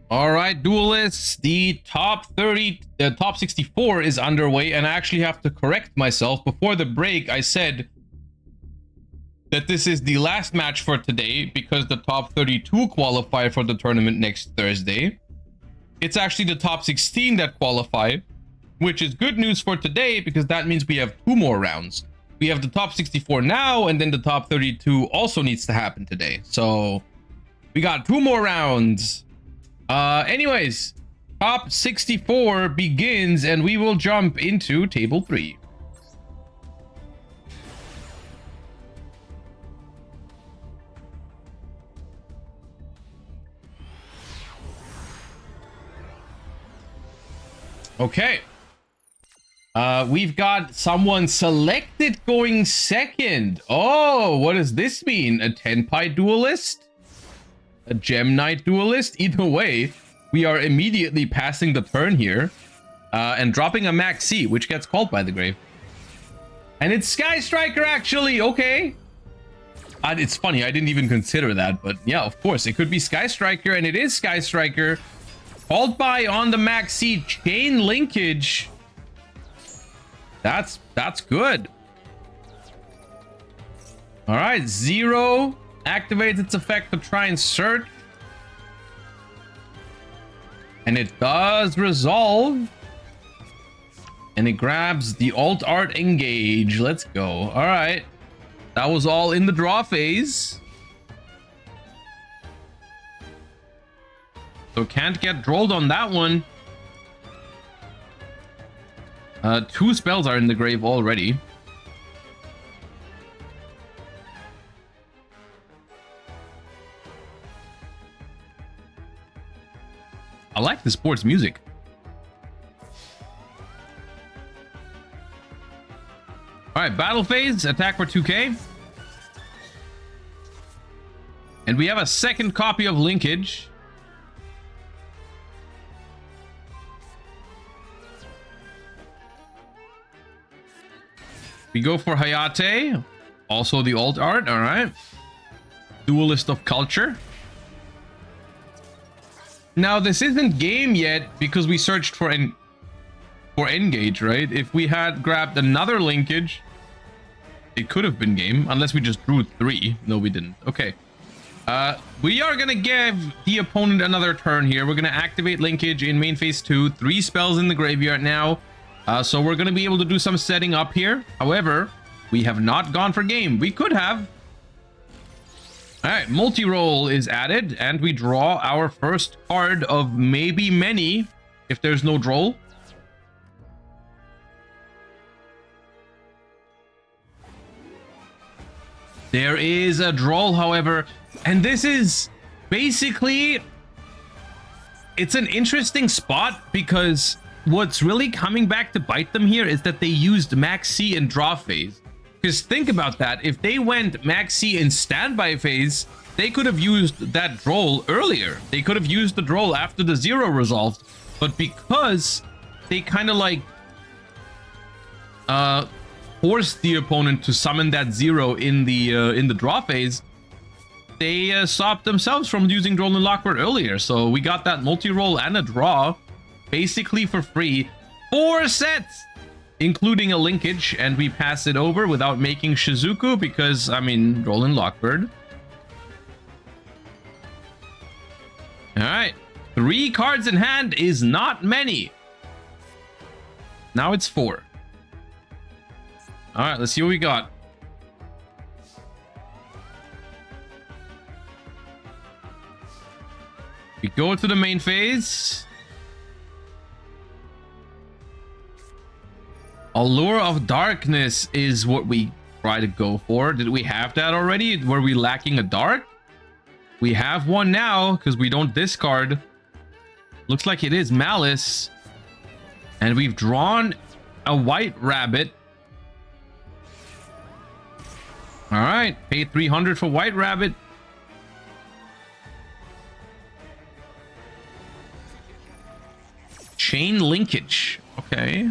[SPEAKER 1] All right, duelists, the top 64 is underway, and I actually have to correct myself. Before the break, I said that this is the last match for today because the top 32 qualify for the tournament next Thursday. It's actually the top 16 that qualify, which is good news for today because that means we have 2 more rounds. We have the top 64 now, and then the top 32 also needs to happen today. So we got 2 more rounds. Anyways, top 64 begins, and we will jump into table 3. Okay. We've got someone selected going second. Oh, what does this mean? A Tenpai duelist? A Gem Knight duelist? Either way, we are immediately passing the turn here and dropping a Max C, which gets called by the grave. And it's Sky Striker, actually. Okay. It's funny, I didn't even consider that, but yeah, of course, it could be Sky Striker, and it is Sky Striker. Called by on the Max C, chain linkage. That's good. All right, 0 activates its effect to try and search. And it does resolve. And it grabs the alt art engage. Let's go. All right. That was all in the draw phase. So can't get drolled on that one. 2 spells are in the grave already. I like the sports music. All right, battle phase, attack for 2k. And we have a second copy of linkage. We go for Hayate, also the alt art. All right, Duelist of Culture. Now this isn't game yet because we searched for engage, right? If we had grabbed another linkage, it could have been game, unless we just drew 3. No, we didn't. Okay. We are gonna give the opponent another turn here. We're gonna activate linkage in main phase 2. 3 spells in the graveyard now. So we're gonna be able to do some setting up here. However, we have not gone for game. We could have. All right, multi-roll is added, and we draw our first card of maybe many if there's no droll. There is a droll, however, and this is basically, it's an interesting spot because what's really coming back to bite them here is that they used Max C in draw phase. Because think about that. If they went Maxi in standby phase, they could have used that droll earlier. They could have used the droll after the 0 resolved. But because they kind of like forced the opponent to summon that 0 in the draw phase, they stopped themselves from using droll and Lockbird earlier. So we got that multi-roll and a draw basically for free. 4 sets! Including a linkage, and we pass it over without making Shizuku because, I mean, droll and Lockbird. Alright. 3 cards in hand is not many. Now it's 4. Alright, let's see what we got. We go to the main phase. Allure of Darkness is what we try to go for. Did we have that already? Were we lacking a dark? We have one now because we don't discard. Looks like it is Malice. And we've drawn a white rabbit. All right, pay 300 for white rabbit. Chain linkage. Okay.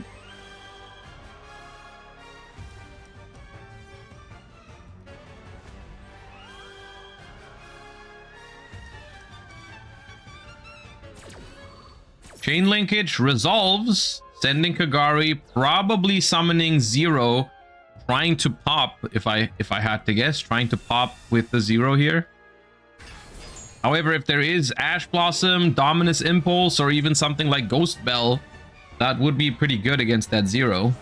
[SPEAKER 1] Chain linkage resolves, sending Kagari, probably summoning 0, trying to pop, if I had to guess, trying to pop with the 0 here. However, if there is Ash Blossom, Dominus Impulse, or even something like Ghost Bell, that would be pretty good against that 0.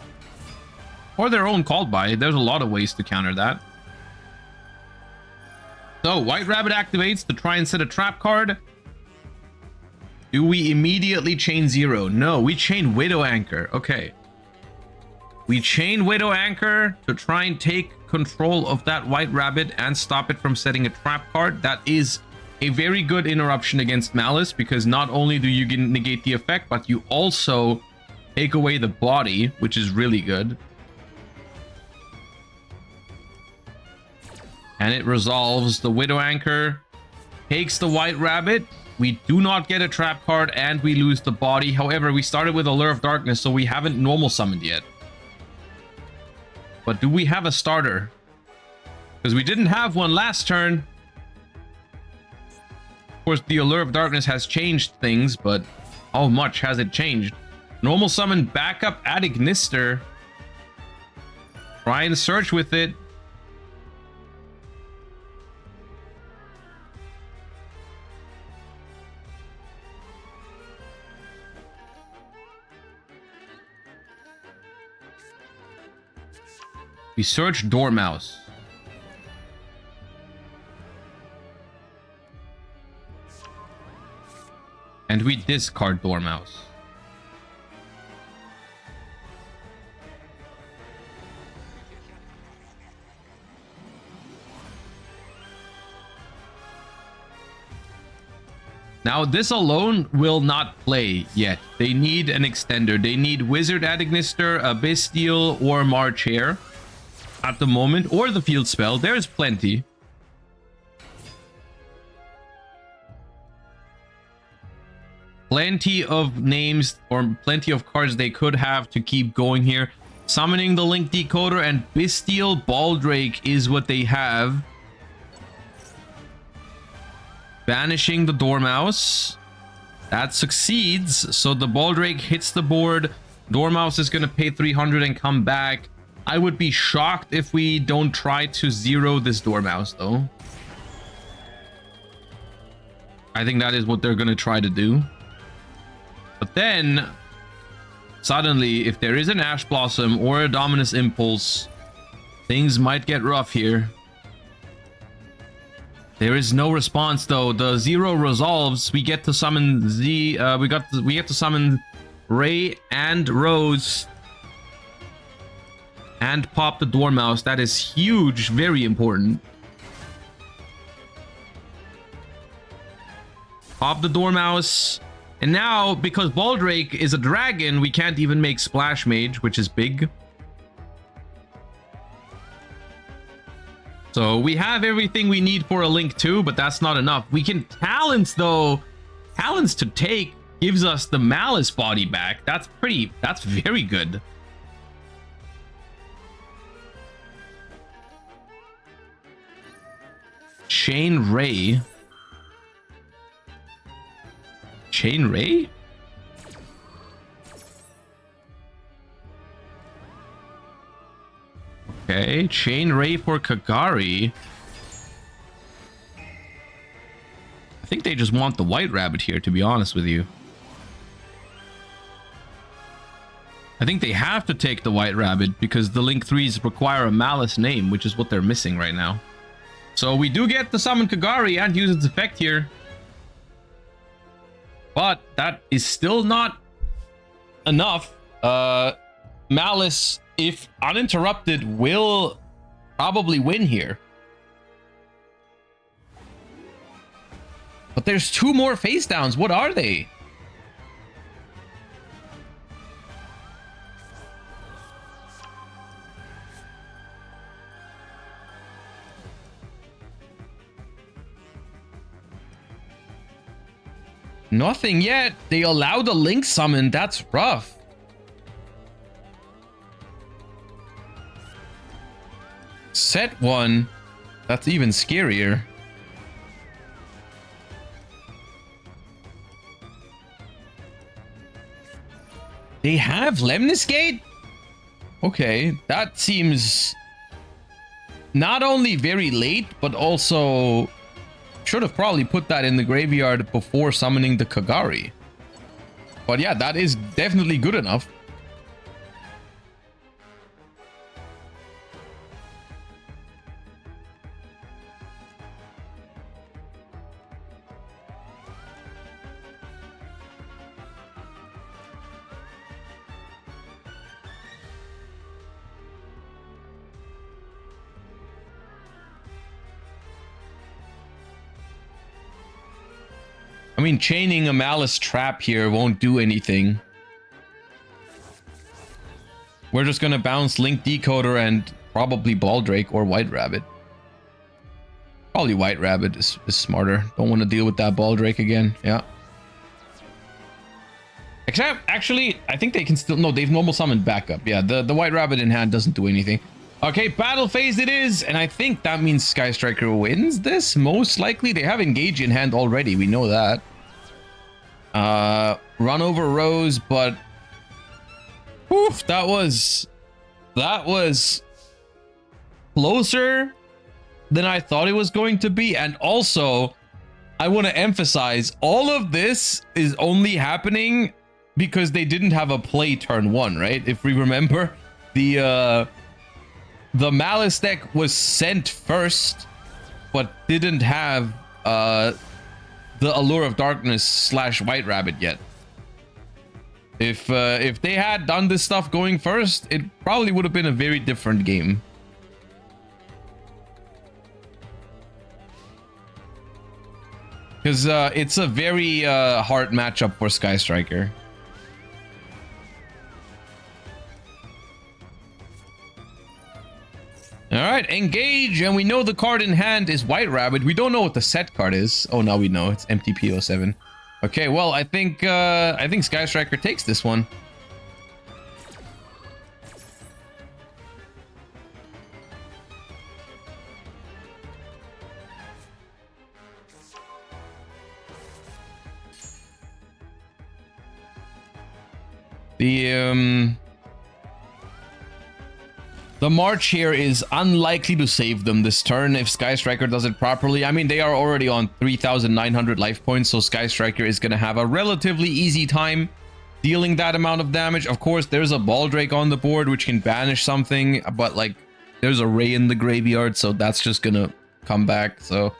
[SPEAKER 1] Or their own called by. There's a lot of ways to counter that. So, White Rabbit activates to try and set a trap card. Do we immediately chain 0? No, we chain Widow Anchor. Okay. We chain Widow Anchor to try and take control of that White Rabbit and stop it from setting a trap card. That is a very good interruption against Malice because not only do you negate the effect, but you also take away the body, which is really good. And it resolves the Widow Anchor, takes the White Rabbit. We do not get a trap card and we lose the body. However, we started with Allure of Darkness, so we haven't normal summoned yet. But do we have a starter? Because we didn't have one last turn. Of course, the Allure of Darkness has changed things, but how much has it changed? Normal summon backup at Ignister. Try and search with it. We search Dormouse. And we discard Dormouse. Now, this alone will not play yet. They need an extender. They need Wizard at Ignister, Abystial, or March Hare at the moment, or the field spell. There's plenty. Plenty of names or plenty of cards they could have to keep going here. Summoning the Link Decoder and Bestial Baldrake is what they have. Banishing the Dormouse. That succeeds. So the Baldrake hits the board. Dormouse is going to pay 300 and come back. I would be shocked if we don't try to zero this Dormouse, though. I think that is what they're going to try to do. But then, suddenly, if there is an Ash Blossom or a Dominus Impulse, things might get rough here. There is no response, though. The 0 resolves. We get to summon we get to summon Ray and Rose. And pop the Dormouse. That is huge. Very important. Pop the Dormouse. And now, because Baldrake is a dragon, we can't even make Splash Mage, which is big. go. We have everything we need for a Link 2, but that's not enough. We can Talents, though. Talents to take gives us the Malice body back. That's very good. Chain Ray. Chain Ray? Okay, Chain Ray for Kagari. I think they just want the White Rabbit here, to be honest with you. I think they have to take the White Rabbit because the Link 3s require a Malice name, which is what they're missing right now. So we do get to summon Kagari and use its effect here. But that is still not enough. Malice, if uninterrupted, will probably win here. But there's 2 more face downs. What are they? Nothing yet. They allow the Link summon. That's rough. Set 1. That's even scarier. They have Lemnis Gate? Okay, that seems not only very late, but also should have probably put that in the graveyard before summoning the Kagari. But yeah, that is definitely good enough. I mean, chaining a Malice trap here won't do anything. We're just gonna bounce Link Decoder and probably Baldrake or White Rabbit. Probably White Rabbit is smarter. Don't want to deal with that Baldrake again. Yeah. Except, actually, I think they can still... No, they've normal summoned backup. Yeah, the White Rabbit in hand doesn't do anything. Okay, battle phase it is. And I think that means Sky Striker wins this. Most likely. They have Engage in hand already. We know that. Run over Rose, but... Oof, that was closer than I thought it was going to be. And also, I want to emphasize, all of this is only happening because they didn't have a play turn 1, right? If we remember, the Malice deck was sent first, but didn't have the Allure of Darkness / White Rabbit yet. If they had done this stuff going first, it probably would have been a very different game. Because it's a very hard matchup for Sky Striker. Alright, engage, and we know the card in hand is White Rabbit. We don't know what the set card is. Oh, now we know. It's MTP07. Okay, well, I think Sky Striker takes this one. The March here is unlikely to save them this turn if Sky Striker does it properly. I mean, they are already on 3,900 life points, so Sky Striker is going to have a relatively easy time dealing that amount of damage. Of course, there's a Baldrake on the board, which can banish something, but, like, there's a Ray in the graveyard, so that's just going to come back, so...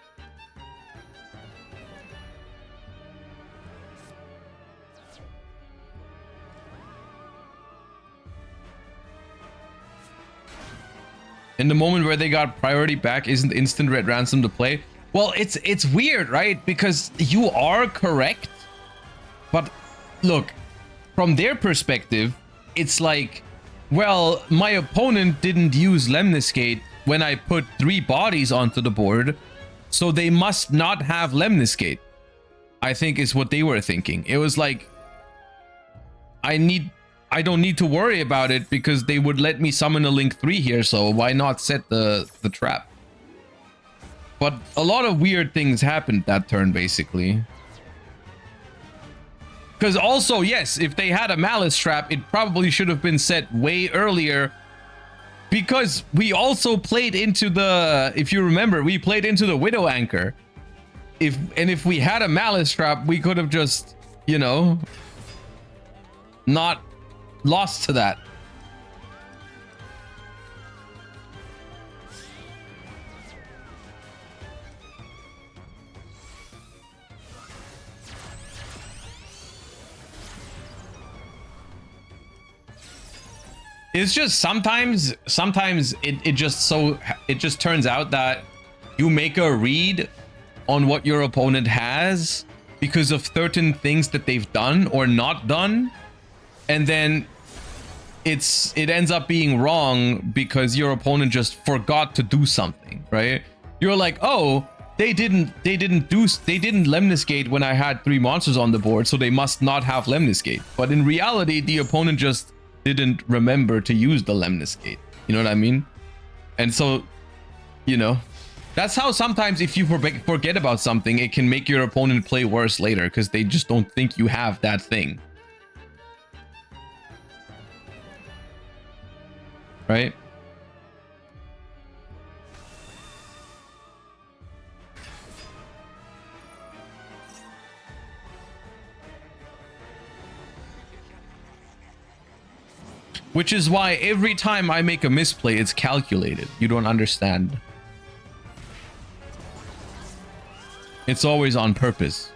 [SPEAKER 1] In the moment where they got priority back, isn't instant red ransom to play? Well, it's weird, right? Because you are correct. But look, from their perspective, it's like, well, my opponent didn't use Lemnis Gate, when I put 3 bodies onto the board, so they must not have Lemniscate, I think is what they were thinking. It was like, I don't need to worry about it because they would let me summon a Link 3 here, so why not set the trap? But a lot of weird things happened that turn, basically. Because also, yes, if they had a Malice trap, it probably should have been set way earlier. Because we also played into the, if you remember, we played into the Widow Anchor. If we had a Malice trap, we could have just, you know, not lost to that. It's just sometimes it just turns out that you make a read on what your opponent has because of certain things that they've done or not done, and then it ends up being wrong because your opponent just forgot to do something, right? You're like, oh, they didn't Lemniscate when I had 3 monsters on the board, so they must not have Lemniscate. But in reality, the opponent just didn't remember to use the Lemniscate. You know what I mean? And so, you know, that's how sometimes if you forget about something, it can make your opponent play worse later because they just don't think you have that thing. Right? Which is why every time I make a misplay, it's calculated. You don't understand. It's always on purpose.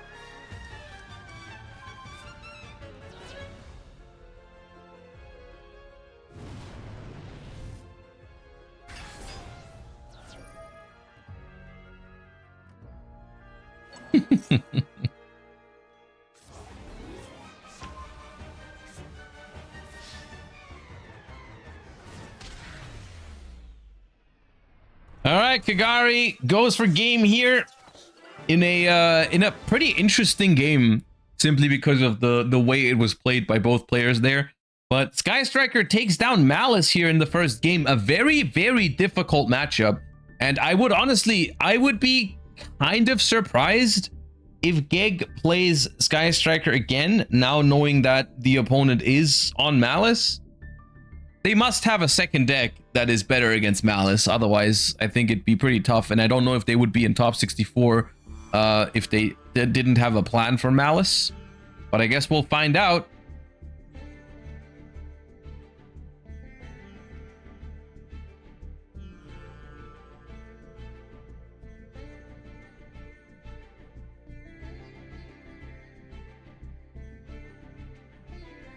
[SPEAKER 1] All right, Kagari goes for game here in a pretty interesting game, simply because of the way it was played by both players there. But Sky Striker takes down Malice here in the first game, a very, very difficult matchup. And I would be kind of surprised if Geg plays Sky Striker again, now knowing that the opponent is on Malice. They must have a second deck that is better against Malice. Otherwise, I think it'd be pretty tough. And I don't know if they would be in top 64 if they didn't have a plan for Malice. But I guess we'll find out.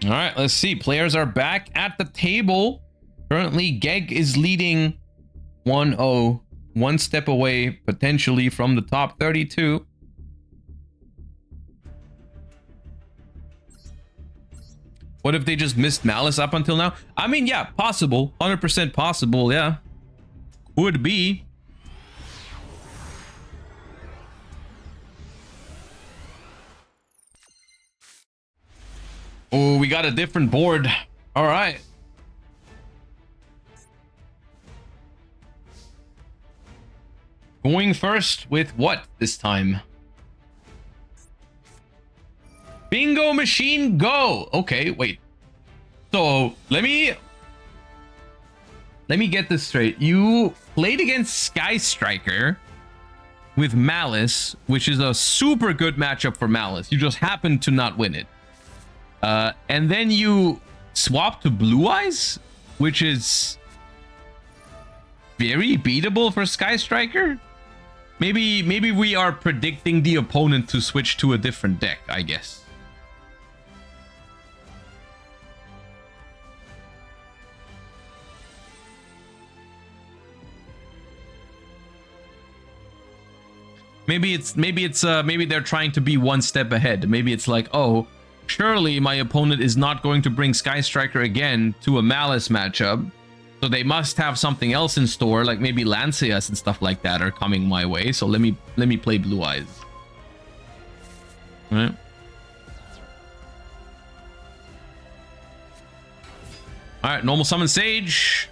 [SPEAKER 1] All right, let's see. Players are back at the table. Currently, Geg is leading 1-0, one step away potentially from the top 32. What if they just missed Malice up until now? I mean, yeah, possible. 100% possible, yeah. Could be. Oh, we got a different board. All right. Going first with what this time? Bingo machine, go. Okay, wait. So let me get this straight. You played against Sky Striker with Malice, which is a super good matchup for Malice. You just happened to not win it. And then you swap to Blue Eyes, which is very beatable for Sky Striker. Maybe we are predicting the opponent to switch to a different deck, I guess. Maybe they're trying to be one step ahead. Maybe it's like, oh, surely my opponent is not going to bring Sky Striker again to a Malice matchup. So they must have something else in store, like maybe Lanceas and stuff like that are coming my way. So let me play Blue Eyes. All right. All right, normal summon Sage.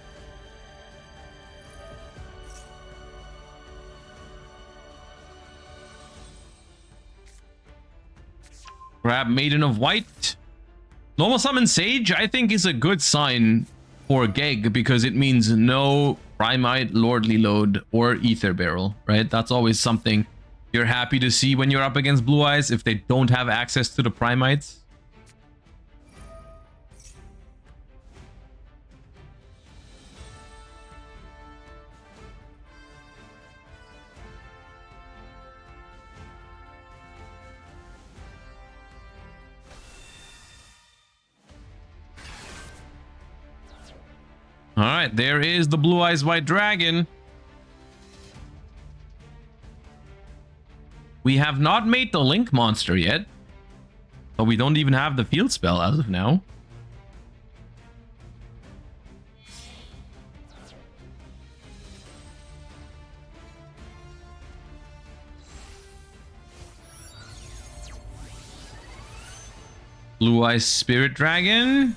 [SPEAKER 1] Grab Maiden of White. Normal summon Sage, I think, is a good sign for Geg because it means no Primite, Lordly Load, or Ether Barrel, right? That's always something you're happy to see when you're up against Blue Eyes if they don't have access to the Primites. All right, there is the Blue Eyes White Dragon. We have not made the Link monster yet, but we don't even have the field spell as of now. Blue Eyes Spirit Dragon.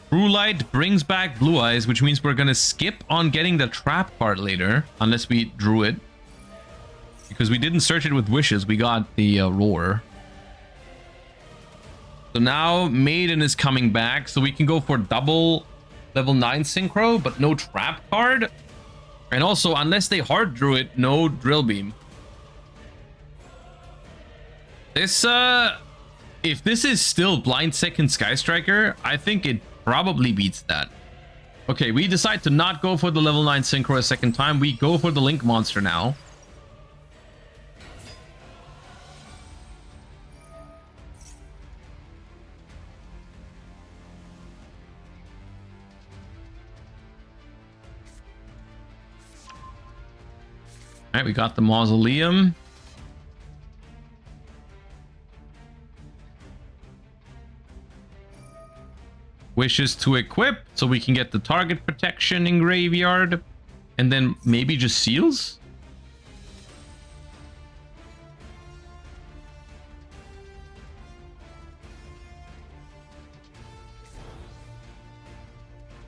[SPEAKER 1] True Light brings back Blue Eyes, which means we're gonna skip on getting the trap card later, unless we drew it. Because we didn't search it with wishes, we got the roar. So now Maiden is coming back, so we can go for double level 9 synchro, but no trap card. And also, unless they hard drew it, no drill beam. This, if this is still blind second Sky Striker, I think it probably beats that. Okay, we decide to not go for the level 9 synchro a second time. We go for the Link monster now. All right, we got the Mausoleum. Wishes to equip, so we can get the target protection in graveyard. And then maybe just seals?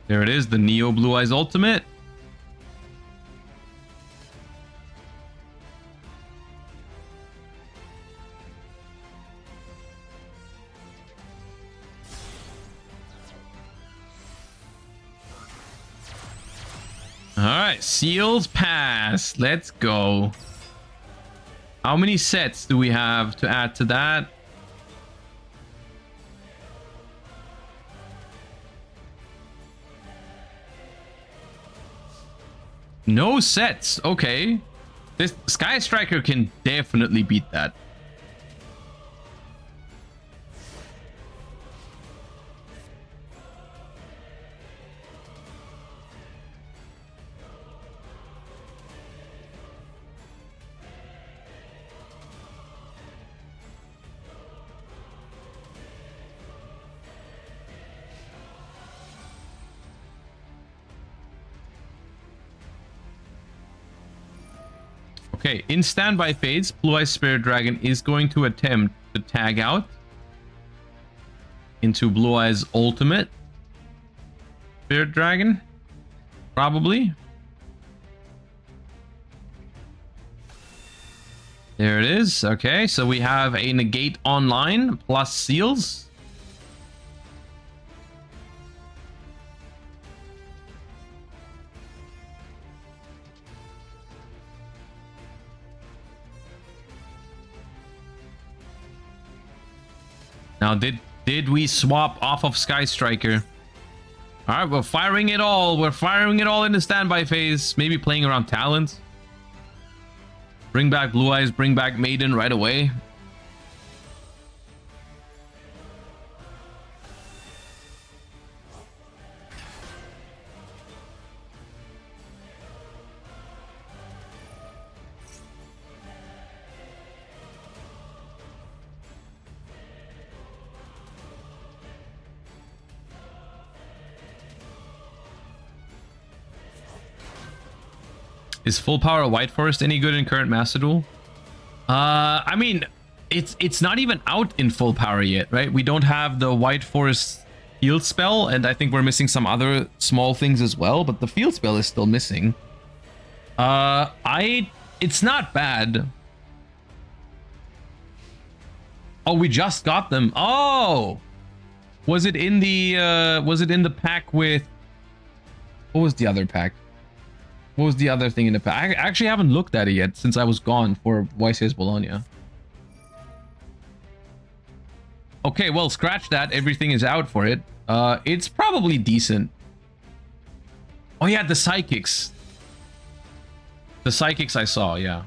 [SPEAKER 1] There it is, the Neo Blue Eyes Ultimate. Alright, seals pass. Let's go. How many sets do we have to add to that? No sets. Okay. This Sky Striker can definitely beat that. Okay, in standby phase, Blue Eyes Spirit Dragon is going to attempt to tag out into Blue Eyes Ultimate Spirit Dragon. Probably. There it is. Okay, so we have a negate online plus seals. Now, did we swap off of Sky Striker? All right, we're firing it all. We're firing it all in the standby phase. Maybe playing around Talons. Bring back Blue Eyes, bring back Maiden right away. Is full power White Forest any good in current Master Duel? I mean, it's not even out in full power yet, right? We don't have the White Forest field spell, and I think we're missing some other small things as well, but the field spell is still missing. It's not bad. Oh, we just got them. Oh, was it in the pack with, what was the other pack? What was the other thing in the pack? I actually haven't looked at it yet since I was gone for YCS Bologna. Okay, well, scratch that. Everything is out for it. It's probably decent. Oh yeah, the psychics. The psychics I saw, yeah.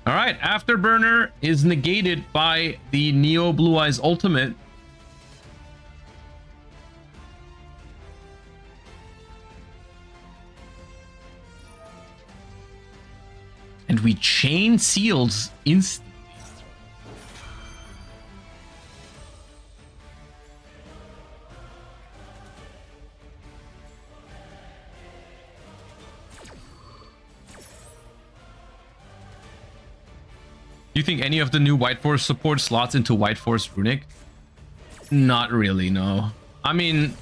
[SPEAKER 1] All right, Afterburner is negated by the Neo Blue Eyes ultimate. And we chain seals instantly. Do you think any of the new White Forest support slots into White Forest Runic? Not really, no. I mean,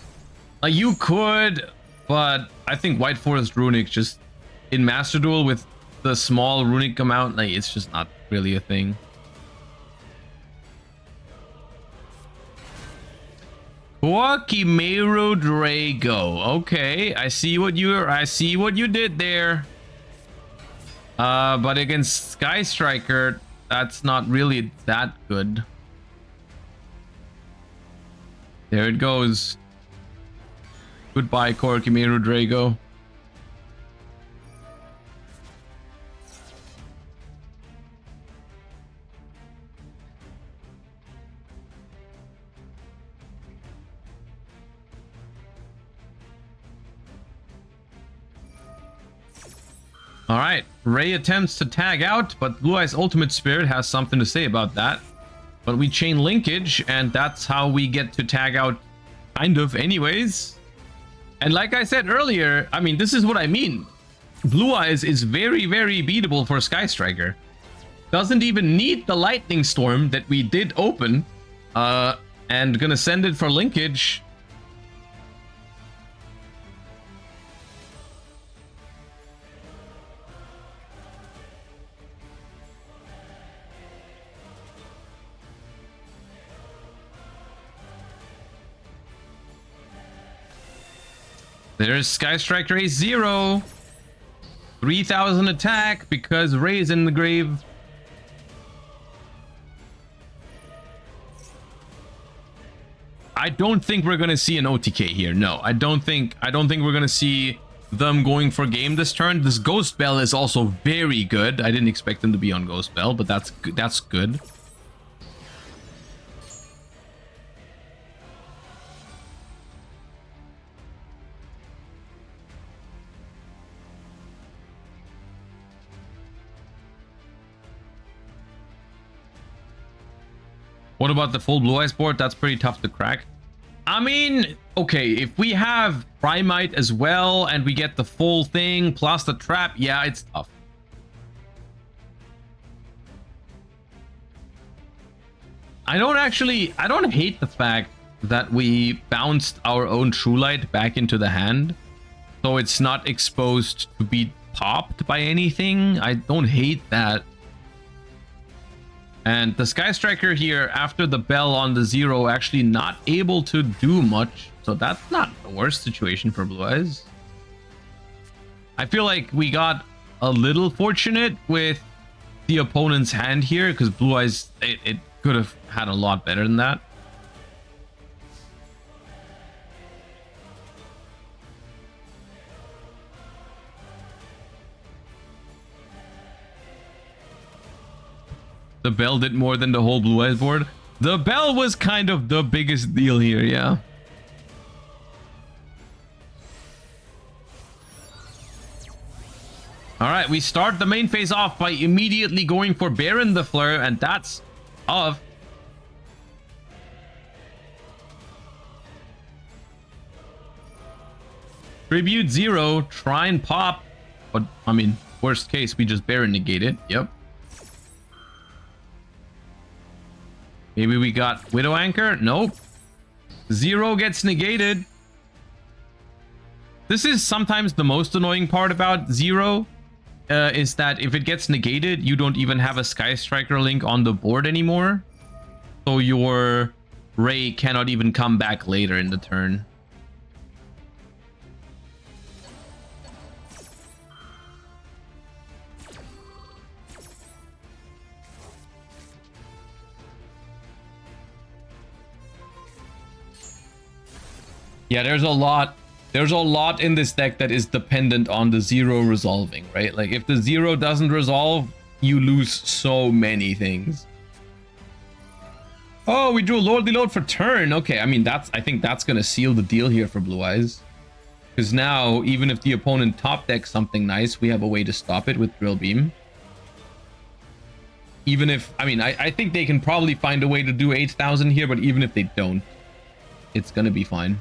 [SPEAKER 1] you could, but I think White Forest Runic just in Master Duel with the small runic amount, like, it's just not really a thing. Kimeru Drago. Okay, I see what you did there. But against Sky Striker, that's not really that good. There it goes. Goodbye, Kimeru Drago. All right, Ray attempts to tag out, but Blue Eyes Ultimate Spirit has something to say about that. But we chain linkage, and that's how we get to tag out, kind of, anyways. And like I said earlier, I mean, this is what I mean. Blue Eyes is very, very beatable for Sky Striker. Doesn't even need the Lightning Storm that we did open. And gonna send it for linkage. There's Sky Striker A0. 3000 attack because Ray is in the grave. I don't think we're gonna see an OTK here. No, I don't think we're gonna see them going for game this turn. This Ghost Bell is also very good. I didn't expect them to be on Ghost Bell, but that's good. What about the full Blue Eyes board? That's pretty tough to crack. I mean, okay, if we have Primite as well and we get the full thing plus the trap, yeah, it's tough. I don't hate the fact that we bounced our own True Light back into the hand, so it's not exposed to be popped by anything. I don't hate that. And the Sky Striker here, after the bell on the 0, actually not able to do much. So that's not the worst situation for Blue Eyes. I feel like we got a little fortunate with the opponent's hand here, because Blue Eyes, it could have had a lot better than that. The bell did more than the whole Blue Eyes board. The bell was kind of the biggest deal here, yeah. All right, we start the main phase off by immediately going for Baron the Fleur, and that's off. Tribute 0, try and pop. But, I mean, worst case, we just Baron negate it. Yep. Maybe we got Widow Anchor? Nope. 0 gets negated. This is sometimes the most annoying part about 0. Is that if it gets negated, you don't even have a Sky Striker link on the board anymore. So your Ray cannot even come back later in the turn. Yeah, there's a lot in this deck that is dependent on the 0 resolving, right? Like if the 0 doesn't resolve, you lose so many things. Oh, we drew a Lordly Load for turn. Okay, I mean, I think that's gonna seal the deal here for Blue Eyes. Because now, even if the opponent top decks something nice, we have a way to stop it with Drill Beam. Even if, I mean, I think they can probably find a way to do 8,000 here, but even if they don't, it's gonna be fine.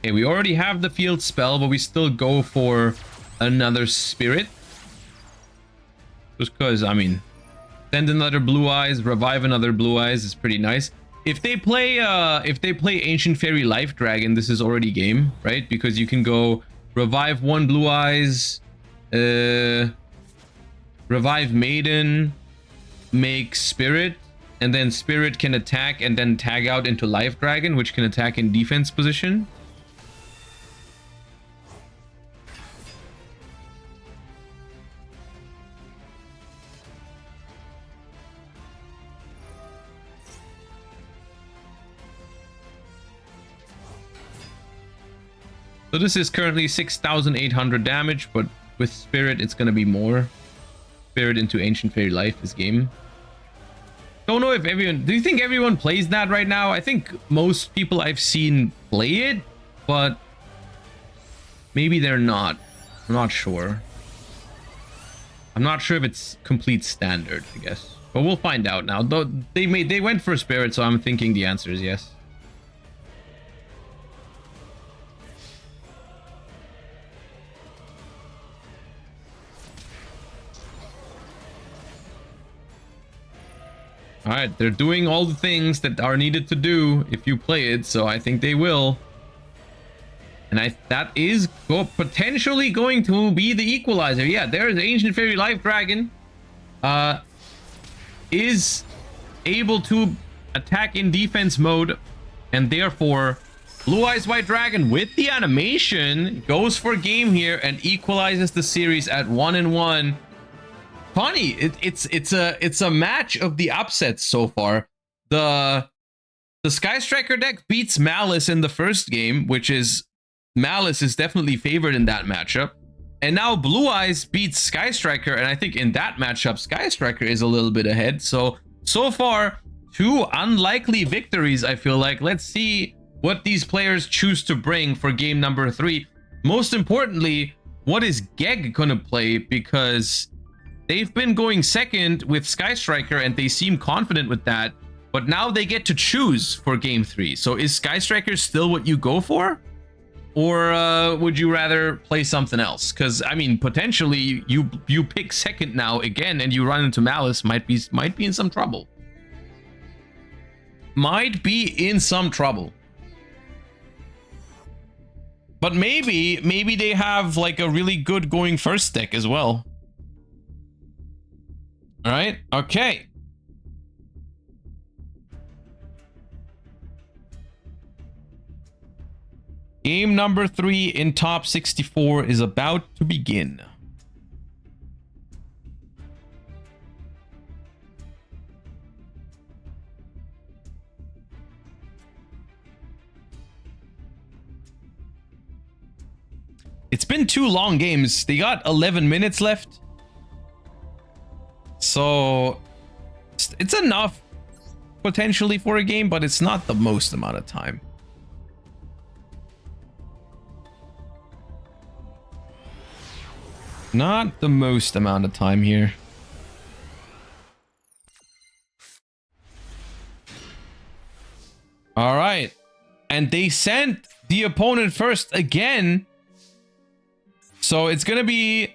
[SPEAKER 1] Okay, we already have the field spell, but we still go for another spirit. Just because, I mean, send another Blue Eyes, revive another Blue Eyes is pretty nice. If they play Ancient Fairy Life Dragon, this is already game, right? Because you can go revive 1 Blue Eyes, revive Maiden, make Spirit, and then Spirit can attack and then tag out into Life Dragon, which can attack in defense position. So this is currently 6,800 damage, but with Spirit, it's going to be more. Spirit into Ancient Fairy Life is game. Don't know if everyone... Do you think everyone plays that right now? I think most people I've seen play it, but maybe they're not. I'm not sure. I'm not sure if it's complete standard, I guess. But we'll find out now. Though they went for Spirit, so I'm thinking the answer is yes. All right, they're doing all the things that are needed to do if you play it, so I think they will. And that is potentially going to be the equalizer. Yeah, there is Ancient Fairy Life Dragon. Is able to attack in defense mode, and therefore Blue Eyes White Dragon with the animation goes for game here and equalizes the series at 1-1. Funny, it's a match of the upsets so far. The Sky Striker deck beats Malice in the first game, which is Malice is definitely favored in that matchup. And now Blue Eyes beats Sky Striker, and I think in that matchup Sky Striker is a little bit ahead. So far 2 unlikely victories, I feel like. Let's see what these players choose to bring for game number 3. Most importantly, what is Geg gonna play, because they've been going second with Sky Striker and they seem confident with that, but now they get to choose for game 3. So is Sky Striker still what you go for? Or would you rather play something else? Because, I mean, potentially you pick second now again and you run into Malice, might be in some trouble. Might be in some trouble. But maybe they have like a really good going first deck as well. All right, okay. Game number 3 in top 64 is about to begin. It's been 2 long games. They got 11 minutes left. So it's enough potentially for a game, but it's not the most amount of time. Not the most amount of time here. All right. And they sent the opponent first again. So it's going to be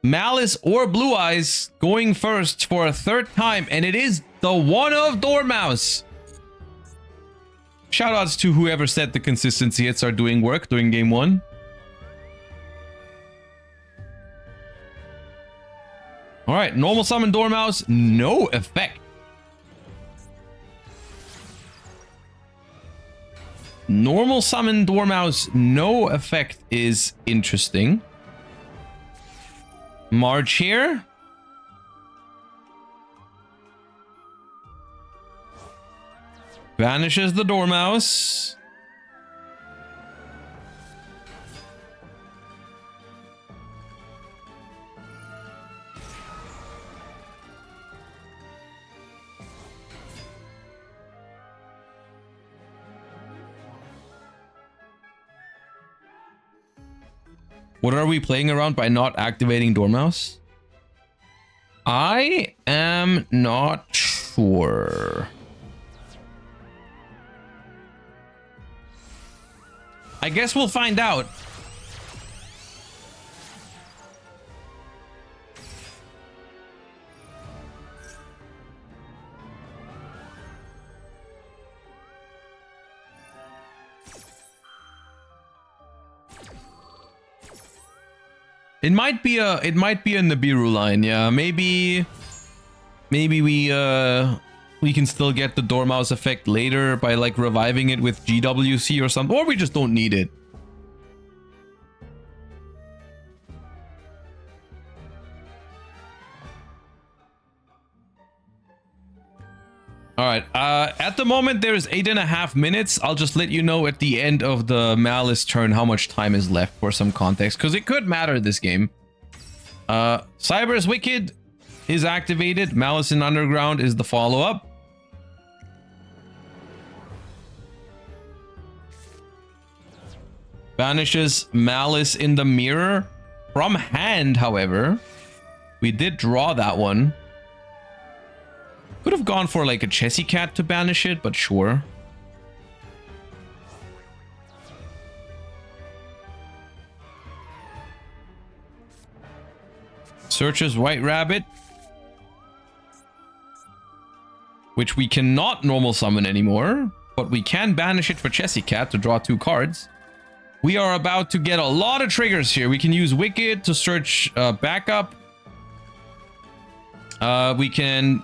[SPEAKER 1] Malice or Blue Eyes going first for a 3rd time. And it is the one of Dormouse. Shoutouts to whoever said the consistency hits are doing work during game 1. All right, normal summon Dormouse, no effect. Normal summon Dormouse, no effect is interesting. March here. Vanishes the Dormouse. What are we playing around by not activating Dormouse? I am not sure. I guess we'll find out. It might be a Nibiru line, yeah. Maybe we can still get the Dormouse effect later by like reviving it with GWC or something, or we just don't need it. All right. At the moment, there's 8.5 minutes. I'll just let you know at the end of the Malice turn how much time is left for some context, because it could matter this game. Cyber's Wicked is activated. Malice in Underground is the follow-up. Banishes Malice in the Mirror from hand, however. We did draw that one. Could have gone for like a Chessy Cat to banish it, but sure. Searches White Rabbit, which we cannot normal summon anymore, but we can banish it for Chessy Cat to draw 2 cards. We are about to get a lot of triggers here. We can use Wicked to search backup. We can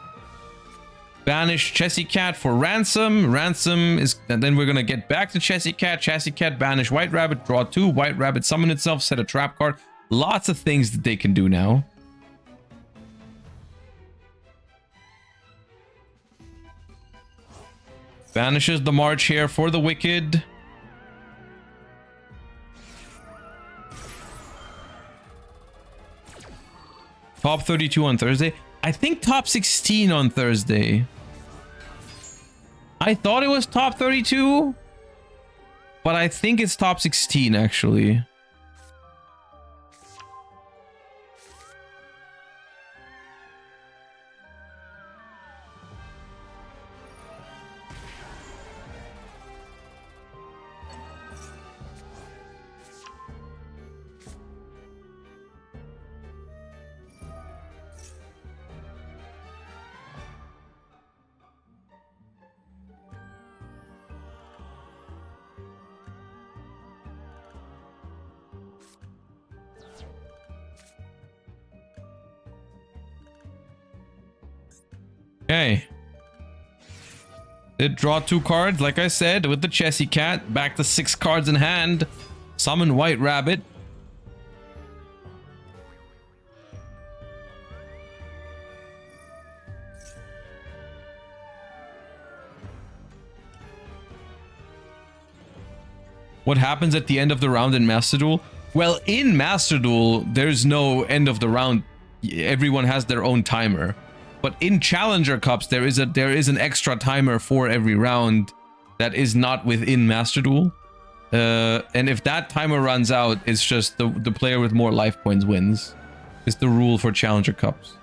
[SPEAKER 1] banish Chessy Cat for Ransom. Ransom is, and then we're gonna get back to Chessy Cat. Chessy Cat, banish White Rabbit, draw 2. White Rabbit, summon itself, set a trap card. Lots of things that they can do now. Banishes the March here for the Wicked. Top 32 on Thursday. I think top 16 on Thursday. I thought it was top 32, but I think it's top 16 actually. Okay. Did draw 2 cards, like I said, with the Chessy Cat. Back to 6 cards in hand. Summon White Rabbit. What happens at the end of the round in Master Duel? Well, in Master Duel, there's no end of the round. Everyone has their own timer. But in Challenger Cups, there is an extra timer for every round that is not within Master Duel. And if that timer runs out, it's just the player with more life points wins. It's the rule for Challenger Cups.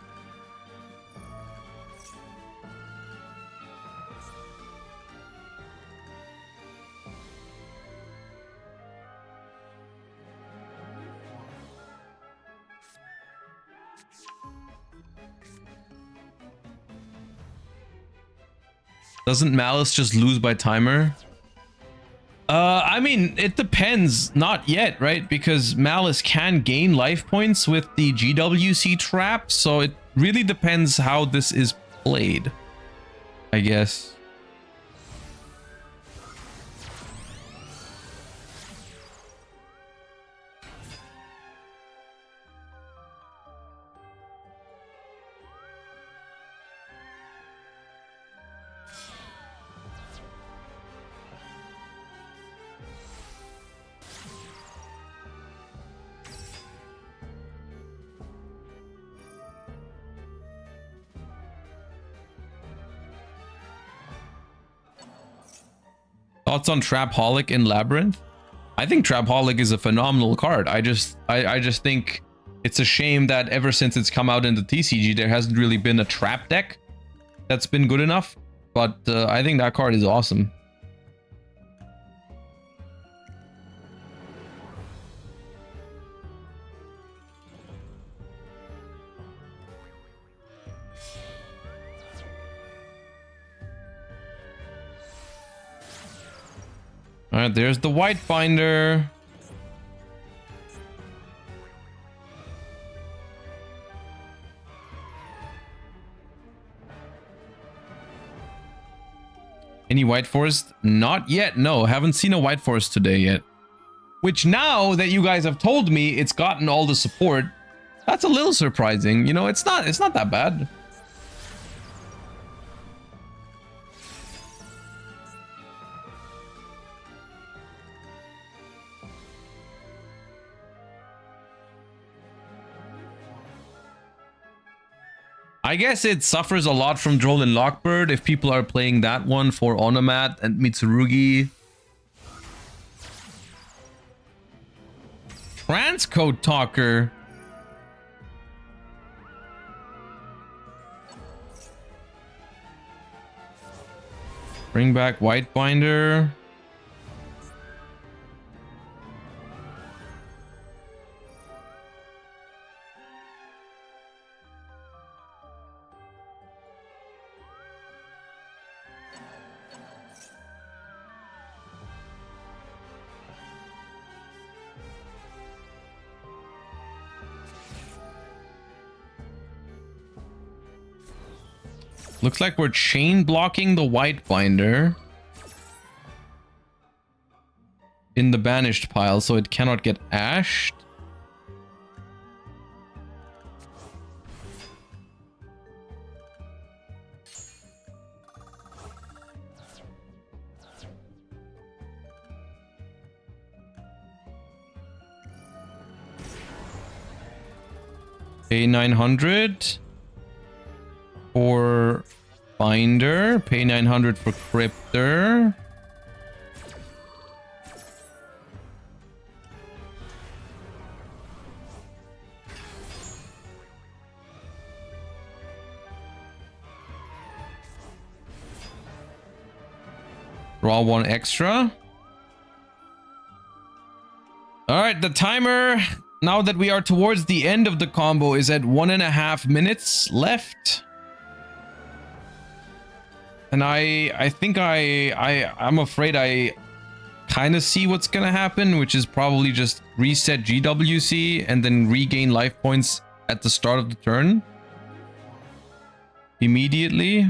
[SPEAKER 1] Doesn't Malice just lose by timer? I mean, it depends. Not yet, right? Because Malice can gain life points with the GWC trap, so it really depends how this is played, I guess. Thoughts on Trapaholic in Labyrinth? I think Trapaholic is a phenomenal card. I just think it's a shame that ever since it's come out in the TCG, there hasn't really been a trap deck that's been good enough. But I think that card is awesome. All right, there's the white binder. Any white forest? Not yet. No, haven't seen a white forest today yet. Which now that you guys have told me it's gotten all the support, that's a little surprising. You know, it's not that bad. I guess it suffers a lot from Droll and Lockbird if people are playing that one for Onomat and Mitsurugi. Transcode Talker. Bring back White Binder. Looks like we're chain blocking the white binder in the banished pile, so it cannot get ashed. Pay 900 for binder, pay 900 for cryptor. Draw one extra. All right, the timer, now that we are towards the end of the combo, is at 1.5 minutes left. And I'm afraid I kind of see what's gonna happen, which is probably just reset GWC and then regain life points at the start of the turn immediately.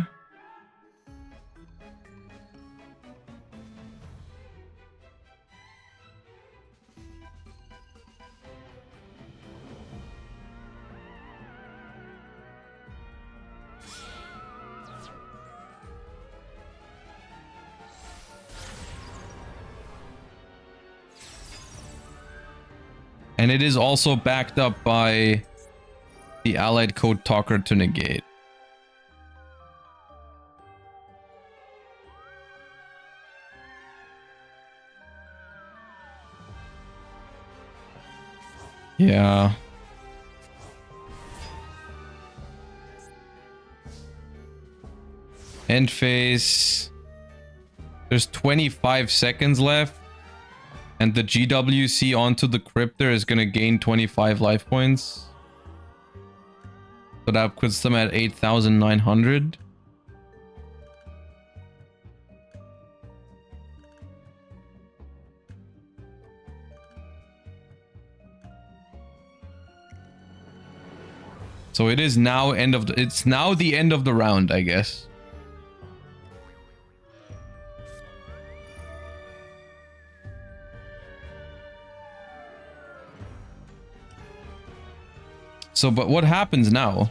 [SPEAKER 1] And it is also backed up by the allied code talker to negate. Yeah. End phase. There's 25 seconds left. And the GWC onto the cryptor is going to gain 25 life points. So that puts them at 8,900. So it is now it's now the end of the round, I guess. So, but what happens now?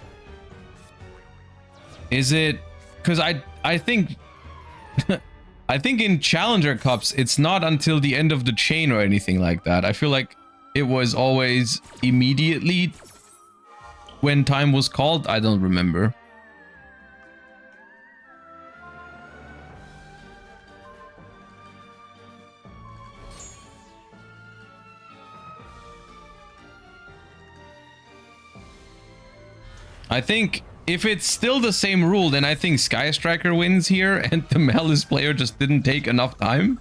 [SPEAKER 1] Is it because I think I think in Challenger Cups it's not until the end of the chain or anything like that. I feel like it was always immediately when time was called. I don't remember. I think if it's still the same rule, then I think Sky Striker wins here and the Malice player just didn't take enough time.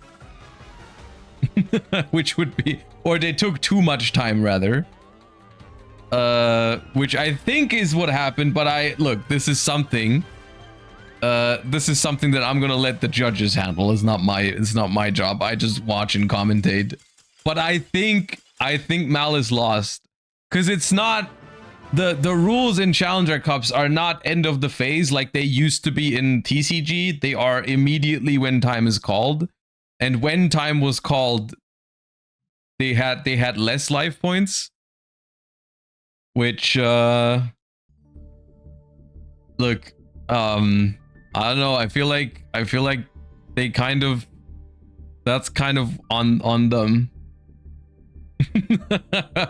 [SPEAKER 1] Which would be... Or they took too much time, rather. Which I think is what happened, but look, this is something... this is something that I'm gonna let the judges handle. It's not my job. I just watch and commentate. But I think Malice lost. Because it's not... The rules in Challenger Cups are not end of the phase like they used to be in TCG. They are immediately when time is called. And when time was called, they had less life points. Which look, I don't know, I feel like they kind of, that's kind of on them.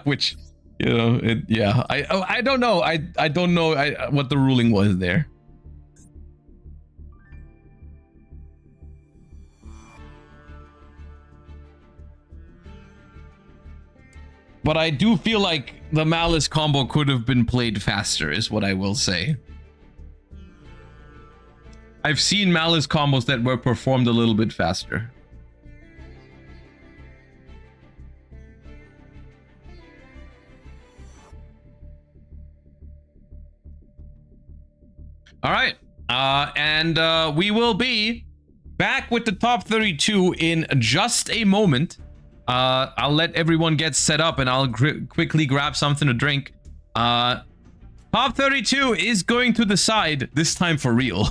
[SPEAKER 1] Which, you know, yeah, I don't know. I don't know what the ruling was there. But I do feel like the Malice combo could have been played faster, is what I will say. I've seen Malice combos that were performed a little bit faster. All right, and we will be back with the top 32 in just a moment. I'll let everyone get set up and I'll quickly grab something to drink. Top 32 is going to decide, this time for real.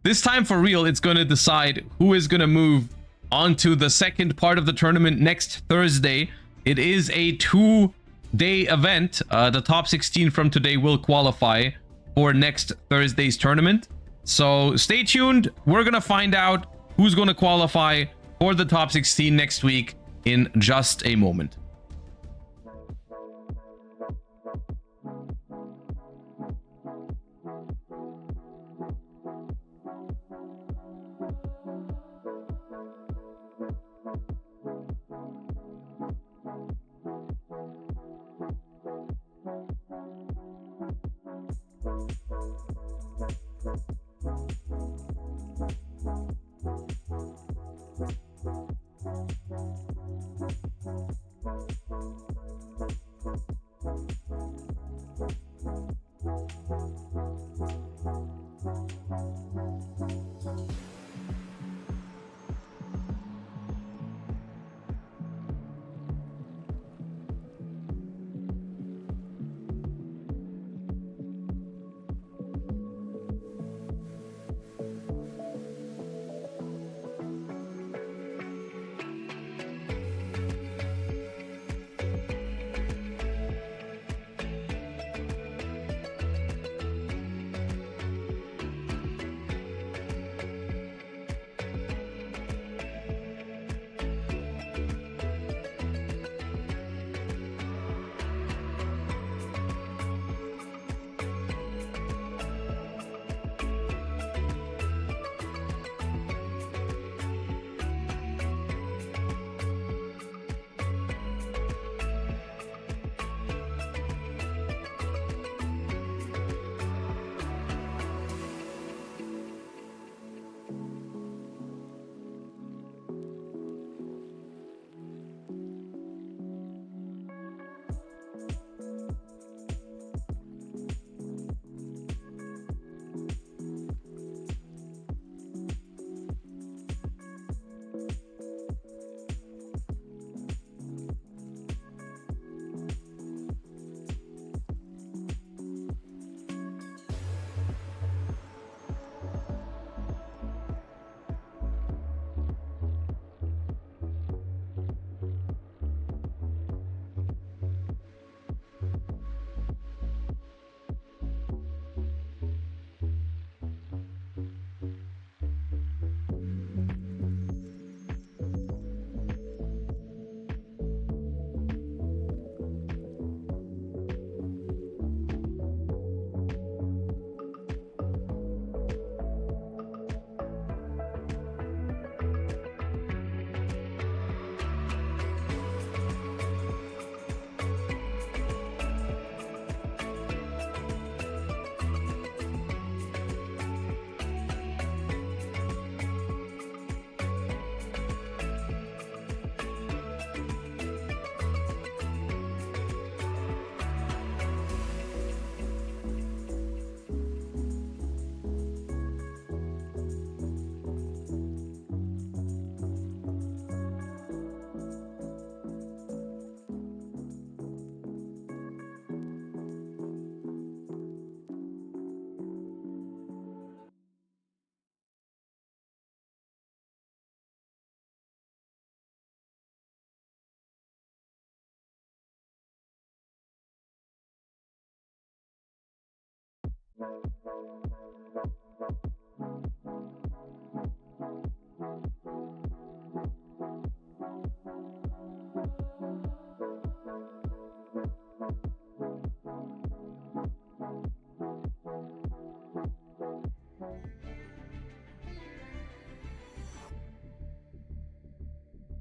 [SPEAKER 1] This time for real, it's going to decide who is going to move onto the second part of the tournament next Thursday. It is a 2-day event. The top 16 from today will qualify for next Thursday's tournament. So stay tuned. We're going to find out who's going to qualify for the top 16 next week in just a moment.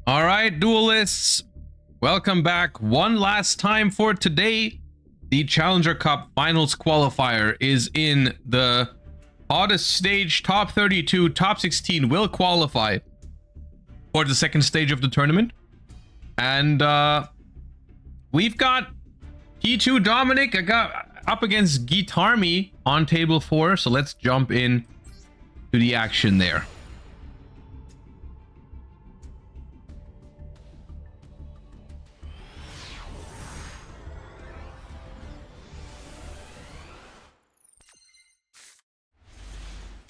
[SPEAKER 1] All right, duelists, welcome back one last time for today. The Challenger Cup Finals qualifier is in the hottest stage. Top 32, top 16 will qualify for the second stage of the tournament. And we've got T2 Dominic. I got up against Guitarmy on table 4. So let's jump in to the action there.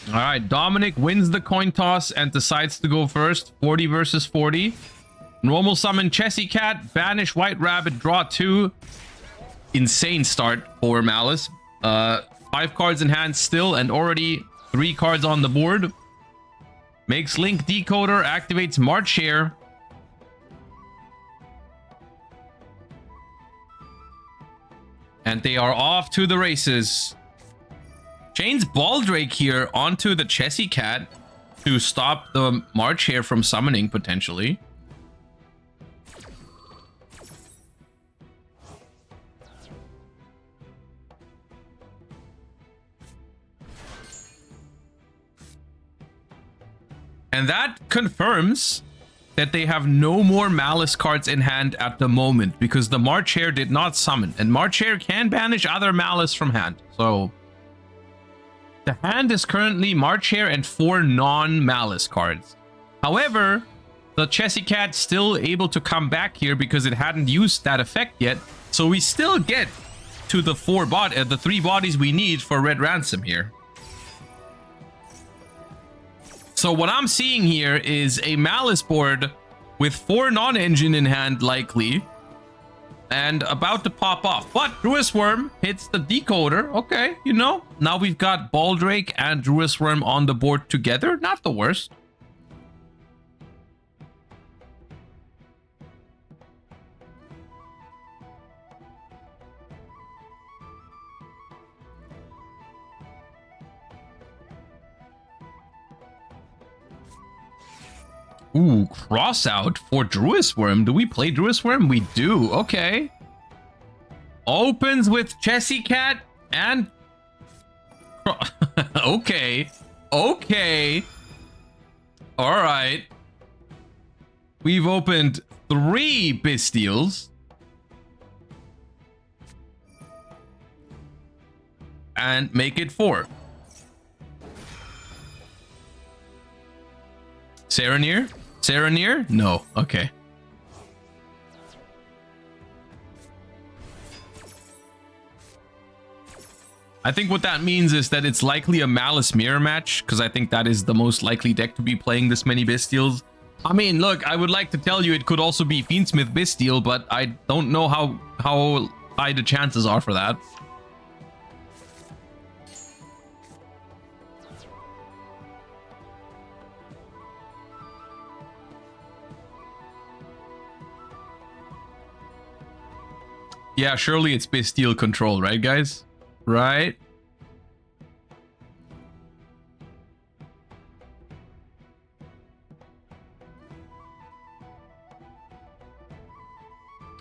[SPEAKER 1] All right, Dominic wins the coin toss and decides to go first. 40 versus 40. Normal summon Chessy Cat, banish White Rabbit, draw 2. Insane start for Malice. 5 cards in hand still and already 3 cards on the board. Makes Link Decoder, activates March Hare. And they are off to the races. Chains Baldrake here onto the Chessy Cat to stop the March Hare from summoning, potentially. And that confirms that they have no more Malice cards in hand at the moment, because the March Hare did not summon. And March Hare can banish other Malice from hand, so... the hand is currently March Hare and 4 non-Malice cards. However, the Chessy Cat's still able to come back here because it hadn't used that effect yet. So we still get to the 3 bodies we need for Red Ransom here. So what I'm seeing here is a Malice board with 4 non-engine in hand, likely. And about to pop off. But Druis Worm hits the decoder. Okay, you know, now we've got Baldrake and Druis Worm on the board together. Not the worst. Ooh, cross out for Druis Worm. Do we play Druis Worm? We do. Okay. Opens with Chessy Cat and... okay. Okay. All right. We've opened 3 Bystials. And make it 4. Serenir? Serenir? No. Okay. I think what that means is that it's likely a Malice Mirror match, because I think that is the most likely deck to be playing this many Bystials. I mean, look, I would like to tell you it could also be Fiendsmith Bystial, but I don't know how high the chances are for that. Yeah, surely it's Bystial control, right, guys? Right?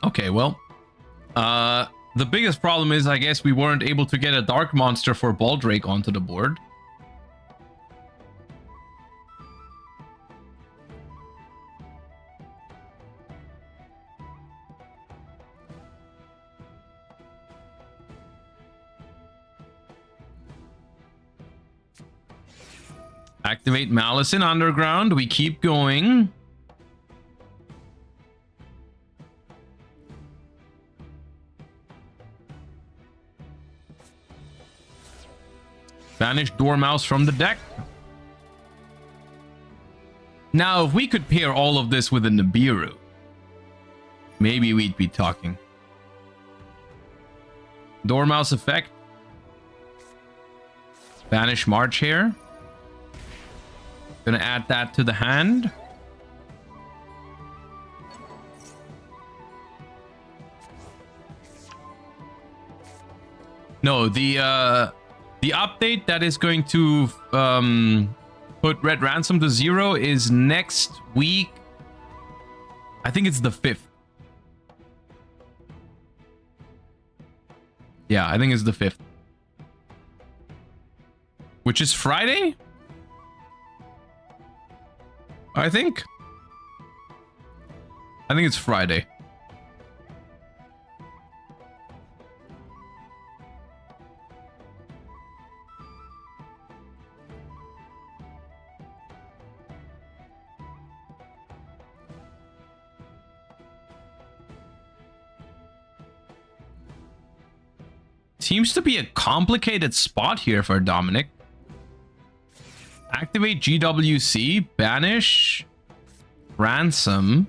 [SPEAKER 1] Okay, well, the biggest problem is, I guess, we weren't able to get a Dark Monster for Baldrake onto the board. Activate Malice in Underground. We keep going. Banish Dormouse from the deck. Now, if we could pair all of this with a Nibiru, maybe we'd be talking. Dormouse effect. Banish March here. Gonna add that to the hand. No, the update that is going to put Red Ransom to 0 is next week. I think it's the 5th. Yeah, I think it's the 5th. Which is Friday? I think it's Friday. Seems to be a complicated spot here for Dominic. Activate GWC, banish, ransom.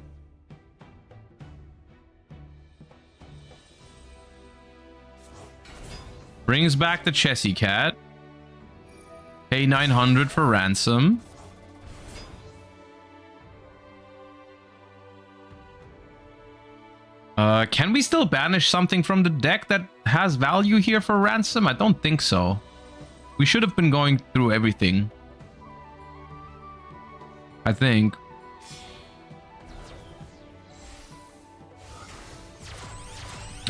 [SPEAKER 1] Brings back the Chessy Cat. Pay 900 for ransom. Can we still banish something from the deck that has value here for ransom? I don't think so. We should have been going through everything, I think.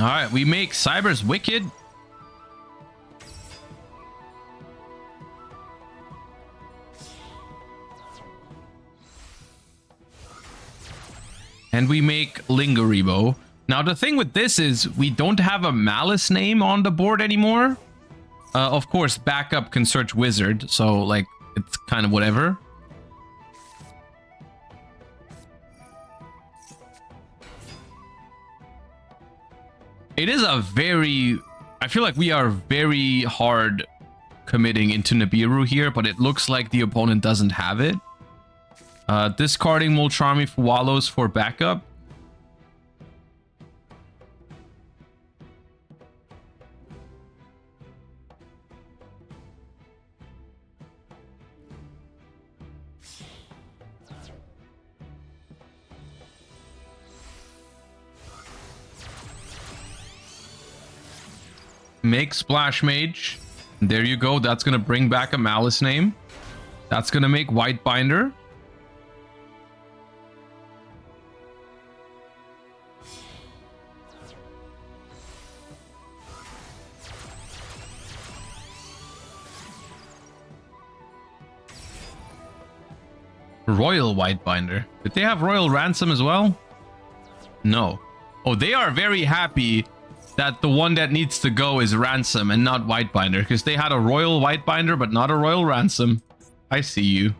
[SPEAKER 1] All right, we make Cyber's Wicked. And we make Lingaribo. Now, the thing with this is we don't have a Malice name on the board anymore. Of course, backup can search Wizard, so, like, it's kind of whatever. It is a very... I feel like we are very hard committing into Nibiru here, but it looks like the opponent doesn't have it. Discarding Mulcharmy Fualos for backup. Make Splash Mage. There you go. That's going to bring back a Malice name. That's going to make White Binder. Royal White Binder. Did they have Royal Ransom as well? No. Oh, they are very happy that the one that needs to go is Ransom and not White Binder, because they had a Royal White Binder but not a Royal Ransom. I see you.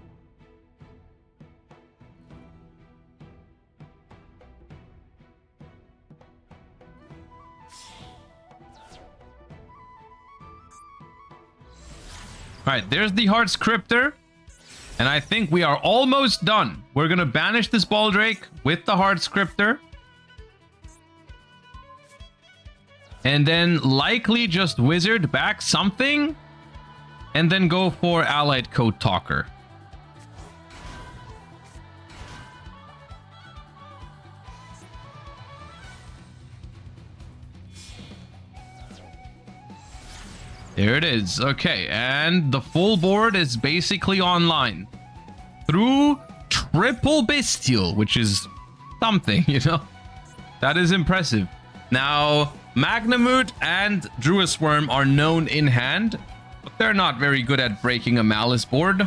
[SPEAKER 1] Alright, there's the Heart Scripter. And I think we are almost done. We're going to banish this Baldrake with the Heart Scripter. And then likely just Wizard back something. And then go for Allied Code Talker. There it is. Okay, and the full board is basically online. Through triple Bestial, which is something, you know? That is impressive. Now, Magnamut and Druid Worm are known in hand, but they're not very good at breaking a Malice board.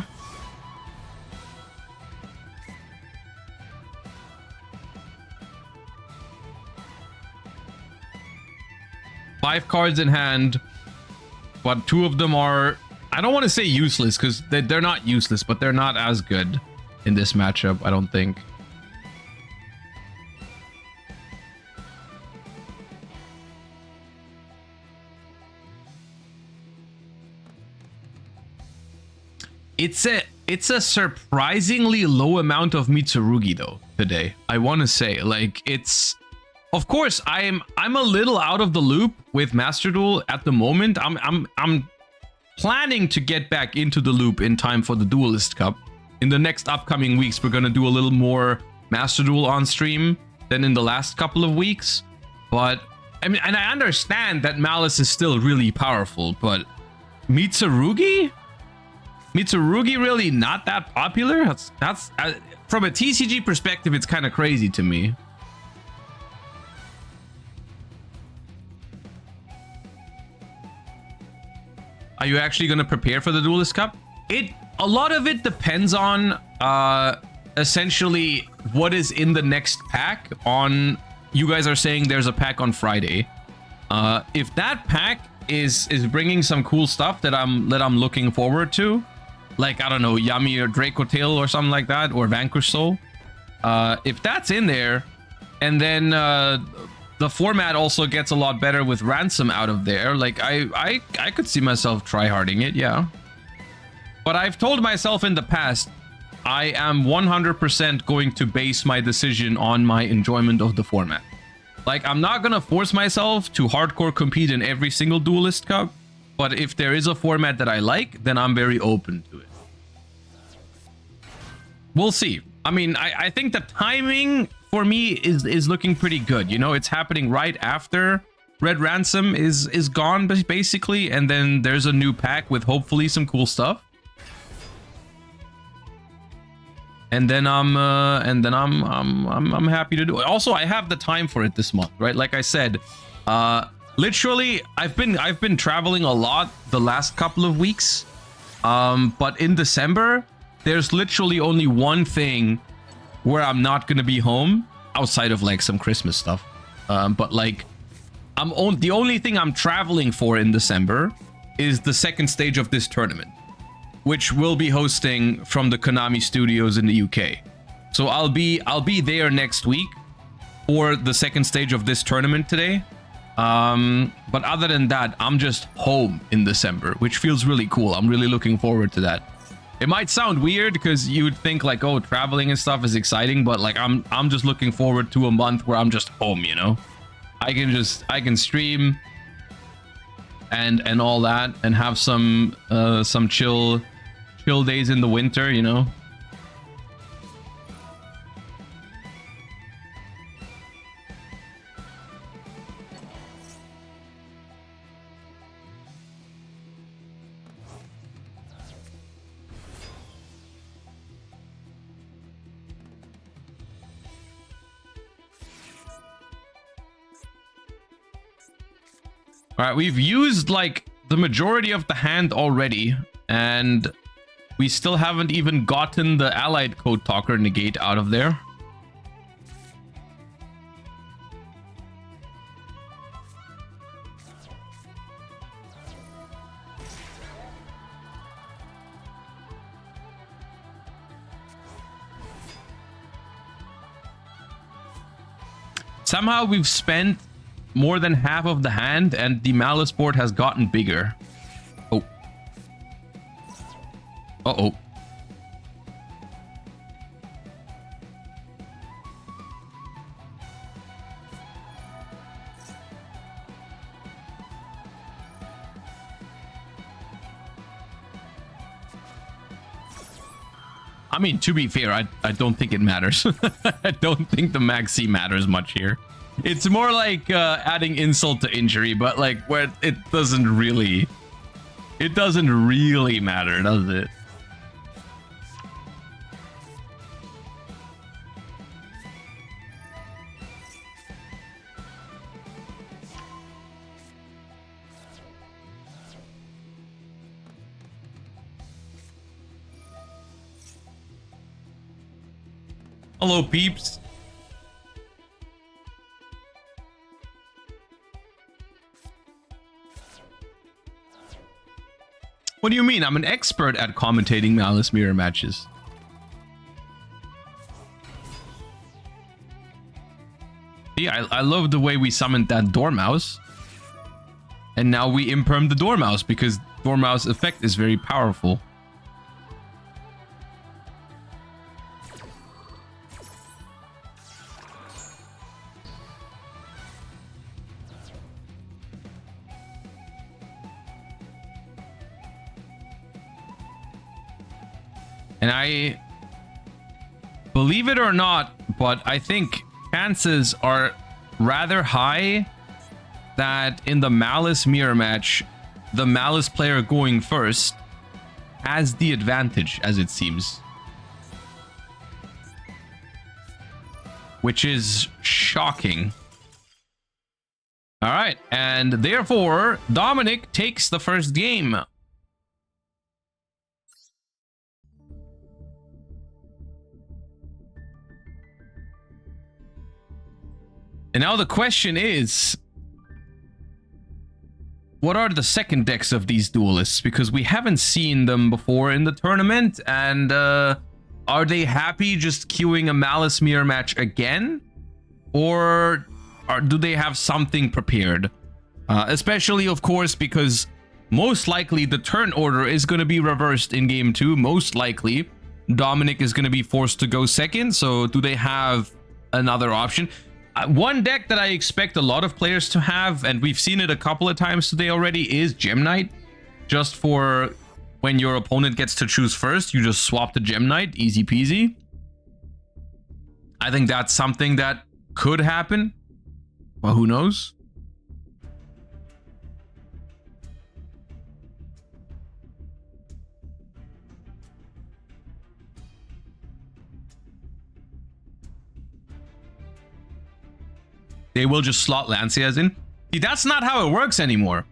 [SPEAKER 1] Five cards in hand. But two of them are, I don't want to say useless, because they're not useless, but they're not as good in this matchup, I don't think. It's a surprisingly low amount of Mitsurugi though today. I want to say, like, it's... Of course, I'm a little out of the loop with Master Duel at the moment. I'm planning to get back into the loop in time for the Duelist Cup. In the next upcoming weeks, we're gonna do a little more Master Duel on stream than in the last couple of weeks. But I mean, and I understand that Malice is still really powerful, but Mitsurugi? Mitsurugi really not that popular? That's from a TCG perspective, it's kind of crazy to me. Are you actually going to prepare for the Duelist Cup? A lot of it depends on essentially what is in the next pack. On you guys are saying there's a pack on Friday. If that pack is bringing some cool stuff that I'm looking forward to, like, I don't know, Yami or Draco Tail or something like that, or Vanquish Soul, if that's in there, and then the format also gets a lot better with Ransom out of there, like I could see myself tryharding it, yeah. But I've told myself in the past, I am 100% going to base my decision on my enjoyment of the format. Like, I'm not gonna force myself to hardcore compete in every single Duelist Cup, but if there is a format that I like, then I'm very open to it. We'll see. I mean, I think the timing for me is looking pretty good. You know, it's happening right after Red Ransom is gone, basically, and then there's a new pack with hopefully some cool stuff. And then I'm happy to do it. Also, I have the time for it this month, right? Like I said, literally, I've been traveling a lot the last couple of weeks. But in December, there's literally only one thing where I'm not gonna be home outside of like some Christmas stuff. But like, the only thing I'm traveling for in December is the second stage of this tournament, which we'll be hosting from the Konami studios in the UK. So I'll be there next week for the second stage of this tournament today. But other than that, I'm just home in December, which feels really cool. I'm really looking forward to that. It might sound weird because you would think like, oh, traveling and stuff is exciting, but like I'm just looking forward to a month where I'm just home, you know? I can stream and all that and have some chill days in the winter, you know? All right, we've used like the majority of the hand already, and we still haven't even gotten the Allied Code Talker negate out of there. Somehow we've spent more than half of the hand and the Malice board has gotten bigger. Oh. Uh-oh. I mean, to be fair, I don't think it matters. I don't think the Maxi matters much here. It's more like adding insult to injury, but like where it doesn't really matter, does it? Hello, peeps. What do you mean? I'm an expert at commentating Malice mirror matches. See, I love the way we summoned that Dormouse. And now we imperm the Dormouse because Dormouse effect is very powerful. And I, believe it or not, but I think chances are rather high that in the Malice mirror match, the Malice player going first has the advantage, as it seems. Which is shocking. All right, and therefore, Dominic takes the first game. And now the question is, what are the second decks of these duelists? Because we haven't seen them before in the tournament, and are they happy just queuing a Malice mirror match again? Or do they have something prepared? Especially, of course, because most likely the turn order is going to be reversed in game 2. Most likely, Dominic is going to be forced to go second. So do they have another option? One deck that I expect a lot of players to have, and we've seen it a couple of times today already, is Gem Knight. Just for when your opponent gets to choose first, you just swap the Gem Knight, easy peasy. I think that's something that could happen. Well, who knows? They will just slot Lancias in. See, that's not how it works anymore.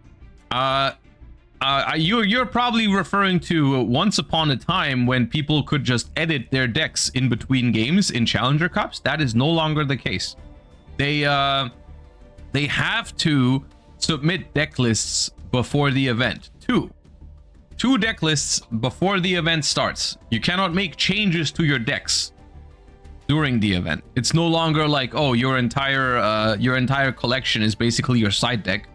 [SPEAKER 1] You're probably referring to once upon a time when people could just edit their decks in between games in Challenger Cups. That is no longer the case. They have to submit deck lists before the event. Two deck lists before the event starts. You cannot make changes to your decks during the event. It's no longer like, oh, your entire collection is basically your side deck.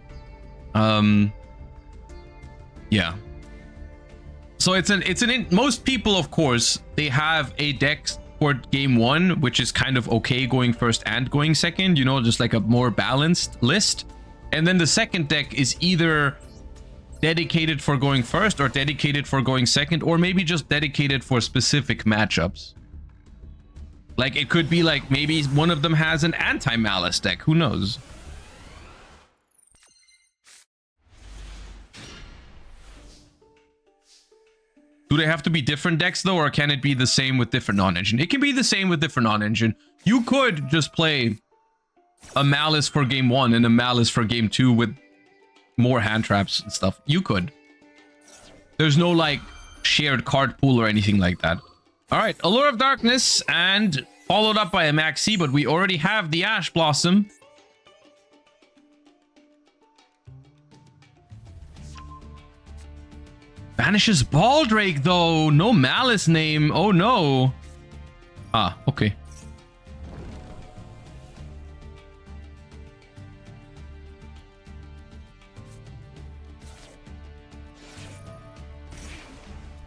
[SPEAKER 1] Yeah. So most people, of course, they have a deck for game 1, which is kind of okay going first and going second, you know, just like a more balanced list. And then the second deck is either dedicated for going first or dedicated for going second, or maybe just dedicated for specific matchups. Like, it could be like maybe one of them has an anti-Malice deck. Who knows? Do they have to be different decks, though, or can it be the same with different non-engine? It can be the same with different non-engine. You could just play a Malice for game 1 and a Malice for game 2 with more hand traps and stuff. You could. There's no, like, shared card pool or anything like that. All right, Allure of Darkness, and followed up by a Maxi, but we already have the Ash Blossom. Vanishes Baldrake, though. No Malice name. Oh, no. Ah, okay.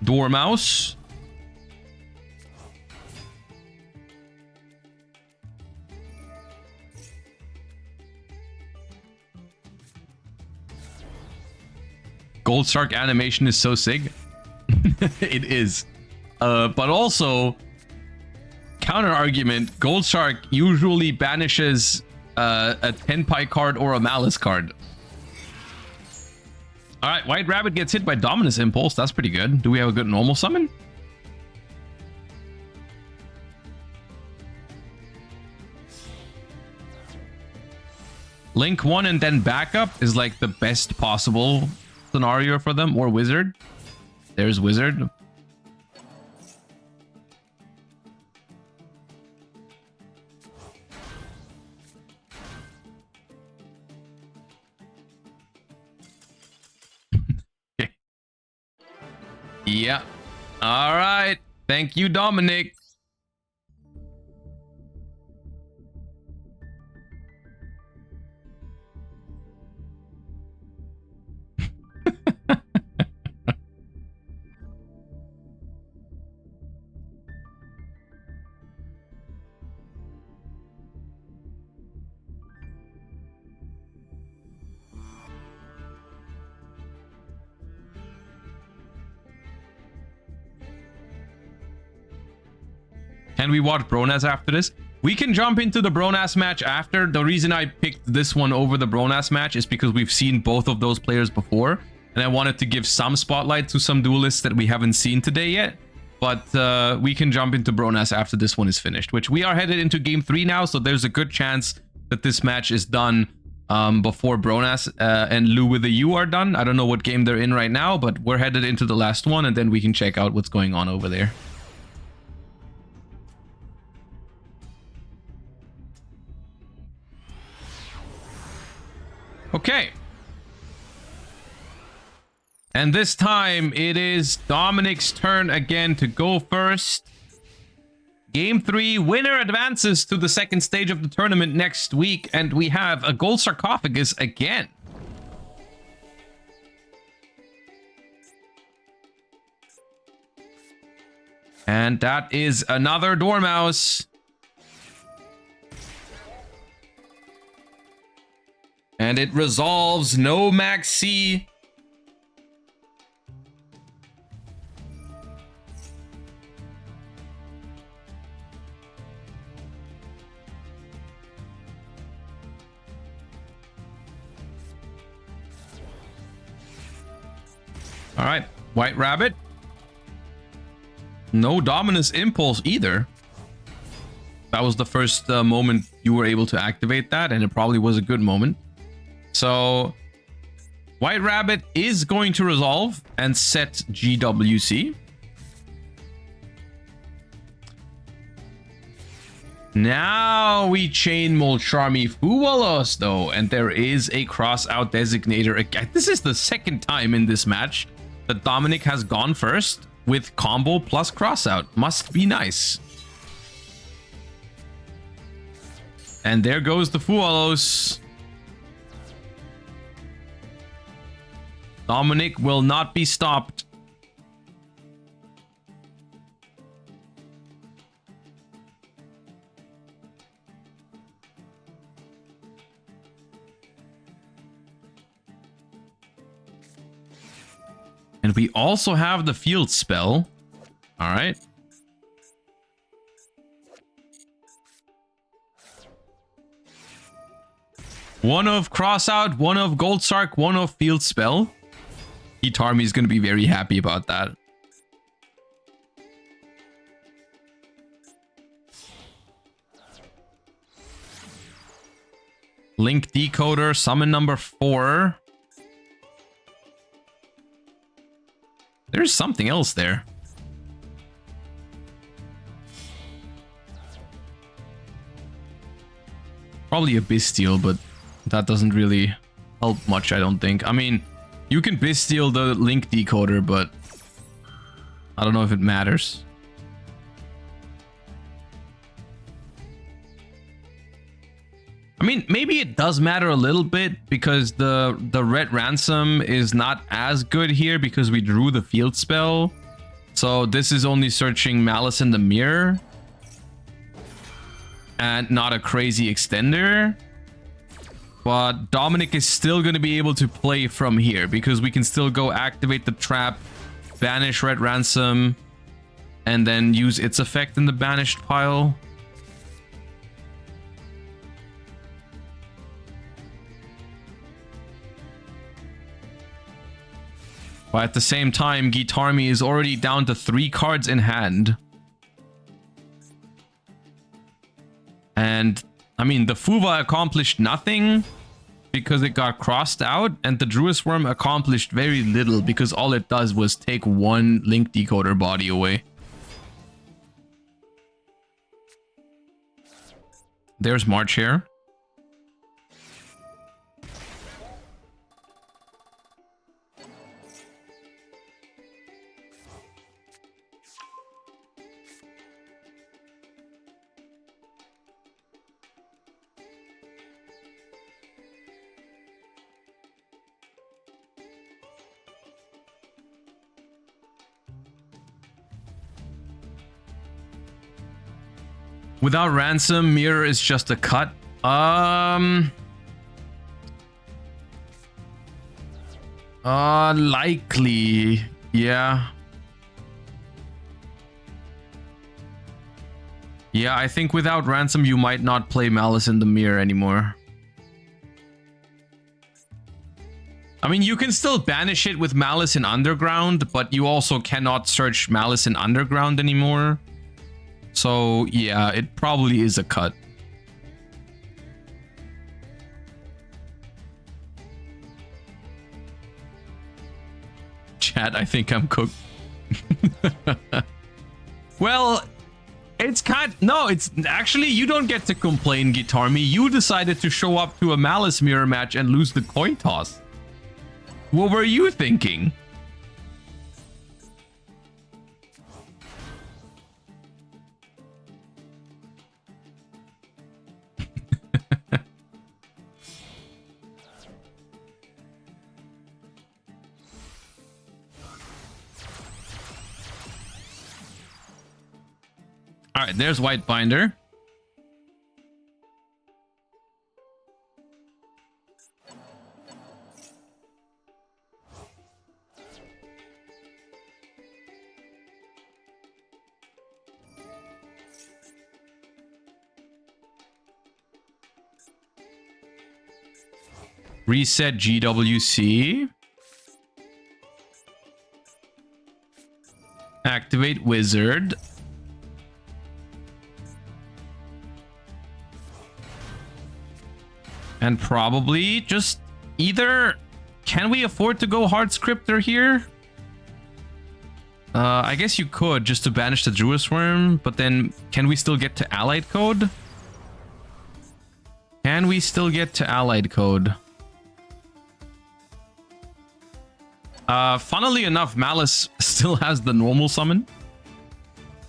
[SPEAKER 1] Dormouse. Gold Shark animation is so sick. It is. But also, counter argument, Gold Shark usually banishes a Tenpai card or a Malice card. All right, White Rabbit gets hit by Dominus Impulse. That's pretty good. Do we have a good normal summon? Link 1 and then backup is like the best possible scenario for them, or Wizard. There's Wizard. Okay. Yeah. All right. Thank you, Dominic. and we watch Bronas after this. We can jump into the Bronas match after. The reason I picked this one over the Bronas match is because we've seen both of those players before, and I wanted to give some spotlight to some duelists that we haven't seen today yet. But we can jump into Bronas after this one is finished, which we are headed into game 3 now, so there's a good chance that this match is done before Bronas and Lou with the U are done. I don't know what game they're in right now, but we're headed into the last one, and then we can check out what's going on over there. Okay. And this time it is Dominic's turn again to go first. Game 3, winner advances to the second stage of the tournament next week, and we have a gold sarcophagus again. And that is another Dormouse. And it resolves no Max C. All right, White Rabbit. No Dominus Impulse either. That was the first moment you were able to activate that, and it probably was a good moment. So White Rabbit is going to resolve and set GWC. Now we chain Molcharmy Fuwalos though, and there is a cross out designator again. This is the second time in this match that Dominic has gone first with combo plus cross out. Must be nice. And there goes the Fuwalos. Dominic will not be stopped. And we also have the field spell. All right. One of cross out, one of gold sark, one of field spell. Army is going to be very happy about that. Link decoder, summon number 4. There's something else there. Probably a Bestial, but that doesn't really help much, I don't think. I mean, you can Bestial the Link decoder, but I don't know if it matters. I mean, maybe it does matter a little bit because the red ransom is not as good here because we drew the field spell. So this is only searching Malice in the Mirror and not a crazy extender. But Dominic is still going to be able to play from here because we can still go activate the trap, banish red ransom, and then use its effect in the banished pile. But at the same time, Army is already down to 3 cards in hand. And, I mean, the Fuva accomplished nothing because it got crossed out. And the Druid Worm accomplished very little because all it does was take 1 Link decoder body away. There's March here. Without ransom, mirror is just a cut. Likely, yeah. Yeah, I think without Ransom, you might not play Malice in the Mirror anymore. I mean, you can still banish it with Malice in Underground, but you also cannot search Malice in Underground anymore. So, yeah, it probably is a cut. Chat, I think I'm cooked. Well, it's no, it's actually, you don't get to complain, Guitarmy. You decided to show up to a Malice Mirror match and lose the coin toss. What were you thinking? All right, there's White Binder. Reset GWC. Activate Wizard. And probably just either... Can we afford to go Hard Scripter here? I guess you could, just to banish the Druid's Worm, but then can we still get to Allied Code? Can we still get to Allied Code? Funnily enough, Malice still has the normal summon.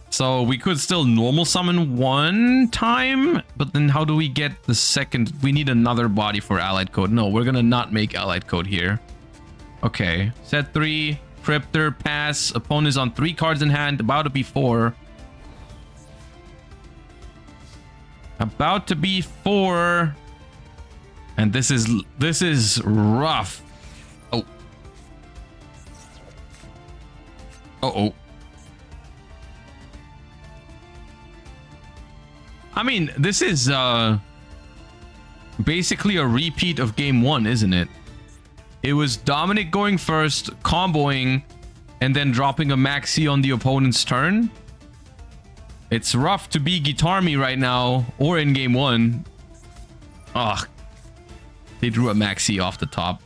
[SPEAKER 1] So we could still normal summon one time, but then how do we get the second? We need another body for Allied Code. No, we're gonna not make Allied Code here. Okay, set 3, Cryptor, pass. Opponent is on 3 cards in hand, about to be 4. About to be 4. And this is rough. Oh. Uh-oh. I mean, this is basically a repeat of game 1, isn't it? It was Dominic going first, comboing, and then dropping a maxi on the opponent's turn. It's rough to be Guitarmy right now, or in game 1. Ugh. They drew a maxi off the top.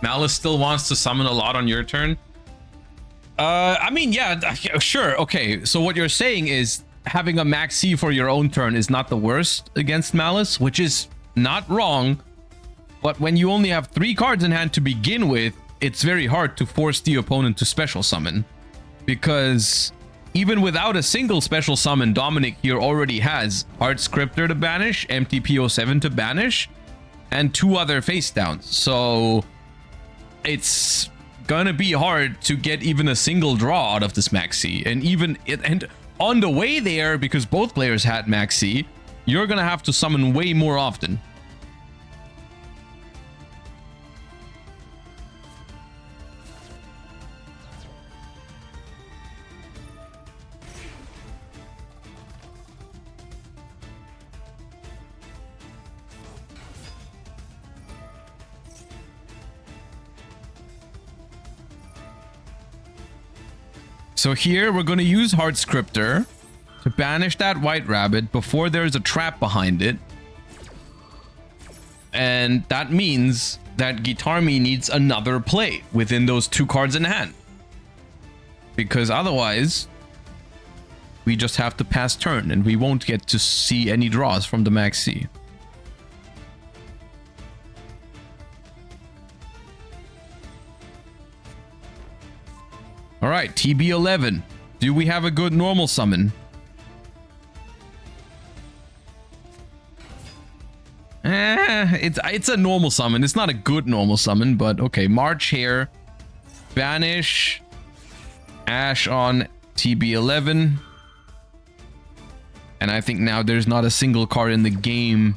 [SPEAKER 1] Malice still wants to summon a lot on your turn. I mean, yeah, sure. Okay, so what you're saying is having a maxi for your own turn is not the worst against Malice, which is not wrong. But when you only have 3 cards in hand to begin with, it's very hard to force the opponent to special summon. Because even without a single special summon, Dominic here already has Hard Scriptor to banish, MTP07 to banish, and 2 other face downs. So it's gonna be hard to get even a single draw out of this maxi. And on the way there, because both players had maxi, you're gonna have to summon way more often. So here we're going to use Hard Scriptor to banish that White Rabbit before there's a trap behind it. And that means that Guitarmy needs another play within those 2 cards in hand. Because otherwise, we just have to pass turn and we won't get to see any draws from the maxi. All right, TB11. Do we have a good normal summon? It's a normal summon. It's not a good normal summon, but okay. March here. Banish. Ash on TB11. And I think now there's not a single card in the game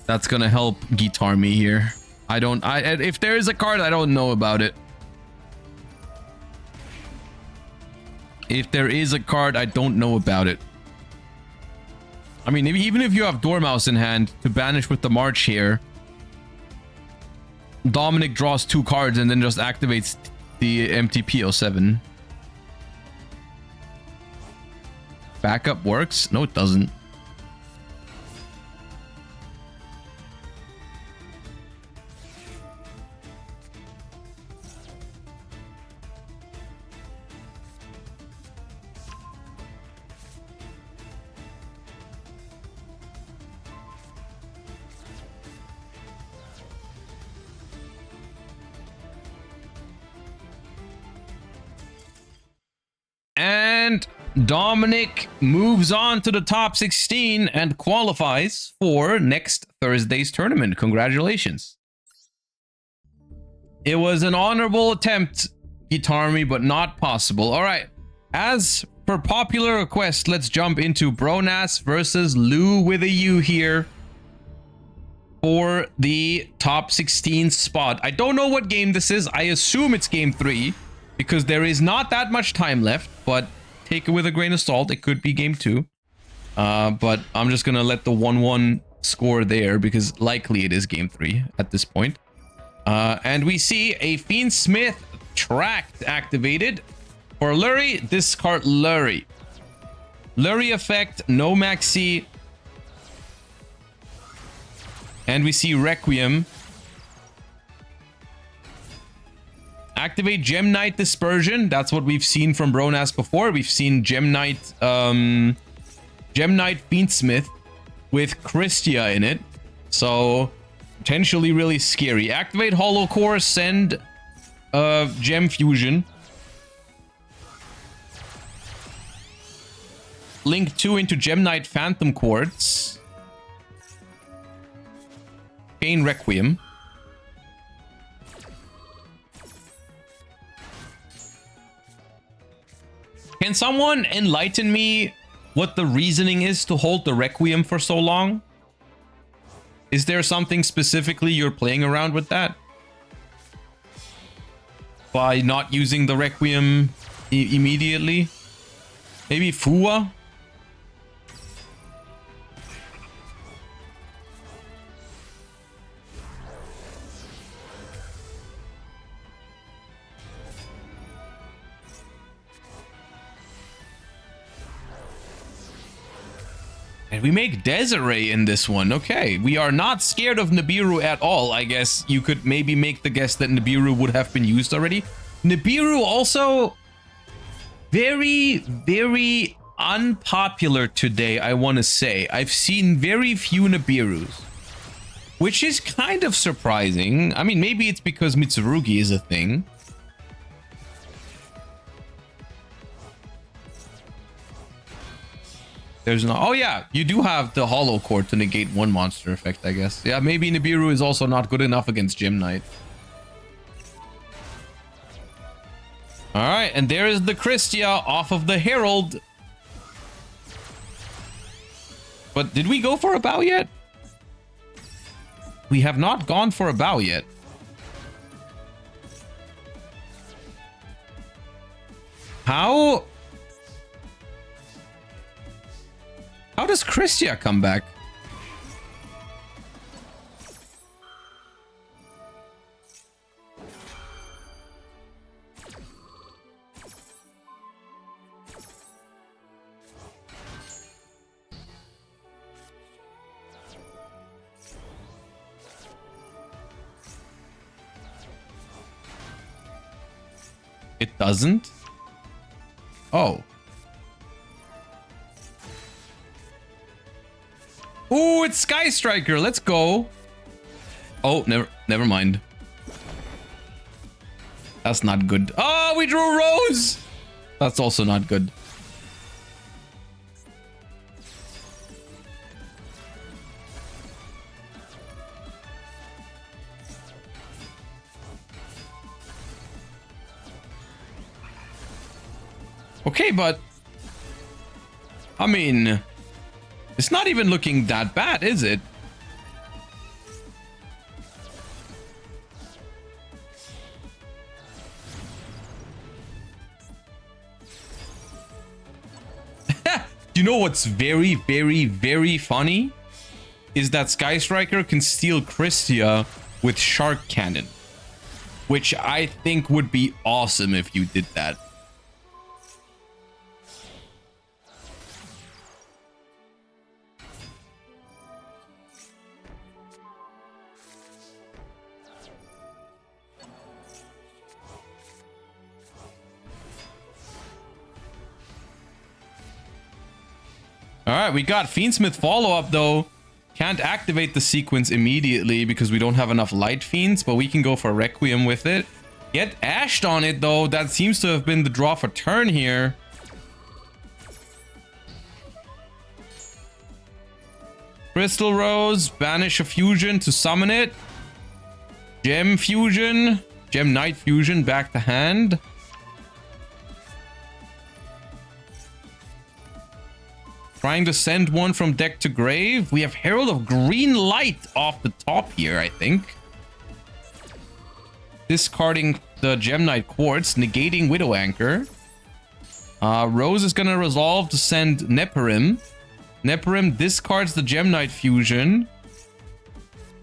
[SPEAKER 1] that's gonna help Guitar me here. If there is a card, I don't know about it. If there is a card, I don't know about it. I mean, even if you have Dormouse in hand to banish with the March here, Dominic draws 2 cards and then just activates the MTP07. Backup works? No, it doesn't. And Dominic moves on to the top 16 and qualifies for next Thursday's tournament. Congratulations. It was an honorable attempt, Guitarmy, but not possible. All right. As per popular request, let's jump into Bronas versus Lou with a U here for the top 16 spot. I don't know what game this is. I assume it's game 3 because there is not that much time left, but take it with a grain of salt. It could be game 2. But I'm just going to let the 1-1 score there because likely it is game 3 at this point. And we see a Fiend Smith Tract activated. For Lurie, discard Lurie. Lurie effect, no maxi. And we see Requiem. Activate Gem Knight Dispersion. That's what we've seen from Bronas before. We've seen Gem Knight Fiendsmith with Christia in it. So potentially really scary. Activate Hollow Core, send Gem Fusion. Link 2 into Gem Knight Phantom Quartz. Chain Requiem. Can someone enlighten me what the reasoning is to hold the Requiem for so long? Is there something specifically you're playing around with that? By not using the Requiem immediately? Maybe Fua? And we make Desiree in this one. Okay, we are not scared of Nibiru at all. I guess you could maybe make the guess that Nibiru would have been used already. Nibiru also very, very unpopular today, I want to say. I've seen very few Nibirus, which is kind of surprising. I mean, maybe it's because Mitsurugi is a thing. There's no... Oh, yeah. You do have the Hollow Core to negate one monster effect, I guess. Yeah, maybe Nibiru is also not good enough against Gem Knight. Alright, and there is the Christia off of the Herald. But did we go for a bow yet? We have not gone for a bow yet. How does Christia come back? It doesn't? Oh. Ooh, it's Sky Striker. Let's go. Oh, never mind. That's not good. Oh, we drew Rose. That's also not good. Okay, but I mean, it's not even looking that bad, is it? You know what's very, very, very funny? Is that Sky Striker can steal Christia with Shark Cannon. Which I think would be awesome if you did that. Alright, we got Fiendsmith follow-up though. Can't activate the sequence immediately because we don't have enough light fiends, but we can go for Requiem with it. Get ashed on it though. That seems to have been the draw for turn here. Crystal Rose, banish a fusion to summon it. Gem fusion, Gem Knight fusion back to hand. Trying to send one from deck to grave. We have Herald of Green Light off the top here, I think. Discarding the Gem Knight Quartz, negating Widow Anchor. Rose is going to resolve to send Neperim. Neperim discards the Gem Knight fusion.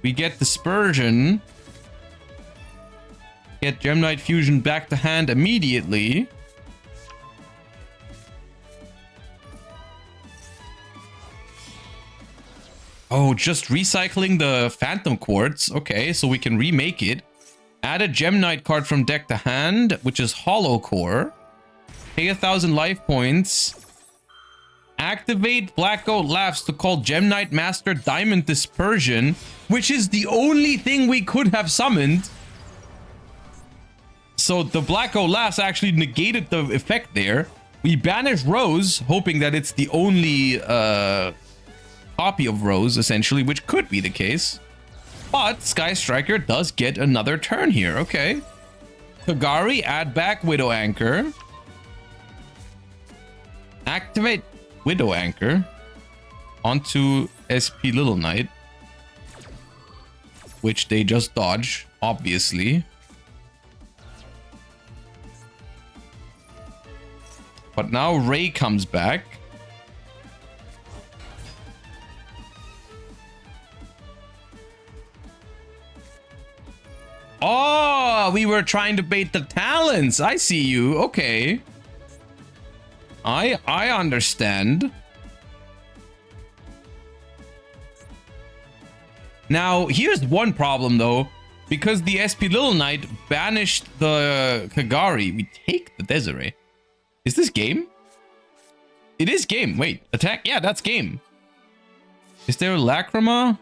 [SPEAKER 1] We get Dispersion. Get Gem Knight fusion back to hand immediately. Oh, just recycling the Phantom Quartz. Okay, so we can remake it. Add a Gem Knight card from deck to hand, which is Hollow Core. Pay 1,000 life points. Activate Black Goat Laughs to call Gem Knight Master Diamond Dispersion, which is the only thing we could have summoned. So the Black Goat Laughs actually negated the effect there. We banish Rose, hoping that it's the only copy of Rose, essentially, which could be the case. But Sky Striker does get another turn here. Okay. Kagari, add back Widow Anchor. Activate Widow Anchor onto SP Little Knight, which they just dodge, obviously. But now Ray comes back. Oh, we were trying to bait the talents. I see you. Okay. I understand. Now, here's one problem though. Because the SP Little Knight banished the Kagari, we take the Desiree. Is this game? It is game. Wait, attack? Yeah, that's game. Is there Lacrima?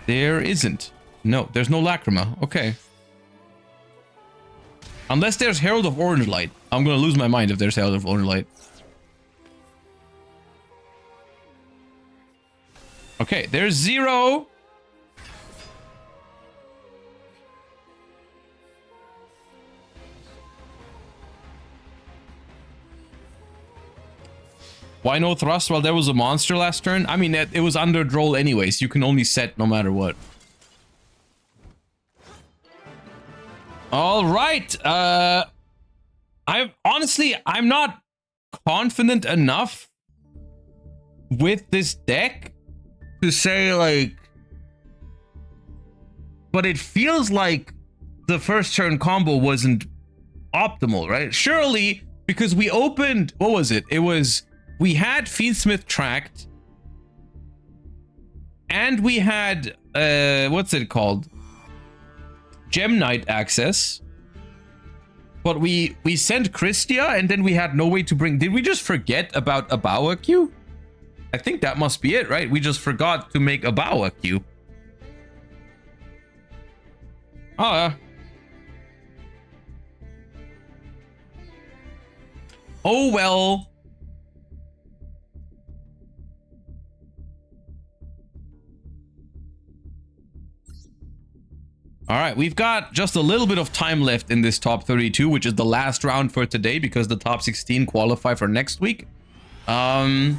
[SPEAKER 1] There isn't. No, there's no Lacrima. Okay. Unless there's Herald of Orange Light. I'm gonna lose my mind if there's Herald of Orange Light. Okay, there's 0. Why no thrust while there was a monster last turn? I mean, it was under roll anyways. You can only set no matter what. All right. I'm not confident enough with this deck to say like, but it feels like the first turn combo wasn't optimal, right? Surely, because we opened, what was it? It was, we had Fiendsmith tracked and we had, what's it called? Gem Knight access, but we sent Christia and then we had no way to bring. Did we just forget about Abawa queue? I think that must be it, right? We just forgot to make Abawa queue. Oh well. All right, we've got just a little bit of time left in this top 32, which is the last round for today because the top 16 qualify for next week. So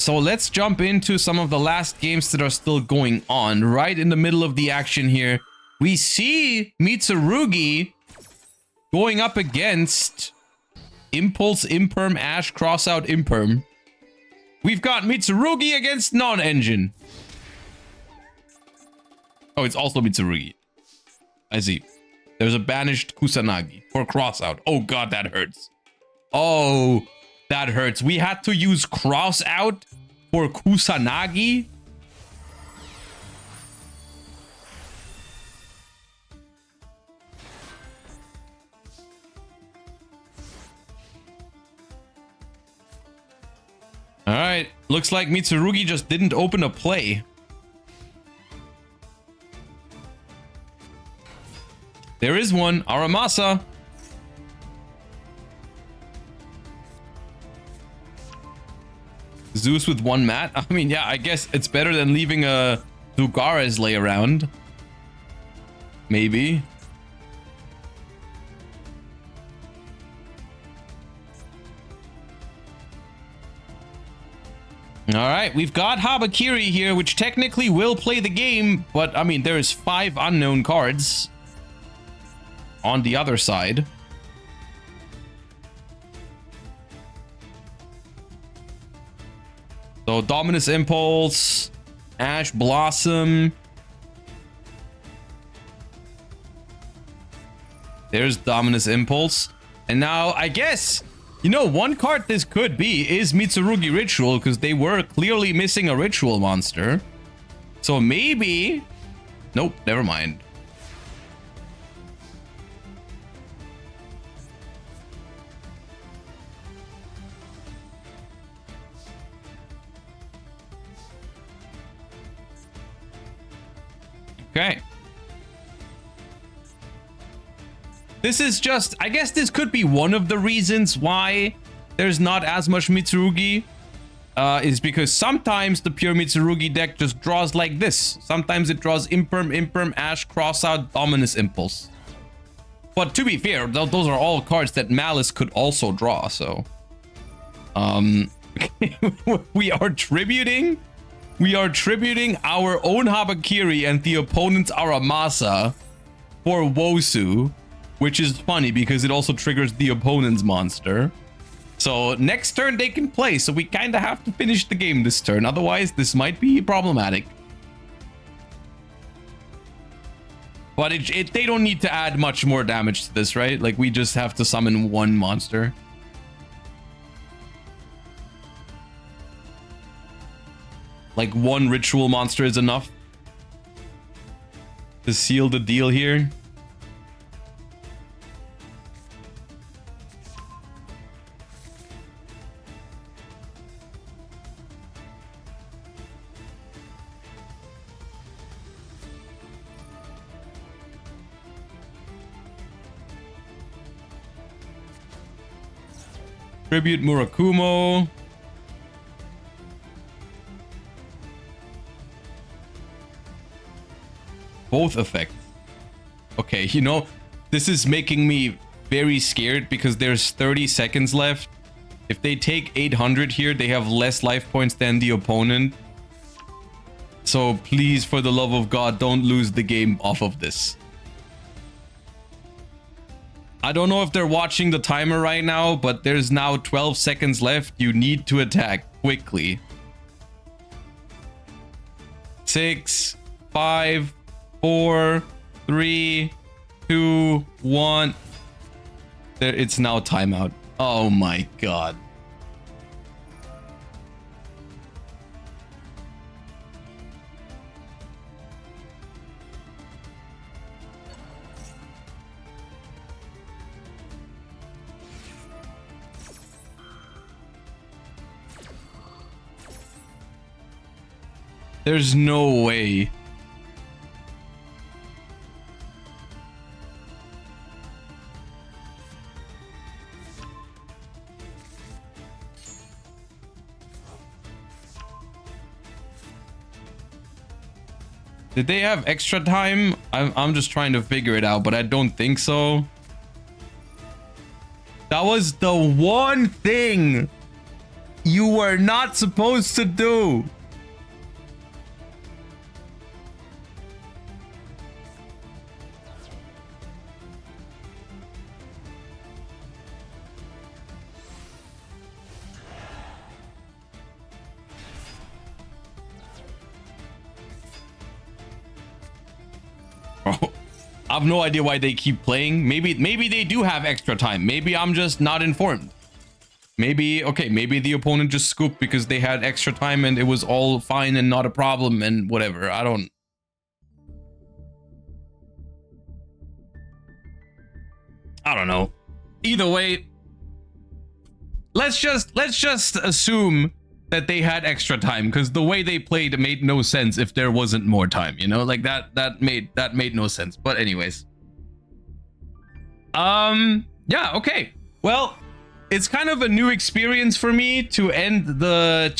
[SPEAKER 1] let's jump into some of the last games that are still going on. Right in the middle of the action here, we see Mitsurugi going up against Impulse, Imperm, Ash, Crossout, Imperm. We've got Mitsurugi against Non-Engine. Oh, it's also Mitsurugi. I see. There's a banished Kusanagi for Crossout. Oh god, that hurts. Oh, that hurts. We had to use Crossout for Kusanagi? Alright, looks like Mitsurugi just didn't open a play. There is one, Aramasa. Zeus with one mat. I mean, yeah, I guess it's better than leaving a Lugares lay around. Maybe. Alright, we've got Habakiri here, which technically will play the game, but I mean, there's 5 unknown cards on the other side. So Dominus Impulse, Ash Blossom. There's Dominus Impulse. And now, I guess, you know, one card this could be is Mitsurugi Ritual, because they were clearly missing a Ritual monster. So maybe... Nope, never mind. Okay. This is just, I guess this could be one of the reasons why there's not as much Mitsurugi. Is because sometimes the pure Mitsurugi deck just draws like this. Sometimes it draws Imperm, Imperm, Ash, Crossout, Dominus Impulse. But to be fair, those are all cards that Malice could also draw, so... we are tributing our own Habakiri and the opponent's Aramasa for Wosu, which is funny because it also triggers the opponent's monster. So next turn they can play, so we kind of have to finish the game this turn, otherwise this might be problematic. But they don't need to add much more damage to this, right? Like, we just have to summon one monster. Like, one ritual monster is enough to seal the deal here. Tribute Murakumo. Both effects. Okay, you know, this is making me very scared because there's 30 seconds left. If they take 800 here, they have less life points than the opponent. So please, for the love of God, don't lose the game off of this. I don't know if they're watching the timer right now, but there's now 12 seconds left. You need to attack quickly. 6, 5, 4, 3, 2, 1. There, it's now timeout. Oh my god. There's no way. Did they have extra time? I'm just trying to figure it out, but I don't think so. That was the one thing you were not supposed to do. Oh, I have no idea why they keep playing. Maybe they do have extra time. Maybe I'm just not informed. Maybe, okay, maybe the opponent just scooped because they had extra time and it was all fine and not a problem and whatever. I don't know. Either way, let's just assume that they had extra time, because the way they played made no sense if there wasn't more time, you know, like that made no sense. But anyways, yeah, okay, well, it's kind of a new experience for me to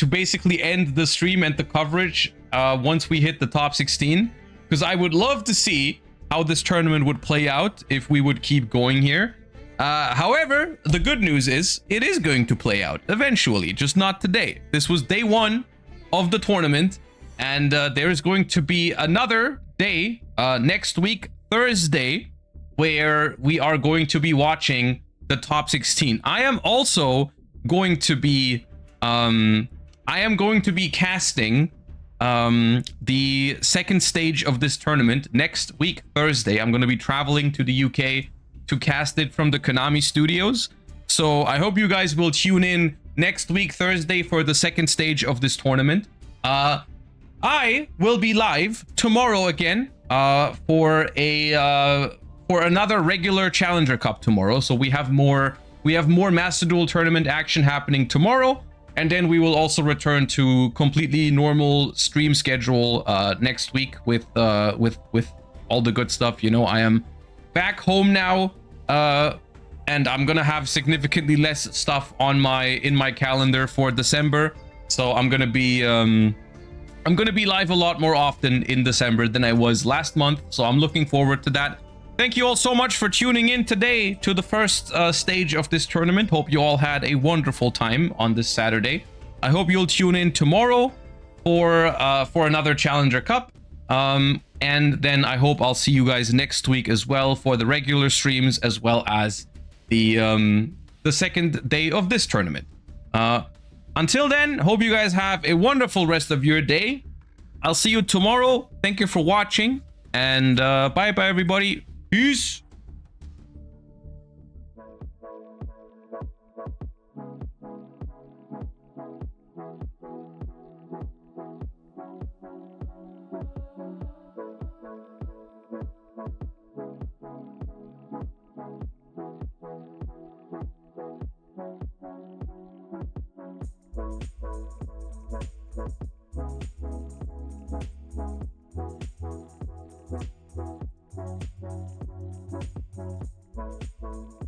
[SPEAKER 1] basically end the stream and the coverage once we hit the top 16, because I would love to see how this tournament would play out if we would keep going here. However, the good news is it is going to play out eventually, just not today. This was day 1 of the tournament, and there is going to be another day next week, Thursday, where we are going to be watching the top 16. I am also going to be casting the second stage of this tournament next week, Thursday. I'm going to be traveling to the UK to cast it from the Konami studios. So I hope you guys will tune in next week, Thursday, for the second stage of this tournament. I will be live tomorrow again for another regular Challenger Cup tomorrow. So we have more Master Duel tournament action happening tomorrow, and then we will also return to completely normal stream schedule next week with all the good stuff. You know, I am back home now, and I'm gonna have significantly less stuff in my calendar for December. So I'm gonna be live a lot more often in December than I was last month. So I'm looking forward to that. Thank you all so much for tuning in today to the first stage of this tournament. Hope you all had a wonderful time on this Saturday. I hope you'll tune in tomorrow for another Challenger Cup. And then I hope I'll see you guys next week as well for the regular streams, as well as the second day of this tournament. Until then, hope you guys have a wonderful rest of your day. I'll see you tomorrow. Thank you for watching, and bye bye everybody. Peace. Thank you.